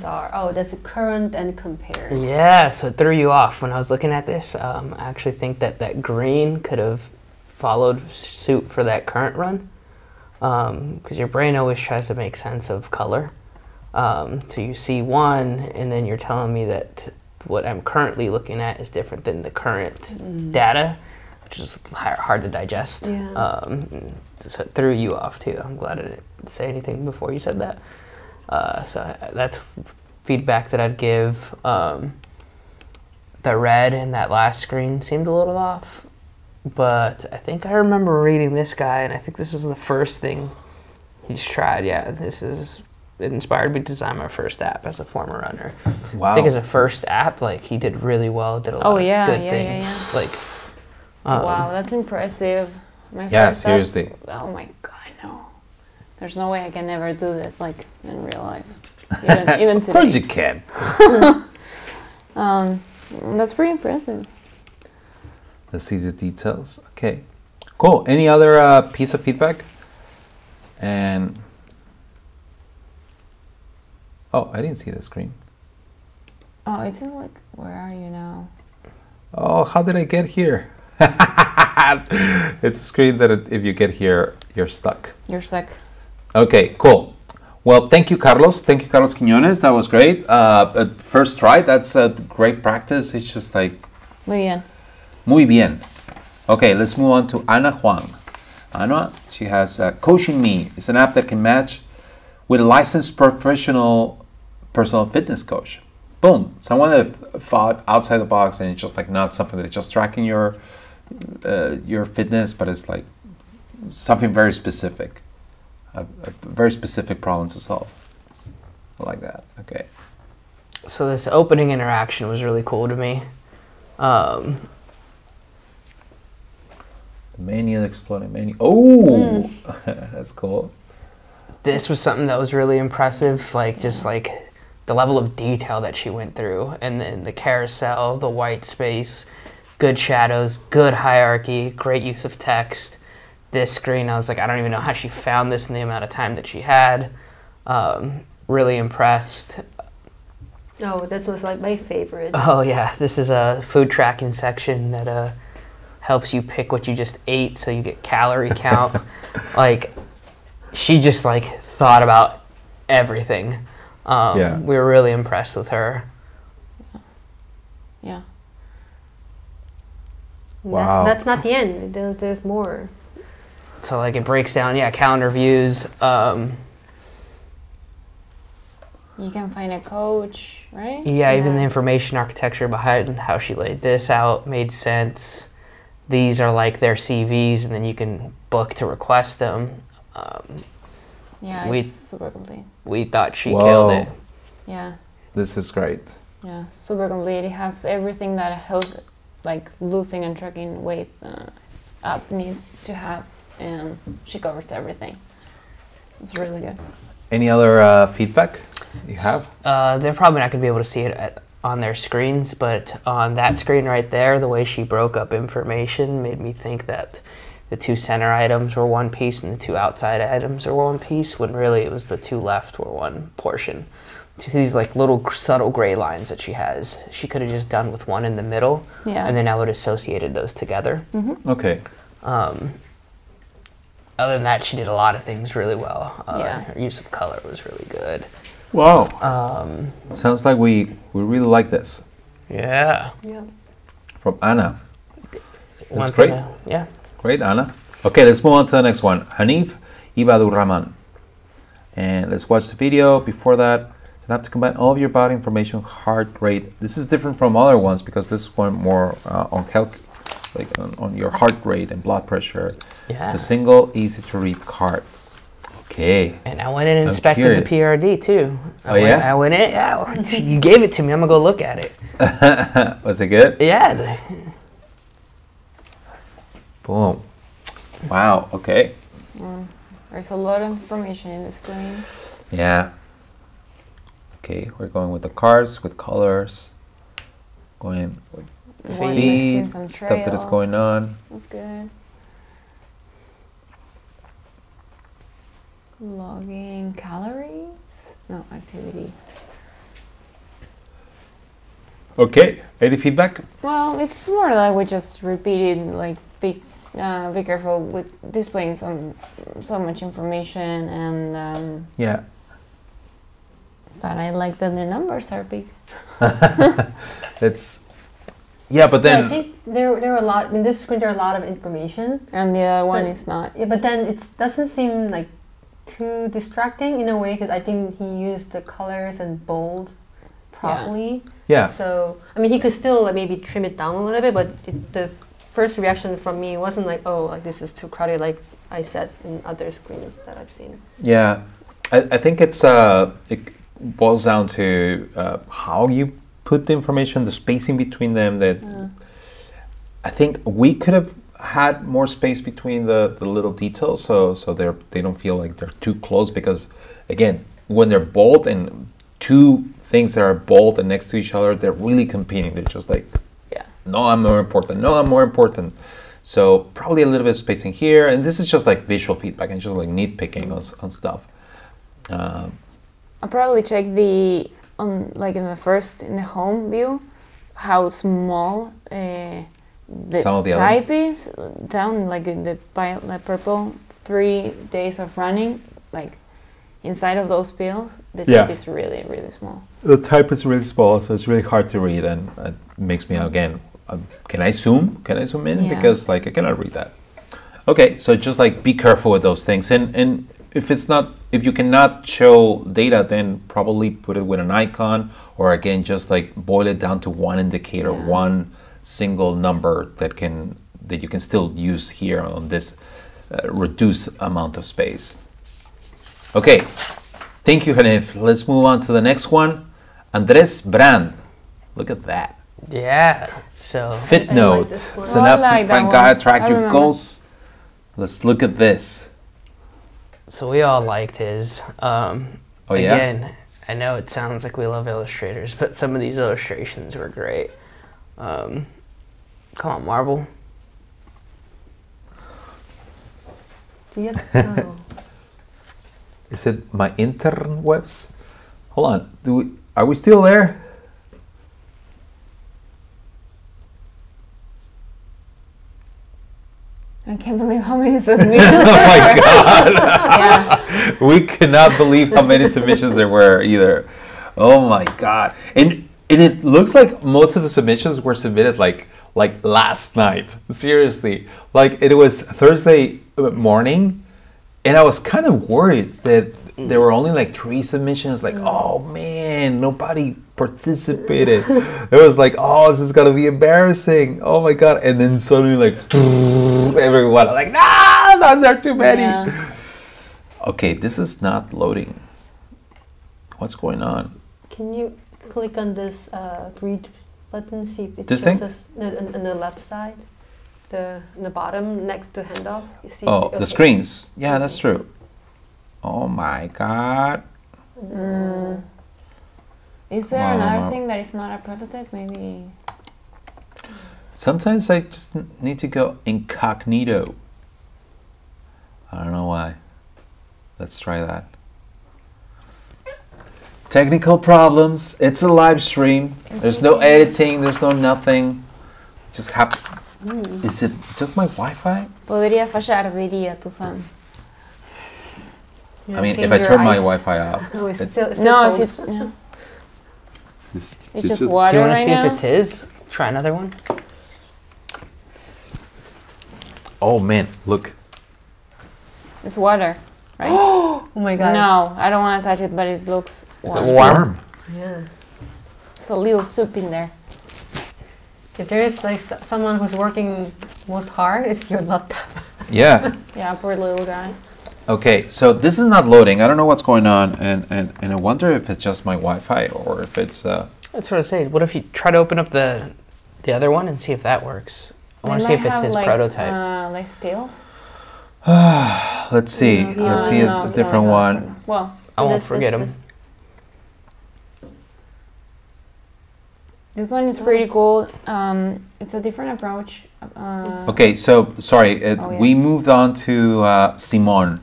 are. Oh, that's current and compare. Yeah, so it threw you off when I was looking at this. I actually think that green could have followed suit for that current run, because your brain always tries to make sense of color. So you see one, and then you're telling me that what I'm currently looking at is different than the current data, which is hard to digest. Yeah. So it threw you off too. I'm glad I didn't say anything before you said that. So that's feedback that I'd give. The red in that last screen seemed a little off, but I think I remember reading this guy, and I think this is the first thing he's tried. Yeah, it inspired me to design my first app as a former runner. Wow. I think as a first app, like he did really well, did a lot of good things. Yeah. Like, Wow, that's impressive. My Yeah, first app- seriously. Oh my god, no. There's no way I can ever do this like in real life. Even Of course you today. can. That's pretty impressive. Let's see the details. Okay, cool. Any other piece of feedback? And oh, I didn't see the screen. Oh, it seems like, where are you now? Oh, how did I get here? It's a screen that if you get here, you're stuck. You're sick. Okay, cool. Well, thank you, Carlos. Thank you, Carlos Quiñones. That was great. First try, that's a great practice. It's just like, Muy bien. muy bien. Okay, let's move on to Ana Juan. Ana, she has Coaching Me. It's an app that can match with a licensed professional personal fitness coach. Boom. Someone that thought outside the box, and it's just like not something that's just tracking your fitness, but it's like something very specific. A very specific problem to solve. I like that. Okay. so this opening interaction was really cool to me. The menu, exploding menu. Oh, that's cool. This was something that was really impressive, like just like the level of detail that she went through, and then the carousel, the white space, good shadows, good hierarchy, great use of text. This screen, I was like, I don't even know how she found this in the amount of time that she had. Really impressed. Oh, this was like my favorite. Oh yeah, this is a food tracking section that helps you pick what you just ate, so you get calorie count. Like, she just like thought about everything. Yeah. We were really impressed with her. Yeah. Wow. That's not the end. There's more. So like it breaks down, yeah, calendar views. You can find a coach, right? Yeah, even the information architecture behind how she laid this out made sense. These are like their CVs, and then you can book to request them. Yeah, we- it's super complete. We thought she Whoa. killed it. Yeah. This is great. Yeah, super complete. It has everything that a health, like losing and tracking weight app needs to have, and she covers everything. It's really good. Any other feedback you have? They're probably not going to be able to see it on their screens, but on that screen right there, the way she broke up information made me think that the two center items were one piece and the two outside items were one piece, when really it was the two left were one portion. You see these like little subtle gray lines that she has. She could have just done with one in the middle, and then I would have associated those together. Okay. Other than that, she did a lot of things really well. Her use of color was really good. Wow. Sounds like we really like this. Yeah. From Anna. That's One great. Yeah. Great, Anna. Okay, let's move on to the next one. Hanif Ibadur Rahman. And let's watch the video. Before that, you have to combine all of your body information, heart rate. This is different from other ones because this one more on on your heart rate and blood pressure. Yeah. The single, easy to read card. Okay. And I went in and inspected the PRD too. I went in. Yeah, you gave it to me. I'm gonna go look at it. Was it good? Yeah. Boom. Wow. Okay. There's a lot of information in the screen. Yeah. Okay, we're going with the cards, with colors. Going with feet, stuff that is going on. That's good. Logging calories? No, activity. Okay, any feedback? Well, it's more like we just repeated, like, be careful with displaying so much information, and yeah. But I like that the numbers are big. It's but then I think there are a lot in this screen. There are a lot of information, and the other one is not. Yeah, but then it doesn't seem like too distracting in a way, because I think he used the colors and bold properly. Yeah. So I mean, he could still like maybe trim it down a little bit, but the first reaction from me wasn't like, oh, like this is too crowded, like I said in other screens that I've seen. Yeah, I think it's it boils down to how you put the information, the spacing between them. That I think we could have had more space between the little details, so they don't feel like they're too close. Because again, when they're bold and two things that are bold and next to each other, they're really competing. They're just like, no, I'm more important. No, I'm more important. So probably a little bit of spacing here, and this is just like visual feedback and just like nitpicking on stuff. I'll probably check like in the home view, how small some of the type is down, like in the purple 3 days of running, like inside of those pills, the type is really, really small. The type is really small, so it's really hard to read, and it makes me again. Can I zoom? Can I zoom in? Yeah. Because like I cannot read that. Okay, so just like be careful with those things, and if you cannot show data, then probably put it with an icon, or again just like boil it down to one indicator, one single number that you can still use here on this reduced amount of space. Okay, thank you, Hanif. Let's move on to the next one. Andres Brand. Look at that. Yeah. So Fit Note. Synaptic Frank Guide, track your goals. Let's look at this. So we all liked his. Oh, again, I know it sounds like we love illustrators, but some of these illustrations were great. Come on, Marvel. Is it my interwebs? Hold on. Are we still there? I can't believe how many submissions. Oh my god! We cannot believe how many submissions there were either. Oh my god! And it looks like most of the submissions were submitted like last night. Seriously, like it was Thursday morning, and I was kind of worried that there were only like 3 submissions. Like, oh man, nobody participated. It was like, oh, this is gonna be embarrassing. Oh my god! And then suddenly, like, everyone, I'm like, no, there are too many. Yeah. Okay, this is not loading. What's going on? Can you click on this green button, see if it This shows thing? us on the left side, in the bottom next to handoff. You see? Oh, okay. the screens. Yeah, that's true. Oh my God. Is there Wow. another thing that is not a prototype? Maybe. Sometimes I just need to go incognito. I don't know why. Let's try that. Technical problems. It's a live stream. There's no editing. There's no nothing. Just have. Is it just my Wi-Fi? Podría fallar, diría tu Sam. You I mean, change if I your turn my eyes. Wi-Fi off. No, it's it's- still No, cold. if it, no. It's It's just Do water you want to right see now. if it's his? Try another one. Oh man, look. It's water, right? Oh my god. No, I don't want to touch it, but it looks It's warm. Warm. Yeah. It's a little soup in there. If there is like someone who's working most hard, it's your laptop. Yeah. Yeah, poor little guy. Okay, so this is not loading. I don't know what's going on, and I wonder if it's just my Wi-Fi or if it's. That's what I say. What if you try to open up the other one and see if that works? I want to see if it's his prototype. Like scales. Let's see. No, Let's see no, a no, different no. one. Well, I won't This- forget this- him. this one is pretty cool. It's a different approach. Okay, so sorry, Oh, yeah. we moved on to Simon.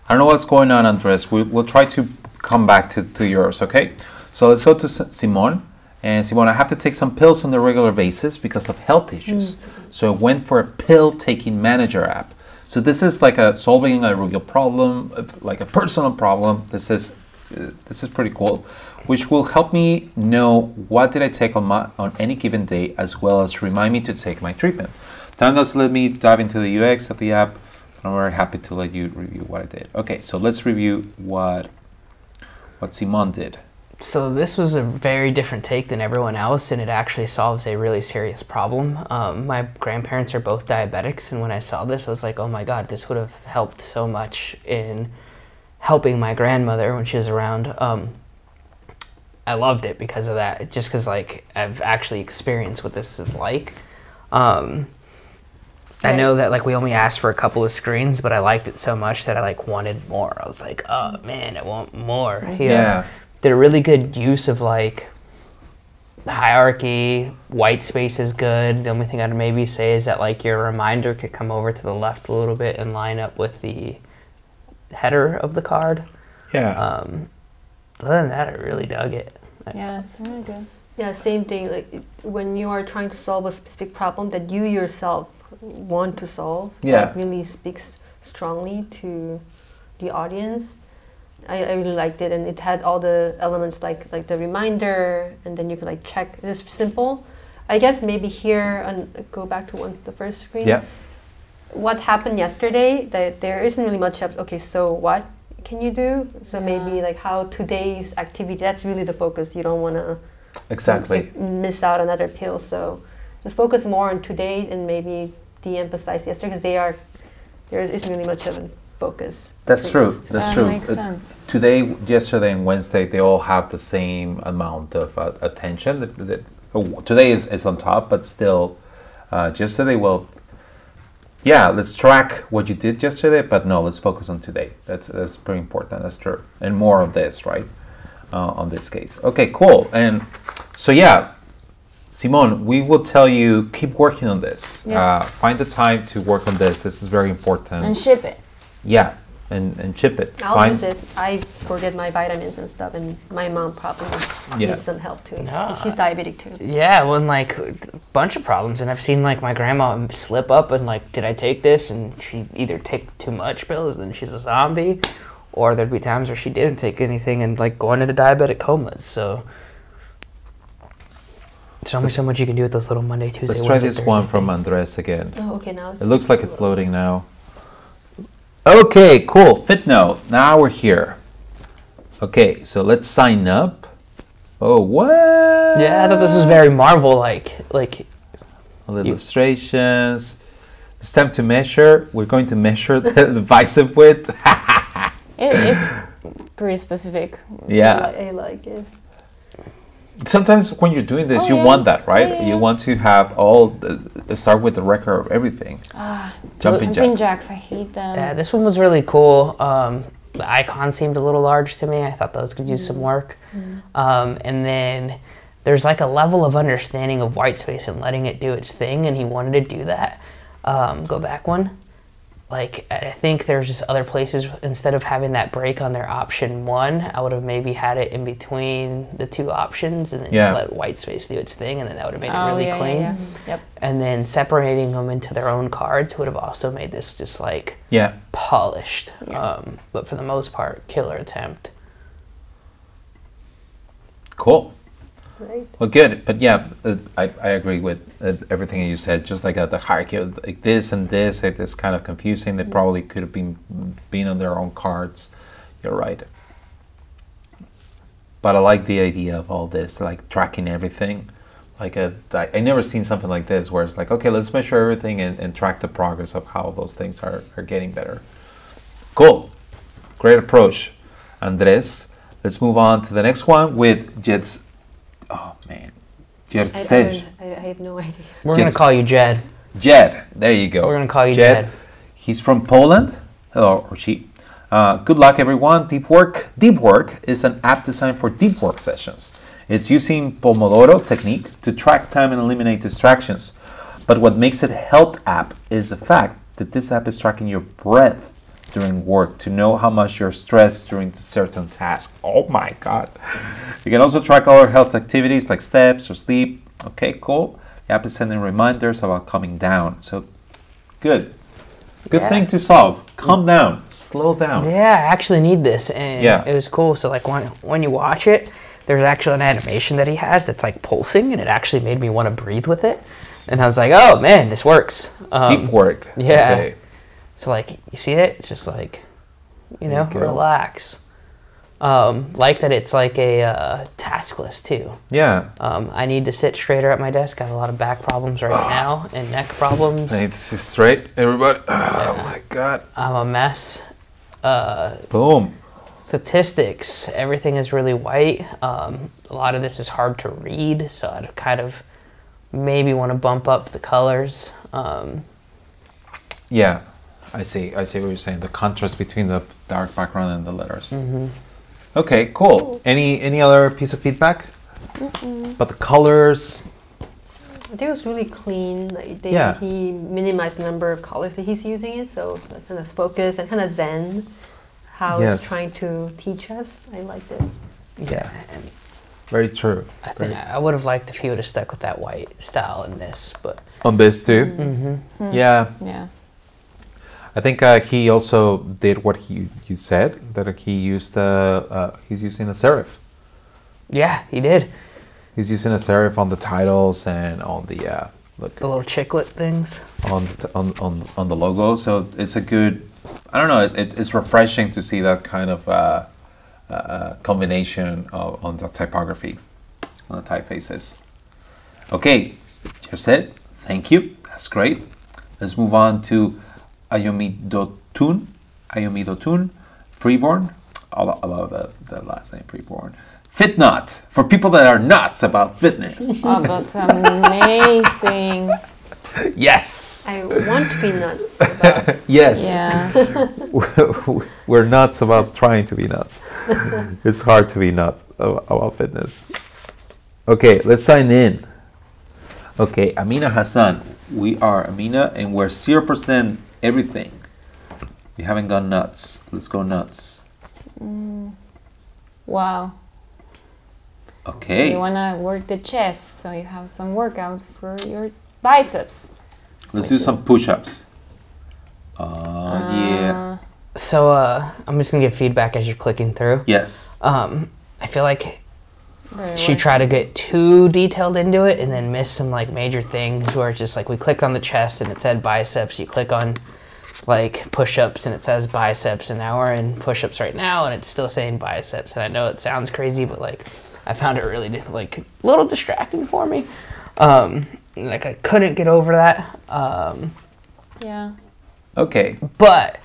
I don't know what's going on, Andres. We'll try to come back to yours, okay? So let's go to Simon. And Simon, I have to take some pills on a regular basis because of health issues. So I went for a pill-taking manager app. So this is like solving a real problem, like a personal problem. This is pretty cool, which will help me know what did I take on any given day, as well as remind me to take my treatment. Time does let me dive into the UX of the app. I'm very happy to let you review what I did. Okay, so let's review what Simon did. So this was a very different take than everyone else, and it actually solves a really serious problem. My grandparents are both diabetics, and when I saw this, I was like, oh my god, this would have helped so much in helping my grandmother when she was around. I loved it because of that, just because like I've actually experienced what this is like. I know that like we only asked for a couple of screens, but I liked it so much that I like wanted more. I was like, oh man, I want more. You know? Yeah. Did a really good use of like the hierarchy. White space is good. The only thing I'd maybe say is that like your reminder could come over to the left a little bit and line up with the header of the card. Yeah. Other than that, I really dug it. Yeah, it's really good. Yeah, same thing. Like when you are trying to solve a specific problem that you yourself want to solve, Yeah. that really speaks strongly to the audience. I really liked it, and it had all the elements like the reminder, and then you could like check. It's simple. I guess maybe here and go back to the first screen. Yeah. What happened yesterday? That there isn't really much. Okay, so what can you do? So maybe like how today's activity. That's really the focus. You don't want to Exactly. miss out another pill. So just focus more on today and maybe de-emphasize yesterday, because there isn't really much of a focus. That's true. That's That true. makes sense. Today, yesterday, and Wednesday, they all have the same amount of attention. Today is on top, but still, yesterday, well, yeah, let's track what you did yesterday, but no, let's focus on today. That's pretty important. That's true. And more of this, right? On this case. Okay, cool. And so, yeah, Simone, we will tell you, keep working on this. Yes. Find the time to work on this. This is very important. And ship it. Yeah, and ship it. I'll use it. I forget my vitamins and stuff, and my mom probably needs some help too. No. She's diabetic too. Yeah, when like a bunch of problems, and I've seen like my grandma slip up and like, did I take this? And she either take too much pills, then she's a zombie, or there'd be times where she didn't take anything and like going into diabetic comas. So there's only so much you can do with those little Monday, Tuesday, Let's try Wednesday, this one Thursday from thing. Andres again. Oh, okay, now It looks like it's loading now. Okay, cool. FitNote. Now we're here. Okay, so let's sign up. Oh, what? Yeah, I thought this was very Marvel-like. Like, Illustrations. It's time to measure. We're going to measure the bicep width. It's pretty specific. Yeah. I like it. sometimes when you're doing this, Oh, you yeah. want that, right? Yeah, yeah, You yeah. want to have all start with the record of everything. Jumping Jumping jacks. jacks, I hate them. Yeah, this one was really cool. The icon seemed a little large to me. I thought those could use some work. And then there's like a level of understanding of white space and letting it do its thing, and he wanted to do that. Go back one. Like, I think there's just other places, instead of having that break on their option one, I would have maybe had it in between the two options and then just let white space do its thing, and then that would have made it really clean. Yeah. Yep. And then separating them into their own cards would have also made this just like polished. But for the most part, killer attempt. Cool. Right. Well, good. But yeah, I agree with everything you said. Just like the hierarchy of like this and this, it is kind of confusing. They probably could have been on their own cards. You're right. But I like the idea of all this, like tracking everything. Like I never seen something like this where it's like, okay, let's measure everything and track the progress of how those things are getting better. Cool. Great approach, Andres. Let's move on to the next one with Jed's. Oh man, Jersey. I have no idea. We're going to call you Jed. Jed, there you go. We're going to call you Jed. He's from Poland. Hello, or she. Good luck, everyone. Deep Work is an app designed for deep work sessions. It's using Pomodoro technique to track time and eliminate distractions. But what makes it a health app is the fact that this app is tracking your breath during work to know how much you're stressed during the certain task. Oh my God. You can also track other health activities like steps or sleep. Okay, cool. The app is sending reminders about calming down. So good. Good thing to solve. Calm down. Slow down. Yeah, I actually need this. And it was cool. So like when you watch it, there's actually an animation that he has that's like pulsing, and it actually made me want to breathe with it. And I was like, oh man, this works. Deep work. Yeah. Okay. So like, you see it? It's just like, relax. Like that it's like a task list too. Yeah. I need to sit straighter at my desk. I have a lot of back problems right now and neck problems. I need to sit straight, everybody. Oh my God. I'm a mess. Boom. Statistics, everything is really white. A lot of this is hard to read, so I'd kind of maybe want to bump up the colors. Yeah, I see what you're saying. The contrast between the dark background and the letters. Okay, cool. Any other piece of feedback? About the colors? I think it was really clean. Like he minimized the number of colors that he's using it, so kind of focus and kind of zen. How it's trying to teach us. I liked it. Yeah. Very true. I think I would have liked if he would have stuck with that white style in this, but on this too. Yeah. Yeah. I think he also did what you said, that he used he's using a serif. Yeah, he did. He's using a serif on the titles and on the look, the little chiclet things on the logo. So it's a good. I don't know. It's refreshing to see that kind of combination on the typography, on the typefaces. Okay, just it. Thank you. That's great. Let's move on to Ayomidotun, Freeborn. I love the last name, Freeborn. FitNut, for people that are nuts about fitness. Oh, that's amazing. Yes. I want to be nuts about Yes. Yeah. We're nuts about trying to be nuts. It's hard to be nuts about fitness. Okay, let's sign in. Okay, Amina Hassan. We are Amina and we're 0% everything. We haven't gone nuts. Let's go nuts. Wow. Okay. You want to work the chest, so you have some workout for your biceps. Let's do some push-ups. Yeah. So I'm just gonna give feedback as you're clicking through. Yes. I feel like Very she well. tried to get too detailed into it and then missed some like major things where it's just like we clicked on the chest and it said biceps. You click on like push-ups and it says biceps, and now we're in push-ups right now and it's still saying biceps. And I know it sounds crazy, but like I found it really like a little distracting for me. Like I couldn't get over that. Yeah. Okay. But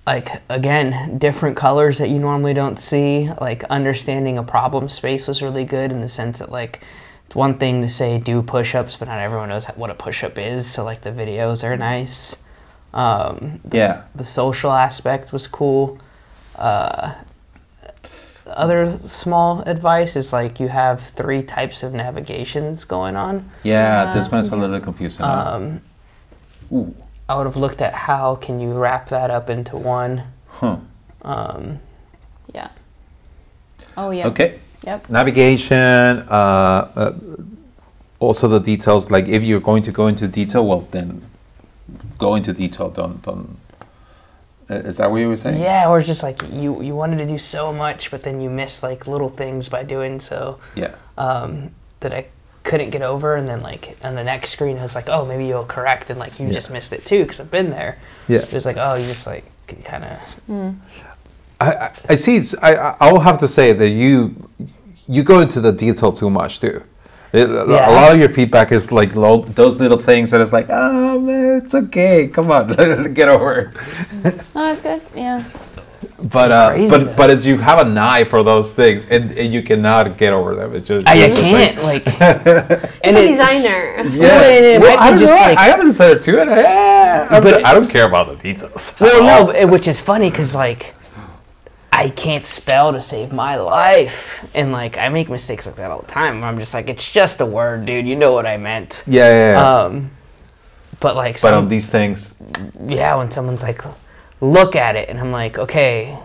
like, again, different colors that you normally don't see. Like, understanding a problem space was really good in the sense that, like, it's one thing to say do push-ups, but not everyone knows what a push-up is. So, like, the videos are nice. The social aspect was cool. Other small advice is, like, you have 3 types of navigations going on. Yeah, this one's a little confusing. Ooh. I would have looked at how can you wrap that up into one. Huh. Yeah. Oh yeah. Okay. Yep. Navigation, also the details, like if you're going to go into detail, well then go into detail, don't is that what you were saying? Yeah, or just like you wanted to do so much, but then you missed like little things by doing so. Yeah. That I couldn't get over, and then like on the next screen I was like, oh, maybe you'll correct, and like you just missed it too because I've been there. Yeah. It was like, oh, you just like kind of. I see. I will have to say that you go into the detail too much too. A lot of your feedback is like those little things that it's like, oh man, it's okay, come on, get over it. Oh, it's good. Yeah. But if you have an eye for those things and you cannot get over them, it's just I can't like. And a designer. Yes. Well, I don't know. Like, I haven't said it too, and I don't care about the details. Well, no, which is funny because like. I can't spell to save my life, and like I make mistakes like that all the time. I'm just like, it's just a word, dude. You know what I meant. Yeah. But like, but on these things, yeah, when someone's like, look at it, and I'm like, okay,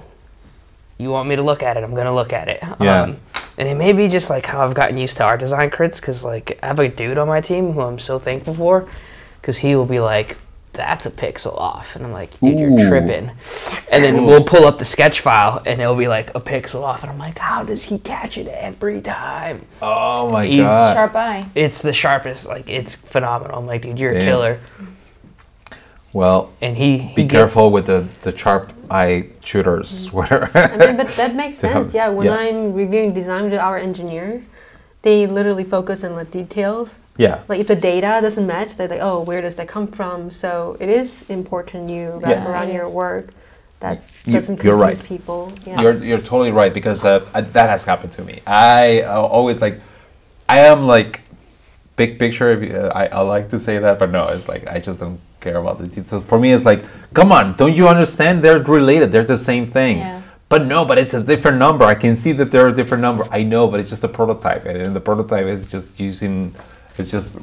you want me to look at it? I'm gonna look at it. Yeah. And it may be just like how I've gotten used to our design crits, because like I have a dude on my team who I'm so thankful for, because he will be like, that's a pixel off, and I'm like, dude, you're tripping. And then we'll pull up the sketch file and it'll be like a pixel off, and I'm like, how does he catch it every time? Oh my god, sharp eye. It's the sharpest, like it's phenomenal. I'm like, dude, you're a killer. Well, and he be careful with the sharp eye shooters. Whatever. I mean, but that makes sense. Yeah, when I'm reviewing design with our engineers, they literally focus on the details. Yeah. Like if the data doesn't match, they're like, oh, where does that come from? So it is important you wrap around your work that doesn't confuse people. Yeah. You're totally right, because that has happened to me. I always like, I am like big picture. I like to say that, but no, it's like I just don't care about the details. For me, it's like, come on, don't you understand? They're related. They're the same thing. Yeah. But no, but it's a different number. I can see that they're a different number. I know, but it's just a prototype, and the prototype is just using. It's just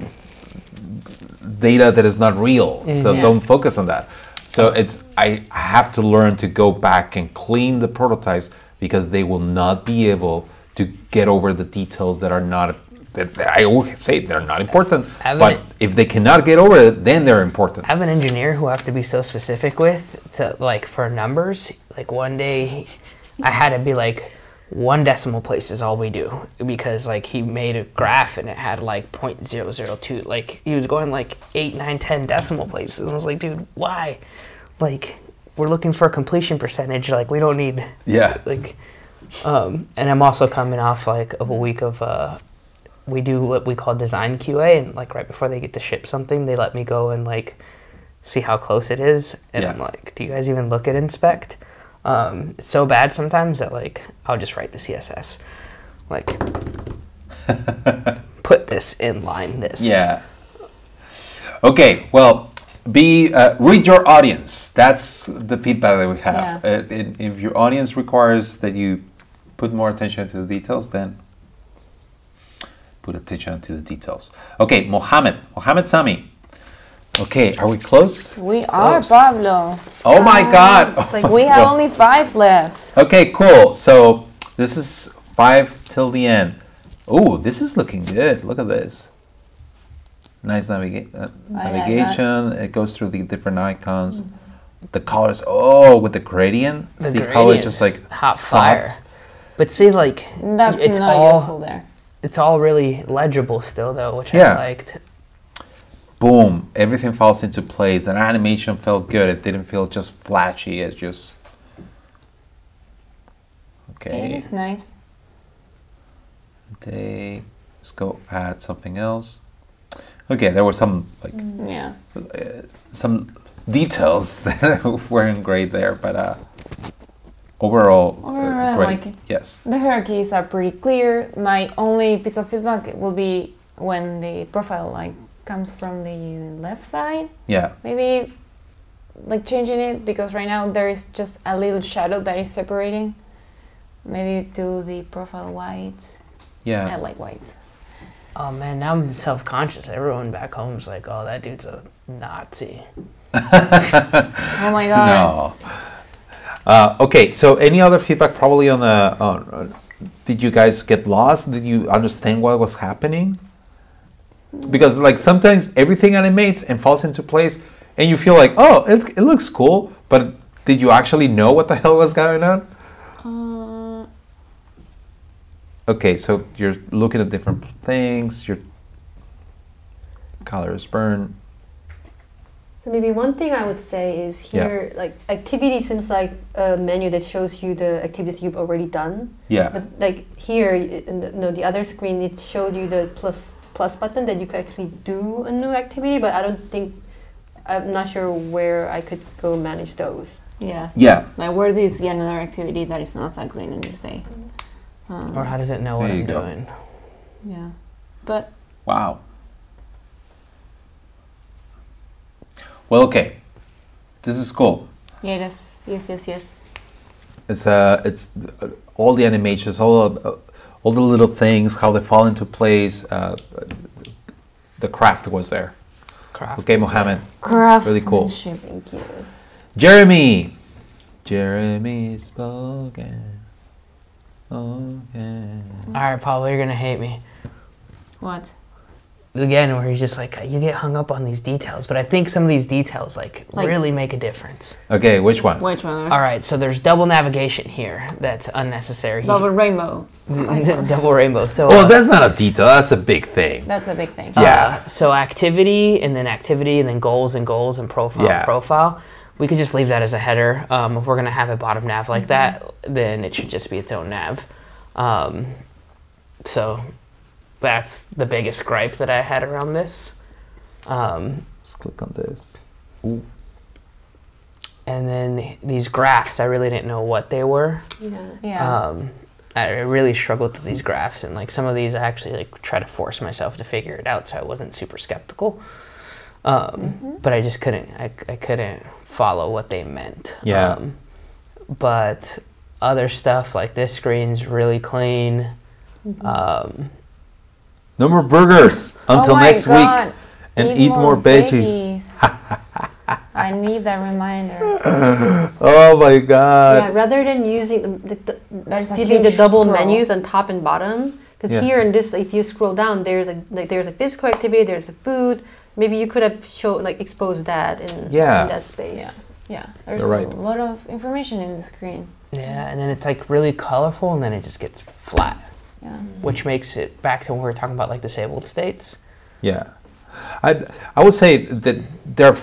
data that is not real. So don't focus on that. So I have to learn to go back and clean the prototypes, because they will not be able to get over the details that are not, that I always say they're not important. But if they cannot get over it, then they're important. I have an engineer who I have to be so specific with, to like for numbers. Like one day I had to be like, 1 decimal place is all we do, because like he made a graph and it had like 0.002, like he was going like 8, 9, 10 decimal places, and I was like, dude, why? Like we're looking for a completion percentage, like we don't need like and I'm also coming off like of a week of we do what we call design QA, and like right before they get to ship something, they let me go and like see how close it is, and I'm like, do you guys even look at inspect? It's so bad sometimes that like I'll just write the CSS, like put this in line this. Yeah. Okay. Well, read your audience. That's the feedback that we have. If your audience requires that you put more attention to the details, then put attention to the details. Okay, Mohammed Sami. Okay, are we close? We are, Pablo. Oh my God! Like we have only 5 left. Okay, cool. So this is 5 till the end. Oh, this is looking good. Look at this. Nice navigation. It goes through the different icons. The colors. Oh, with the gradient. See how it just like hot fire. But see, like that's it's not all useful there. It's all really legible still, though, which I liked. Boom, everything falls into place. The animation felt good. It didn't feel just flashy. It's just okay. It is nice. Let's go add something else. Okay, there were some like some details that weren't great there, but overall, Overall, I great. like it. Yes. The hierarchies are pretty clear. My only piece of feedback will be when the profile like comes from the left side. Yeah. Maybe like changing it, because right now there is just a little shadow that is separating. Maybe do the profile white. I Yeah. like white. Oh man, now I'm self-conscious. Everyone back home's like, oh, that dude's a Nazi. Oh my god. No. Okay. So, any other feedback? Probably on the. Did you guys get lost? Did you understand what was happening? Because like sometimes everything animates and falls into place, and you feel like, oh, it looks cool, but did you actually know what the hell was going on? Okay, so you're looking at different things. Your colors burn. So maybe one thing I would say is here, like activity seems like a menu that shows you the activities you've already done. Yeah. But like here, in the other screen, it showed you the plus button that you could actually do a new activity. But I'm not sure where I could go manage those. Yeah. Yeah. Like where do you see another activity that is not cycling in this day? Or how does it know what There you I'm go. doing? Yeah. But Wow. Well, okay. This is cool. yeah, yes. It's all the animations, all the little things, how they fall into place. The craft was there. Craft Okay, is, Mohammed. craftsmanship. cool. Thank you. Jeremy spoken. Okay. All right, Pablo, you're gonna hate me What? again. Where he's just like, you get hung up on these details, but I think some of these details Like- really make a difference. Okay, which one? Which one? All right, so there's double navigation here. That's unnecessary. Double rainbow. Double rainbow. So Well, that's not a detail. That's a big thing. That's a big thing. Yeah. So activity, and then goals and profile Yeah. and profile. We could just leave that as a header. If we're gonna have a bottom nav like that, then it should just be its own nav. So that's the biggest gripe that I had around this. Let's click on this. Ooh. And then these graphs, I really didn't know what they were. Yeah. I really struggled with these graphs, and like some of these I actually like try to force myself to figure it out, so I wasn't super skeptical. But I just couldn't. I couldn't follow what they meant. Yeah. But other stuff like this screen's really clean. No more burgers until Oh my next God. week, and eat more veggies. I need that reminder. Oh my God. Yeah, rather than using There's a giving the huge double scroll. menus on top and bottom, because Yeah. here in this, if you scroll down, there's a physical activity, there's a food. Maybe you could have exposed that in that space. Yeah. Yeah. There's You're right. a lot of information in the screen. Yeah, and then it's like really colorful, and then it just gets flat, Yeah. which makes it back to when we were talking about like disabled states. Yeah, I would say that there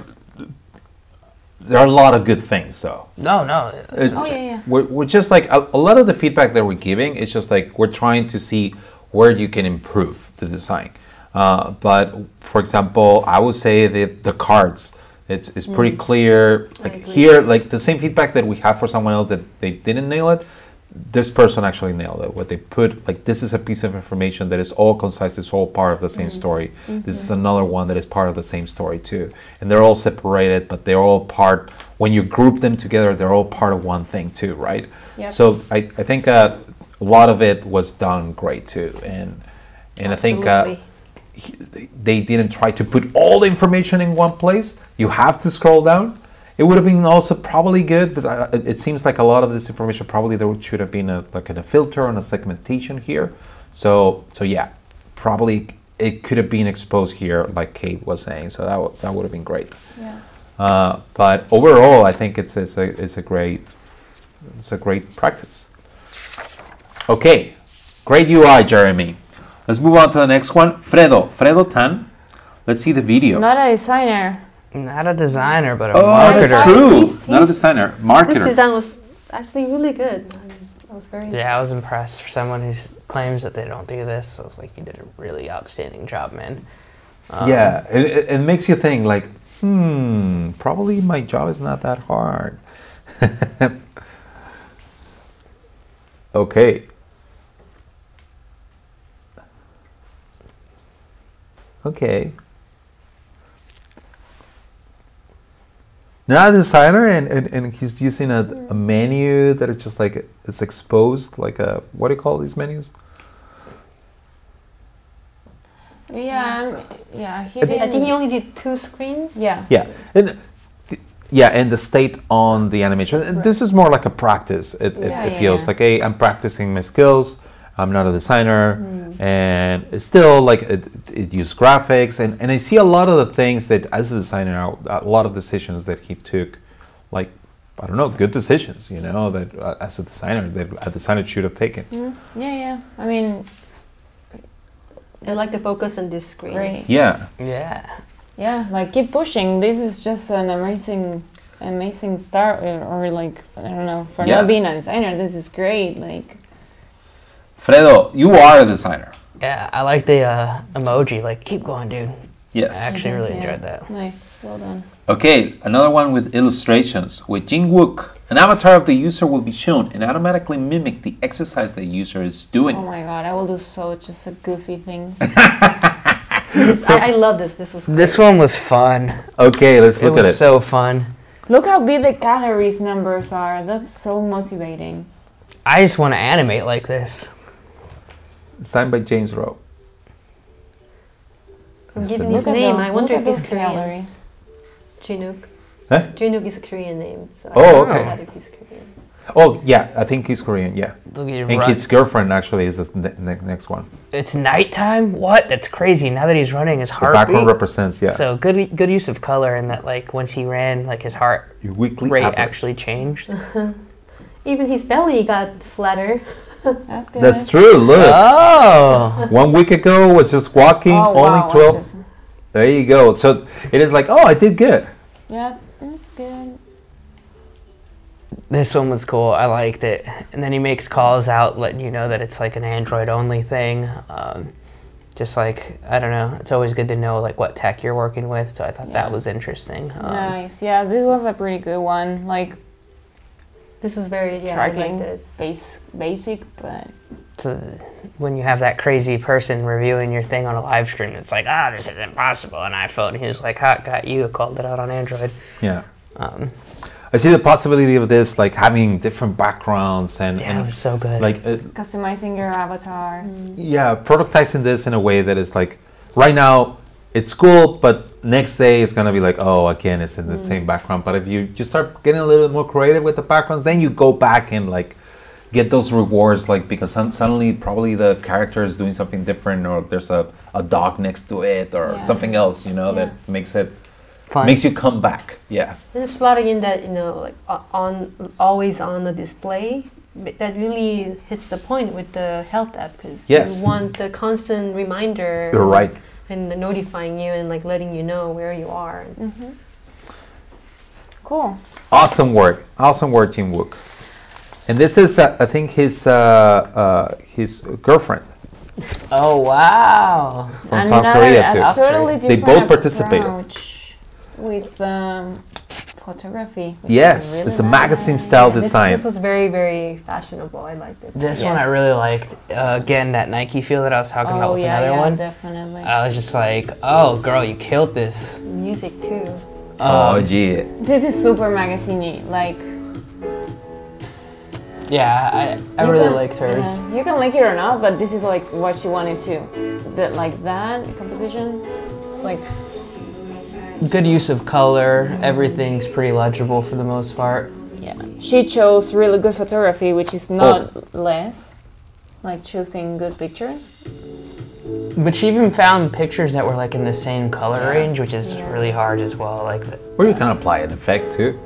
are a lot of good things though. No. Oh yeah. We're just like a lot of the feedback that we're giving is just like we're trying to see where you can improve the design. But for example, I would say that the cards, it's pretty clear. Like here, like the same feedback that we have for someone else that they didn't nail it, this person actually nailed it. What they put, like this is a piece of information that is all concise, it's all part of the same story. This is another one that is part of the same story too. And they're all separated, but they're all part, when you group them together, they're all part of one thing too, right? Yep. So I think a lot of it was done great too. And I think they didn't try to put all the information in one place. You have to scroll down. It would have been also probably good, but it seems like a lot of this information probably there should have been a filter and a segmentation here. So yeah, probably it could have been exposed here, like Kate was saying. So that would have been great. Yeah. But overall, I think it's a great practice. Okay, great UI, Jeremy. Let's move on to the next one. Fredo Tan. Let's see the video. Not a designer. Not a designer, but a Oh, marketer. that's true. He's- Not a designer, This marketer. design was actually really good. I was very Yeah, I was impressed. For someone who claims that they don't do this, I was like, you did a really outstanding job, man. Yeah, it makes you think like, Probably my job is not that hard. Okay. Okay. Now a designer and he's using a menu that is just like it's exposed, like a what do you call these menus? Yeah, yeah. He I didn't. think he only did 2 screens. Yeah. Yeah. And the state on the animation. And this is more like a practice. It feels like, hey, I'm practicing my skills. I'm not a designer, and it's still like it used graphics, and I see a lot of the things that as a designer, a lot of decisions that he took, like I don't know, good decisions, you know, that as a designer that a designer should have taken. Yeah. I mean, I like the focus on this screen. great. Yeah. Yeah, like keep pushing. This is just an amazing start, or like I don't know, for not being a designer, this is great. Like, Fredo, you are a designer. Yeah, I like the emoji. Like, keep going, dude. Yes. I actually really enjoyed that. Nice, well done. Okay, another one with illustrations. With Jing Wook, an avatar of the user will be shown and automatically mimic the exercise the user is doing. Oh my god, I will do just a goofy thing. I love this. This was great. This one was fun. Okay, let's look It at was it. so fun. Look how big the calories numbers are. That's so motivating. I just want to animate like this. Signed by James Rowe. Given his name, I wonder if he's Korean. calories. Chinook. Huh? Chinook is a Korean name. So Oh, I don't okay. know if he's Korean. Oh, yeah, I think he's Korean, yeah. Look at your And run. his girlfriend actually is the next one. It's nighttime? What? That's crazy. Now that he's running, his The heart background represents, yeah. So good use of color, and that like once he ran, like his heart Your weekly rate average. actually changed. Even his belly got flatter. That's good. That's true, look. Oh, 1 week ago was just walking, Oh, only wow, 12. There you go. So it is like, oh, I did good. Yeah, that's good. this one was cool. I liked it. And then he makes calls out, letting you know that it's like an Android only thing. Just like, I don't know, it's always good to know like what tech you're working with. So I thought that was interesting. Nice. Yeah, this was a pretty good one. Like, This is very, I tracking liked it. basic, but So when you have that crazy person reviewing your thing on a live stream, it's like, this is impossible on iPhone. And he was like, got you, called it out on Android. Yeah. I see the possibility of this, like having different backgrounds and Yeah, it was so good. like customizing your avatar. yeah, productizing this in a way that is like right now it's cool, but next day it's gonna be like, oh, again, it's in the same background. But if you start getting a little bit more creative with the backgrounds, then you go back and like get those rewards, like because suddenly probably the character is doing something different, or there's a dog next to it, or something else, you know, that makes it Fun. makes you come back. Yeah. And it's slotting in that, like always on the display. That really hits the point with the health app, because Yes. you want the constant reminder. You're right. And notifying you and like letting you know where you are. Cool. Awesome work, Jim Wook. And this is, I think, his girlfriend Oh, wow. from South Korea too. Totally They different both participated. approach with photography. which Yes, is really it's a nice. magazine-style design. This was very, very fashionable. I liked it. This one I Yes. really liked. Again, that Nike feel that I was talking about Oh with yeah, another yeah, one. definitely. I was just like, oh, girl, you killed this. Music too. Oh, yeah. This is super magazine-y. Like, Yeah, I you really can- liked hers. yeah, you can like it or not, but this is like what she wanted to. That like that composition. It's like Good use of color. Everything's pretty legible for the most part. yeah. She chose really good photography, which is not less. Like choosing good pictures. But she even found pictures that were like in the same color range, which is Yeah. really hard as well. Like, Or you can apply an effect too.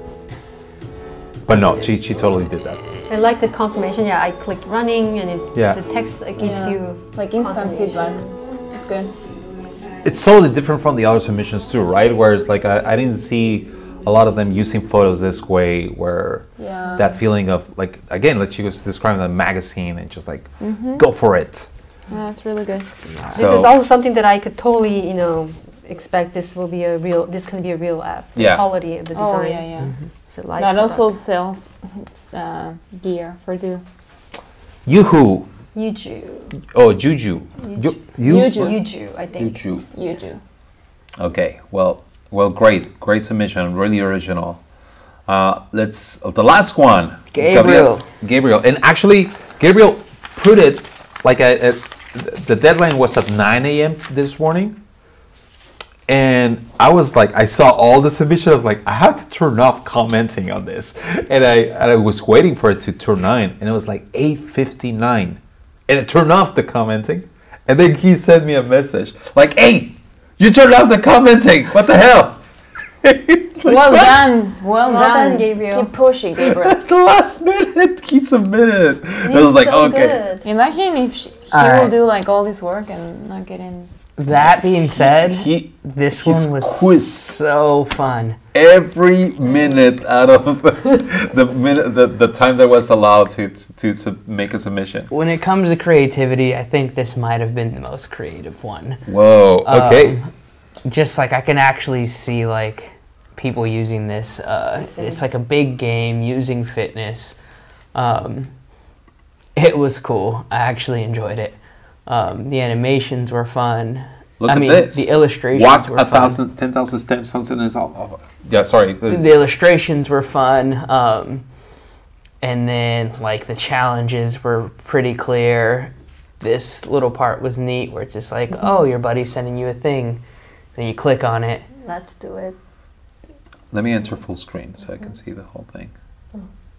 But no, she totally did that. I like the confirmation. Yeah, I clicked running, and the text gives Yeah. you Like instant feedback. confirmation. It's good. It's totally different from the other submissions too, right? Whereas like I didn't see a lot of them using photos this way, where Yeah. that feeling of like, again, like she was describing the magazine and just like go for it. Yeah, it's really good. This is also something that I could totally, expect this will be a real. This can be a real app. The Yeah. quality of the design. Oh yeah, yeah. So live That also product. sells gear for do. Yoo-hoo. Yuju. Oh, Juju. Yuju. Yuju, I think. Juju. You do. Okay. Well, great submission. Really original. Let's the last one. Gabriel, and actually, Gabriel put it like the deadline was at 9 a.m. this morning. And I was like, I saw all the submissions. I was like, I have to turn off commenting on this, and I was waiting for it to turn 9, and it was like 8:59, and it turned off the commenting, and then he sent me a message like, "Hey, you turned off the commenting. What the hell?" It's like, Well "What?" done. Well done. done, Gabriel. Keep pushing, Gabriel. At the last minute, he submitted it. I was like, so okay. good. Imagine if he All will right. do like all this work and not get in. That being said, This this one was so fun. every minute out of the time that was allowed to make a submission. When it comes to creativity, I think this might have been the most creative one. Whoa. Okay. Just like I can actually see like people using this. It's like a big game using fitness. It was cool. I actually enjoyed it. The animations were fun. Look I at mean, this. the illustrations Walk were 10,000 steps. Something is all. Yeah. Sorry. The illustrations were fun. And then like the challenges were pretty clear. This little part was neat where it's just like, oh, your buddy's sending you a thing. Then you click on it. Let's do it. Let me enter full screen so I can see the whole thing.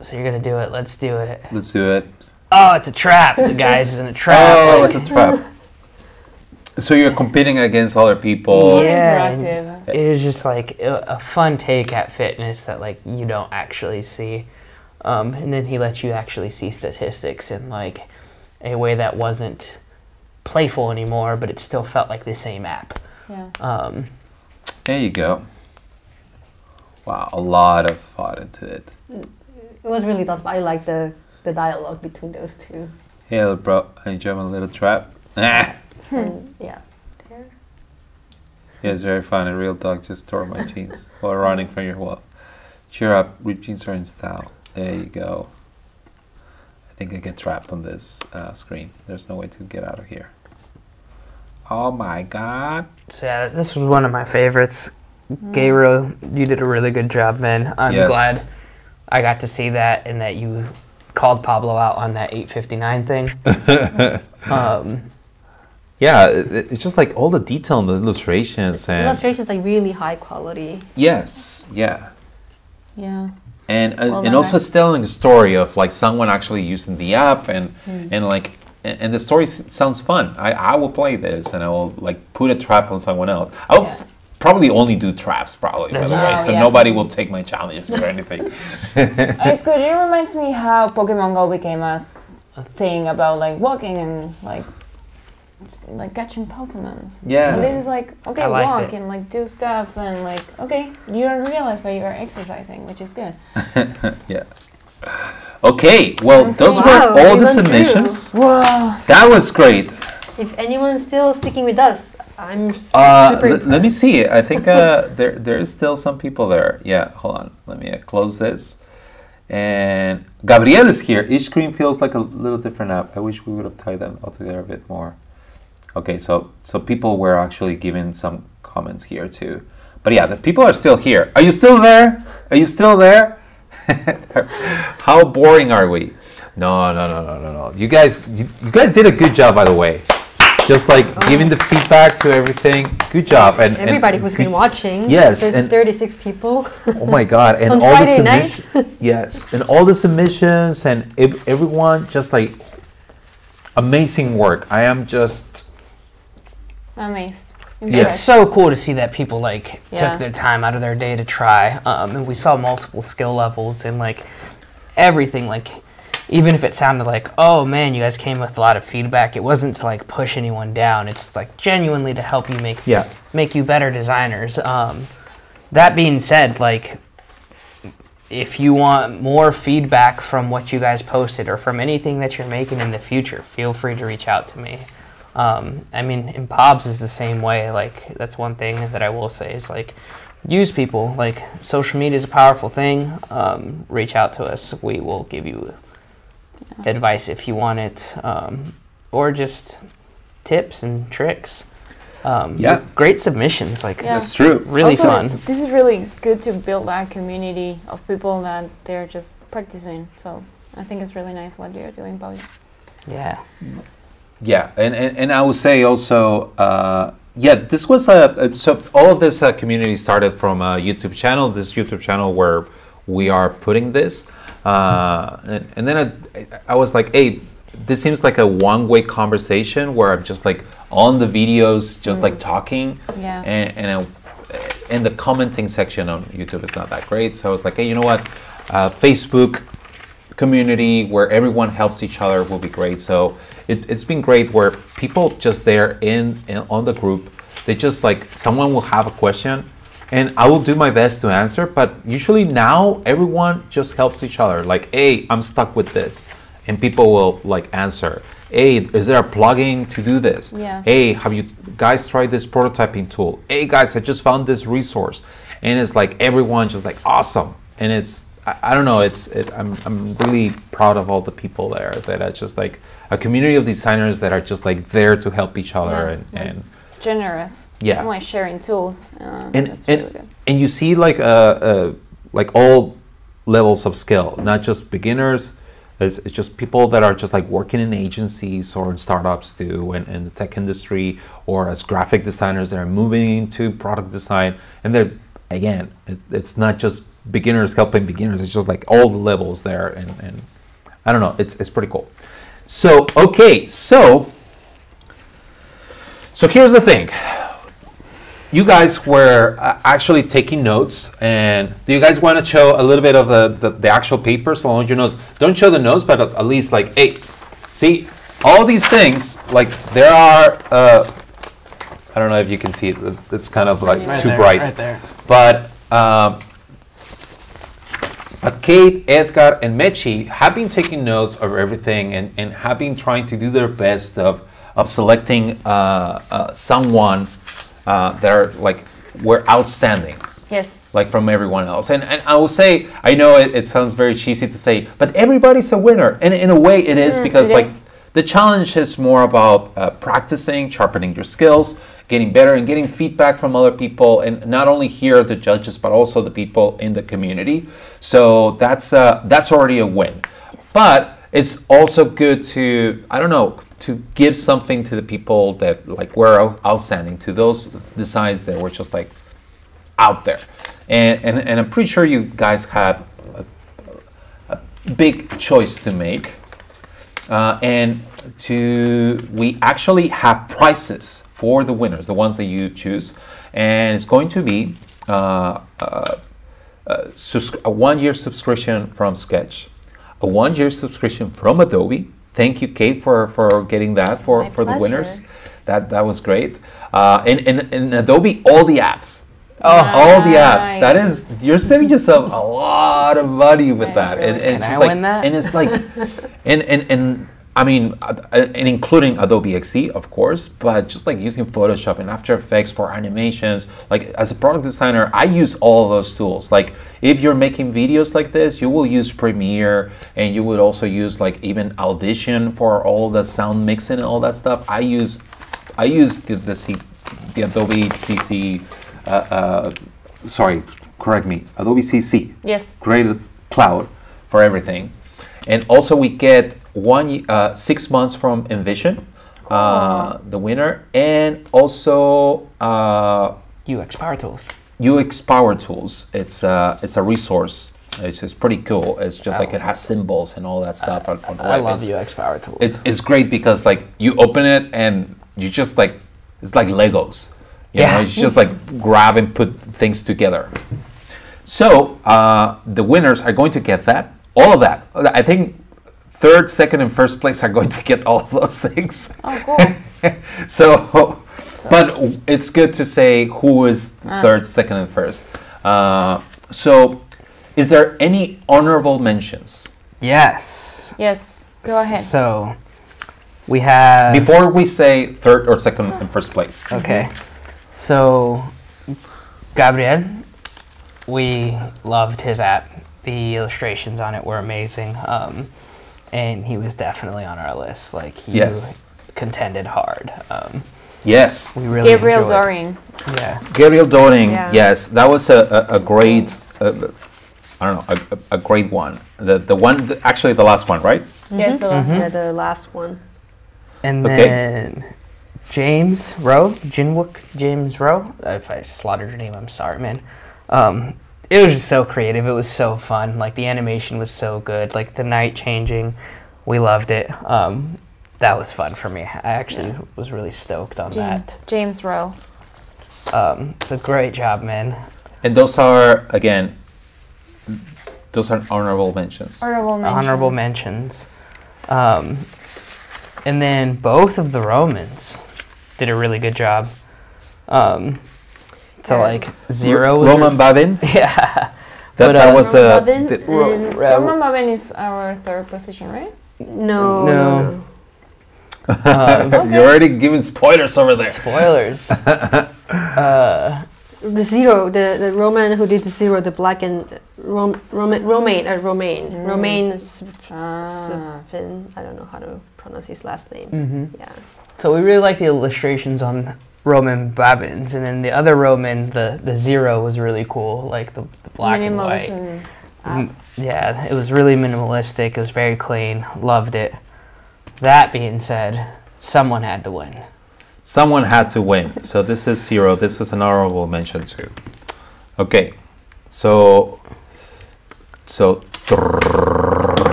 So you're gonna do it. Let's do it. Let's do it. Oh, it's a trap. The guy's in a trap. Oh, Like, it's a trap. So you're competing against other people. More Yeah. interactive. it was just like a fun take at fitness that like you don't actually see. And then he lets you actually see statistics in like a way that wasn't playful anymore, but it still felt like the same app. Yeah. There you go. Wow, a lot of thought into it. It was really tough. I like the dialogue between those two. Hey, little bro, I enjoy my little trap. Ah. And yeah. There. Yeah, it's very fun. A real dog just tore my jeans while running from your wall. Cheer up, ripped jeans are in style. There you go. I think I get trapped on this screen. There's no way to get out of here. Oh my god. So yeah, this was one of my favorites. Gabriel, you did a really good job, man. I'm Yes. glad I got to see that and that you called Pablo out on that 8:59 thing. Yeah, it's just like all the detail in the illustrations The and illustrations like really high quality. yes, yeah. Yeah. And Well and done, also right? telling a story of like someone actually using the app and like and the story sounds fun. I will play this and I will like put a trap on someone else. I will Yeah. probably only do traps probably by the way, Oh, so yeah. nobody will take my challenges or anything. It's good. It reminds me how Pokemon Go became a thing about like walking and like catching Pokemon. Yeah. And this is like, okay, I liked walk it. and like do stuff and like, okay, you don't realize but you are exercising, which is good. Yeah. Okay, well those Wow, were all we the went through. submissions. Whoa. That was great. If anyone's still sticking with us, I'm super. Let me see. I think there is still some people there. Yeah, hold on. Let me close this. And Gabriel is here. Each screen feels like a little different app. I wish we would have tied them all together a bit more. Okay, so people were actually giving some comments here too. But yeah, the people are still here. Are you still there? Are you still there? How boring are we? No. You guys did a good job, by the way. Just like giving the feedback to everything. Good job. And Everybody who's been good- watching. Yes, There's and- 36 people. Oh my God! And On all the Friday night? submissions. Yes, and all the submissions and everyone just like amazing work. I am just Amazed. Yes. It's so cool to see that people like Yeah. took their time out of their day to try. And we saw multiple skill levels and like everything. Like even if it sounded like, oh man, you guys came with a lot of feedback, it wasn't to like push anyone down. It's like genuinely to help you make you better designers. That being said, like if you want more feedback from what you guys posted or from anything that you're making in the future, feel free to reach out to me. I mean, in Bob's is the same way. Like, that's one thing that I will say is like, use people. Like, social media is a powerful thing. Reach out to us. We will give you advice if you want it, or just tips and tricks. Great submissions. Like, That's true. Really Also, fun. This is really good to build a community of people that they're just practicing. So I think it's really nice what you're doing, Bobby. Yeah. Yeah, and I would say also, this was so all of this community started from a YouTube channel. This YouTube channel where we are putting this, and then I was like, hey, this seems like a one-way conversation where I'm just like on the videos, just like talking, and the commenting section on YouTube is not that great. So I was like, hey, you know what, Facebook community where everyone helps each other will be great. So it's been great where people just there in on the group, they just like, someone will have a question and I will do my best to answer, but usually now everyone just helps each other. Like, hey, I'm stuck with this, and people will like answer. Hey, is there a plugin to do this? Yeah. Hey, have you guys tried this prototyping tool? Hey guys, I just found this resource. And it's like everyone just like awesome. And it's, I don't know, I'm really proud of all the people there that are just like a community of designers that are just like there to help each other and generous. Yeah. And like sharing tools. And that's really good. and you see like all levels of skill, not just beginners. It's just people that are just like working in agencies or in startups too, and in the tech industry, or as graphic designers that are moving into product design. And they're, again, it's not just beginners helping beginners, it's just like all the levels there. And I don't know, it's pretty cool. So, okay, so here's the thing. You guys were actually taking notes, and do you guys want to show a little bit of the actual paper, so long as your notes? Don't show the notes, but at least like, hey, see, all these things, like there are, I don't know if you can see it, it's kind of like Right too there, bright. right there. But Kate, Edgar, and Mechi have been taking notes of everything and have been trying to do their best of selecting someone that are like, were outstanding. Yes. Like from everyone else. And I will say, I know it sounds very cheesy to say, but everybody's a winner. And in a way it is, because like the challenge is more about practicing, sharpening your skills, getting better and getting feedback from other people, and not only here the judges, but also the people in the community. So that's already a win. Yes. But it's also good to, I don't know, to give something to the people that like were outstanding, to those designs that were just like out there. And I'm pretty sure you guys had a big choice to make. We actually have prizes for the winners, the ones that you choose. And it's going to be a 1-year subscription from Sketch, a 1-year subscription from Adobe. Thank you, Kate, for getting that for the winners. That was great. And Adobe, all the apps. All the apps. That is, you're saving yourself a lot of money with that. Really. And Can it's I just like, win that? and it's like, and I mean, and including Adobe XD, of course, but just like using Photoshop and After Effects for animations. Like as a product designer, I use all of those tools. Like if you're making videos like this, you will use Premiere, and you would also use like even Audition for all the sound mixing and all that stuff. I use the Adobe CC. Sorry, correct me. Adobe CC. Yes. Creative Cloud for everything, and also we get 6 months from Envision, the winner, and also UX Power Tools. UX Power Tools. It's a resource. It's pretty cool. It's just like it has symbols and all that stuff on the I web. love UX Power Tools. It's great because like you open it and you just like, it's like Legos. You know, it's just like grab and put things together. So the winners are going to get that, all of that. I think third, second, and first place are going to get all of those things. Oh, cool. So, but it's good to say who is third, second, and first. So, is there any honorable mentions? Yes. Yes. Go ahead. So, We have Before we say third or second and first place. Okay, so Gabriel, we loved his app. The illustrations on it were amazing, and he was definitely on our list. Like he Yes. contended hard. Yes. We really Gabriel enjoyed it. Doring. Yeah, Gabriel Doring, Yeah. yes, that was a great, I don't know, a great one. The one, actually the last one, right? Yes, the last Yeah, the last one. and Okay. then James Rowe, James Rowe. If I slaughtered your name, I'm sorry, man. It was just so creative. It was so fun. Like the animation was so good. Like the night changing, we loved it. That was fun for me. I actually was really stoked on that. James Rowe. It's a great job, man. And those are, again, those are honorable mentions. Honorable mentions. And then both of the Romans did a really good job. So like Zero was Roman Babin, yeah. that was Roman Babin the and- Roman Babin is our third position, right? No. You're already giving spoilers over there. Spoilers. The Zero, the Roman who did the Zero, the black and Romain. Sfin. I don't know how to pronounce his last name. Yeah. So we really like the illustrations on Roman Babins, and then the other Roman, the Zero, was really cool, like the black and white. Minimalism. Yeah, it was really minimalistic. It was very clean. Loved it. That being said, someone had to win. Someone had to win. So this is Zero. This is an honorable mention too. Okay, so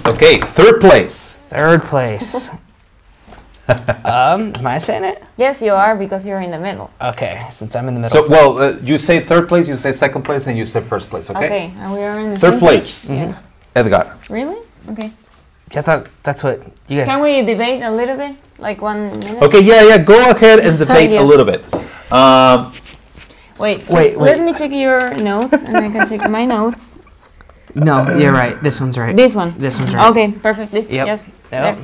okay, third place. Third place. Am I saying it? Yes, you are because you're in the middle. Okay, since I'm in the middle. So well, you say third place, you say second place, and you say first place. Okay. Okay, and we are in the Third same place. page? Yes. Edgar. Really? Okay. I thought that's what you guys. Can we debate a little bit? Like 1 minute? Okay, yeah. Go ahead and debate Yes. a little bit. Wait, Wait. let me check your notes and I can check my notes. No, you're right. This one's right. This one. This one's right. Okay, perfect. This, Yep. Yes. Yep.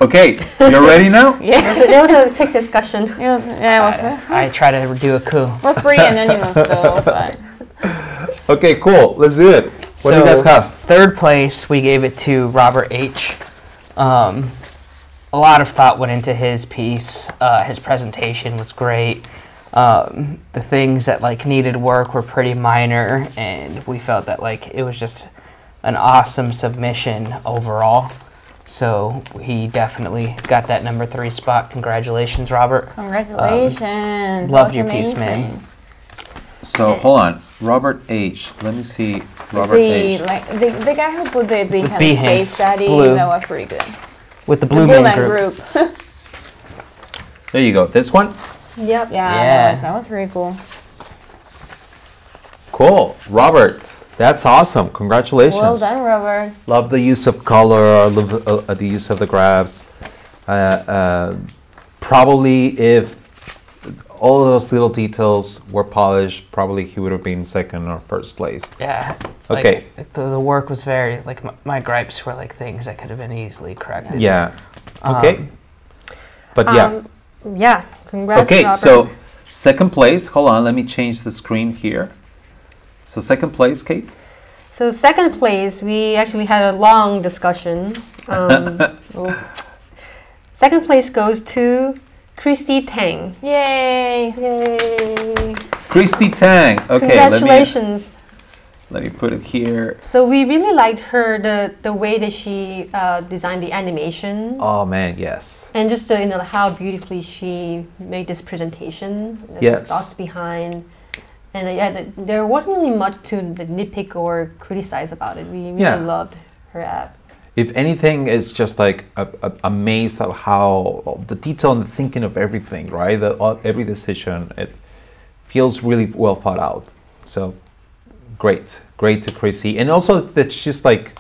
Okay, you're ready now? Yeah. There was a quick discussion. It was, yeah, it was, I try to do a coup. was pretty anonymous though, but Okay, cool. Let's do it. What do you guys have? Third place, we gave it to Robert H. A lot of thought went into his piece. His presentation was great. The things that like needed work were pretty minor, and we felt that like it was just an awesome submission overall. So he definitely got that number 3 spot. Congratulations, Robert. congratulations. Loved That's your piece, man. amazing. So hold on, Robert H. Let me see, Robert The, H. like, the guy who put the Behance Behance, case study, blue. that was pretty good. With the The Blue Blue Man Man group. group. There you go. This one. Yep. Yeah. That was pretty cool. Cool, Robert. That's awesome. Congratulations. Well done, Robert. Love the use of color. Love the use of the graphs. Probably if all of those little details were polished, probably he would have been second or first place. Yeah. Okay. Like, the work was very like my gripes were like things that could have been easily corrected. Yeah. Okay. But yeah. Yeah. Congrats, Okay, Robert. so second place. Hold on, let me change the screen here. So second place, Kate. So second place, we actually had a long discussion. Second place goes to Christy Tang. Yay! Yay! Christy Tang. Okay, Congratulations. let me put it here. So we really liked her the way that she designed the animation, Oh man, yes. and just how beautifully she made this presentation. Yes. The thoughts behind, and there wasn't really much to nitpick or criticize about it. We really Yeah. loved her app. If anything, it's just like amazed at how the detail and the thinking of everything, right? Every decision, it feels really well thought out. So great to Chrissy, and also that she's like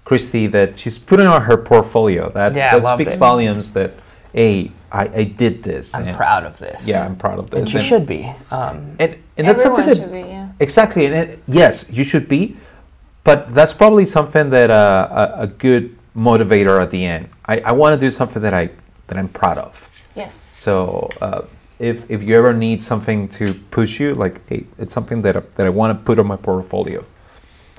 Christy, that she's putting on her portfolio. That loved speaks it. volumes. That hey, I did this. I'm and proud of this. Yeah, I'm proud of this. And she should be. And that's something Everyone that should be, yeah. exactly. And yes, you should be. But that's probably something that a good motivator at the end. I want to do something that I I'm proud of. Yes. So if you ever need something to push you, like, hey, it's something that I want to put on my portfolio.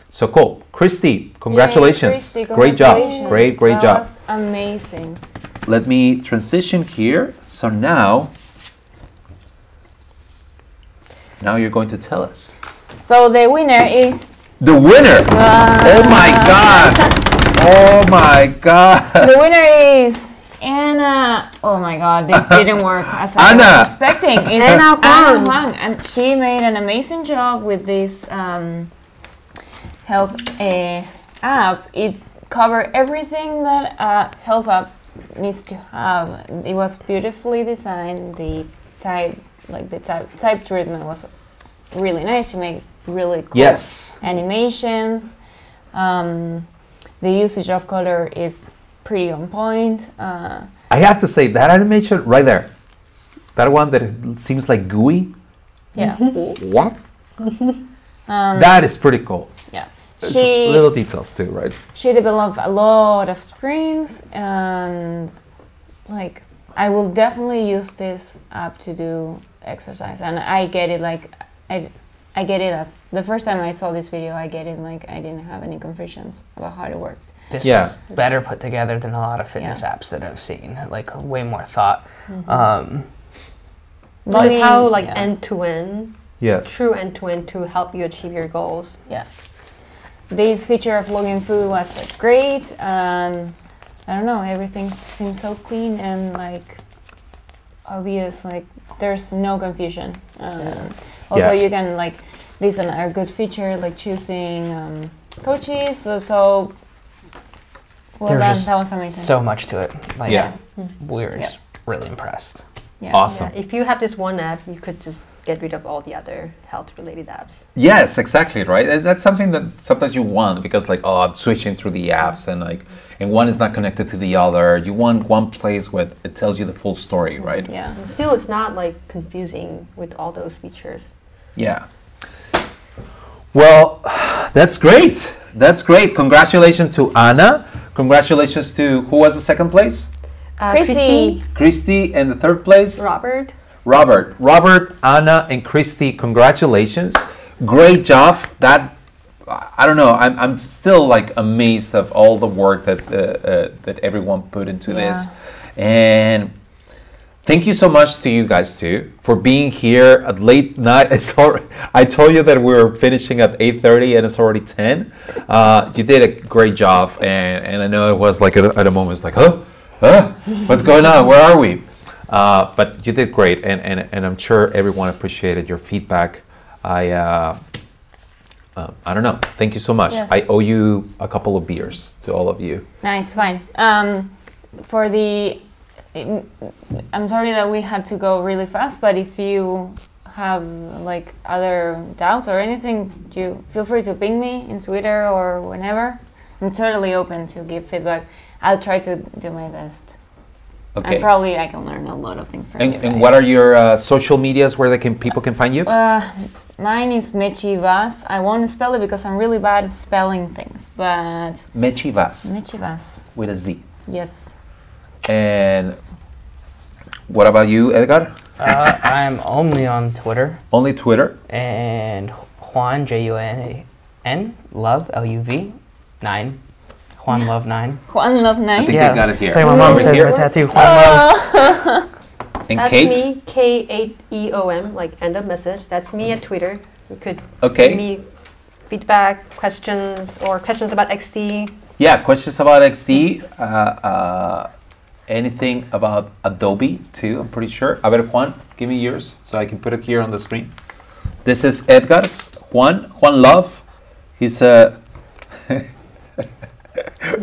So cool. Christy, congratulations. Yay, Christy, Great job. congratulations. Great That job. was amazing. Let me transition here. So now you're going to tell us. So the winner is The winner! Oh my God! Oh my God! the winner is Anna. Oh my God, this didn't work as I Anna. was expecting. It's Anna Huang. Huang, and she made an amazing job with this health app. It covered everything that a health app needs to have. It was beautifully designed. The type treatment was really nice. She made really cool Yes. animations. The usage of color is pretty on point. I have to say, that animation right there, that one that it seems like gooey, Yeah, what? That is pretty cool. yeah. Just little details too, right? She developed a lot of screens, and like I will definitely use this app to do exercise. And I get it, like I get it as the first time I saw this video. I get it, like I didn't have any confusions about how it worked. This Yeah. is better put together than a lot of fitness Yeah. apps that I've seen. Like way more thought. With how like Yeah. end to end, Yes. true end to end to help you achieve your goals. Yeah. This feature of logging food was like, great. I don't know, everything seems so clean and like obvious. Like there's no confusion. Also, Yeah. you can like this is a good feature like choosing coaches. So well There's done. just That was amazing. so much to it. Like Yeah. we were Yeah. just really impressed. Yeah. Awesome. Yeah, if you have this one app, you could just get rid of all the other health-related apps. Yes, exactly, right? And that's something that sometimes you want because, like, oh, I'm switching through the apps and one is not connected to the other. You want one place where it tells you the full story, right? Yeah. And still, it's not like confusing with all those features. Yeah. Well, that's great. That's great. Congratulations to Anna. Congratulations to who was the second place? Christy. Christy, and the third place? Robert. Robert, Anna, and Christy, congratulations. Great job. That, I don't know, I'm still like amazed of all the work that that everyone put into this. And thank you so much to you guys too for being here at late night. I told you that we were finishing at 8:30 and it's already 10. You did a great job, and I know it was like at a moment it's like, what's going on? Where are we? But you did great, and I'm sure everyone appreciated your feedback. I don't know. Thank you so much. Yes. I owe you a couple of beers to all of you. No, it's fine. I'm sorry that we had to go really fast, but if you have like other doubts or anything, you feel free to ping me in Twitter or whenever. I'm totally open to give feedback. I'll try to do my best. Okay. And probably I can learn a lot of things from you guys. And what are your social medias where people can find you? Mine is Mechi Vaz. I won't spell it because I'm really bad at spelling things, but Mechi Vaz Mechi Vaz. with a Z. Yes. And what about you, Edgar? I'm only on Twitter Only Twitter? and Juan Juan Love LUV 9. Juan Love 9. Juan Love I 9. think I got it here. It's like my mom Over says here. in my tattoo. Juan Love. And That's Kate? me, K8EOM, like end of message. That's me at Twitter. You could Okay. give me feedback, questions, or questions about XD. Yeah, questions about XD. Anything about Adobe too, I'm pretty sure. A ver, Juan, give me yours so I can put it here on the screen. This is Edgar's. Juan Love. He's a...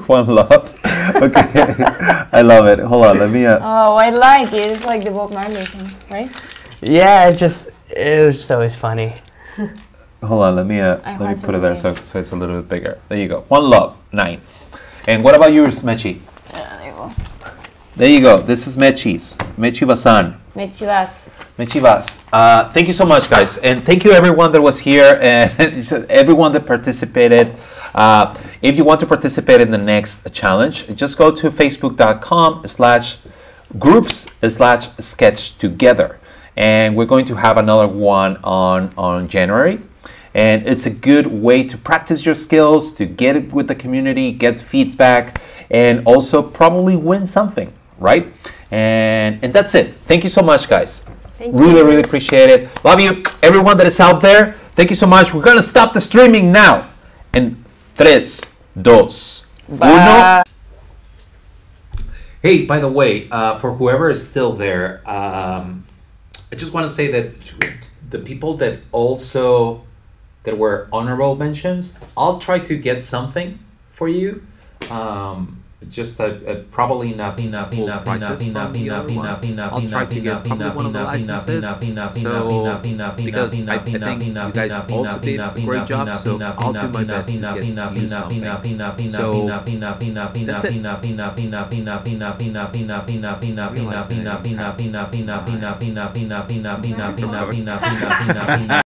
Juan Love. Okay. I love it. Hold on, let me... Oh, I like it. It's like the Bob Marley thing, right? Yeah, it was always funny. Hold on, let me want to put it there believe. so it's a little bit bigger. There you go. Juan Love 9. And what about yours, Mechi? There you go. There you go. This is Mechi's. Mechi Bazan. Mechi Vaz. Mechi Vaz. Thank you so much, guys. And thank you everyone that was here and everyone that participated. If you want to participate in the next challenge, just go to facebook.com/ groups slash sketch together. And we're going to have another one on January. And it's a good way to practice your skills, to get it with the community, get feedback, and also probably win something, right? And that's it. Thank you so much, guys. Thank really, you. really appreciate it. Love you, everyone that is out there. Thank you so much. We're gonna stop the streaming now. In 3, 2, 1. Hey, by the way, for whoever is still there, I just want to say that the people that were honorable mentions, I'll try to get something for you. Just probably not full prices from the other ones. I'll try to get probably one of the licenses. So because I think you guys also did a great job, so I'll do my best to get you something. So that's it.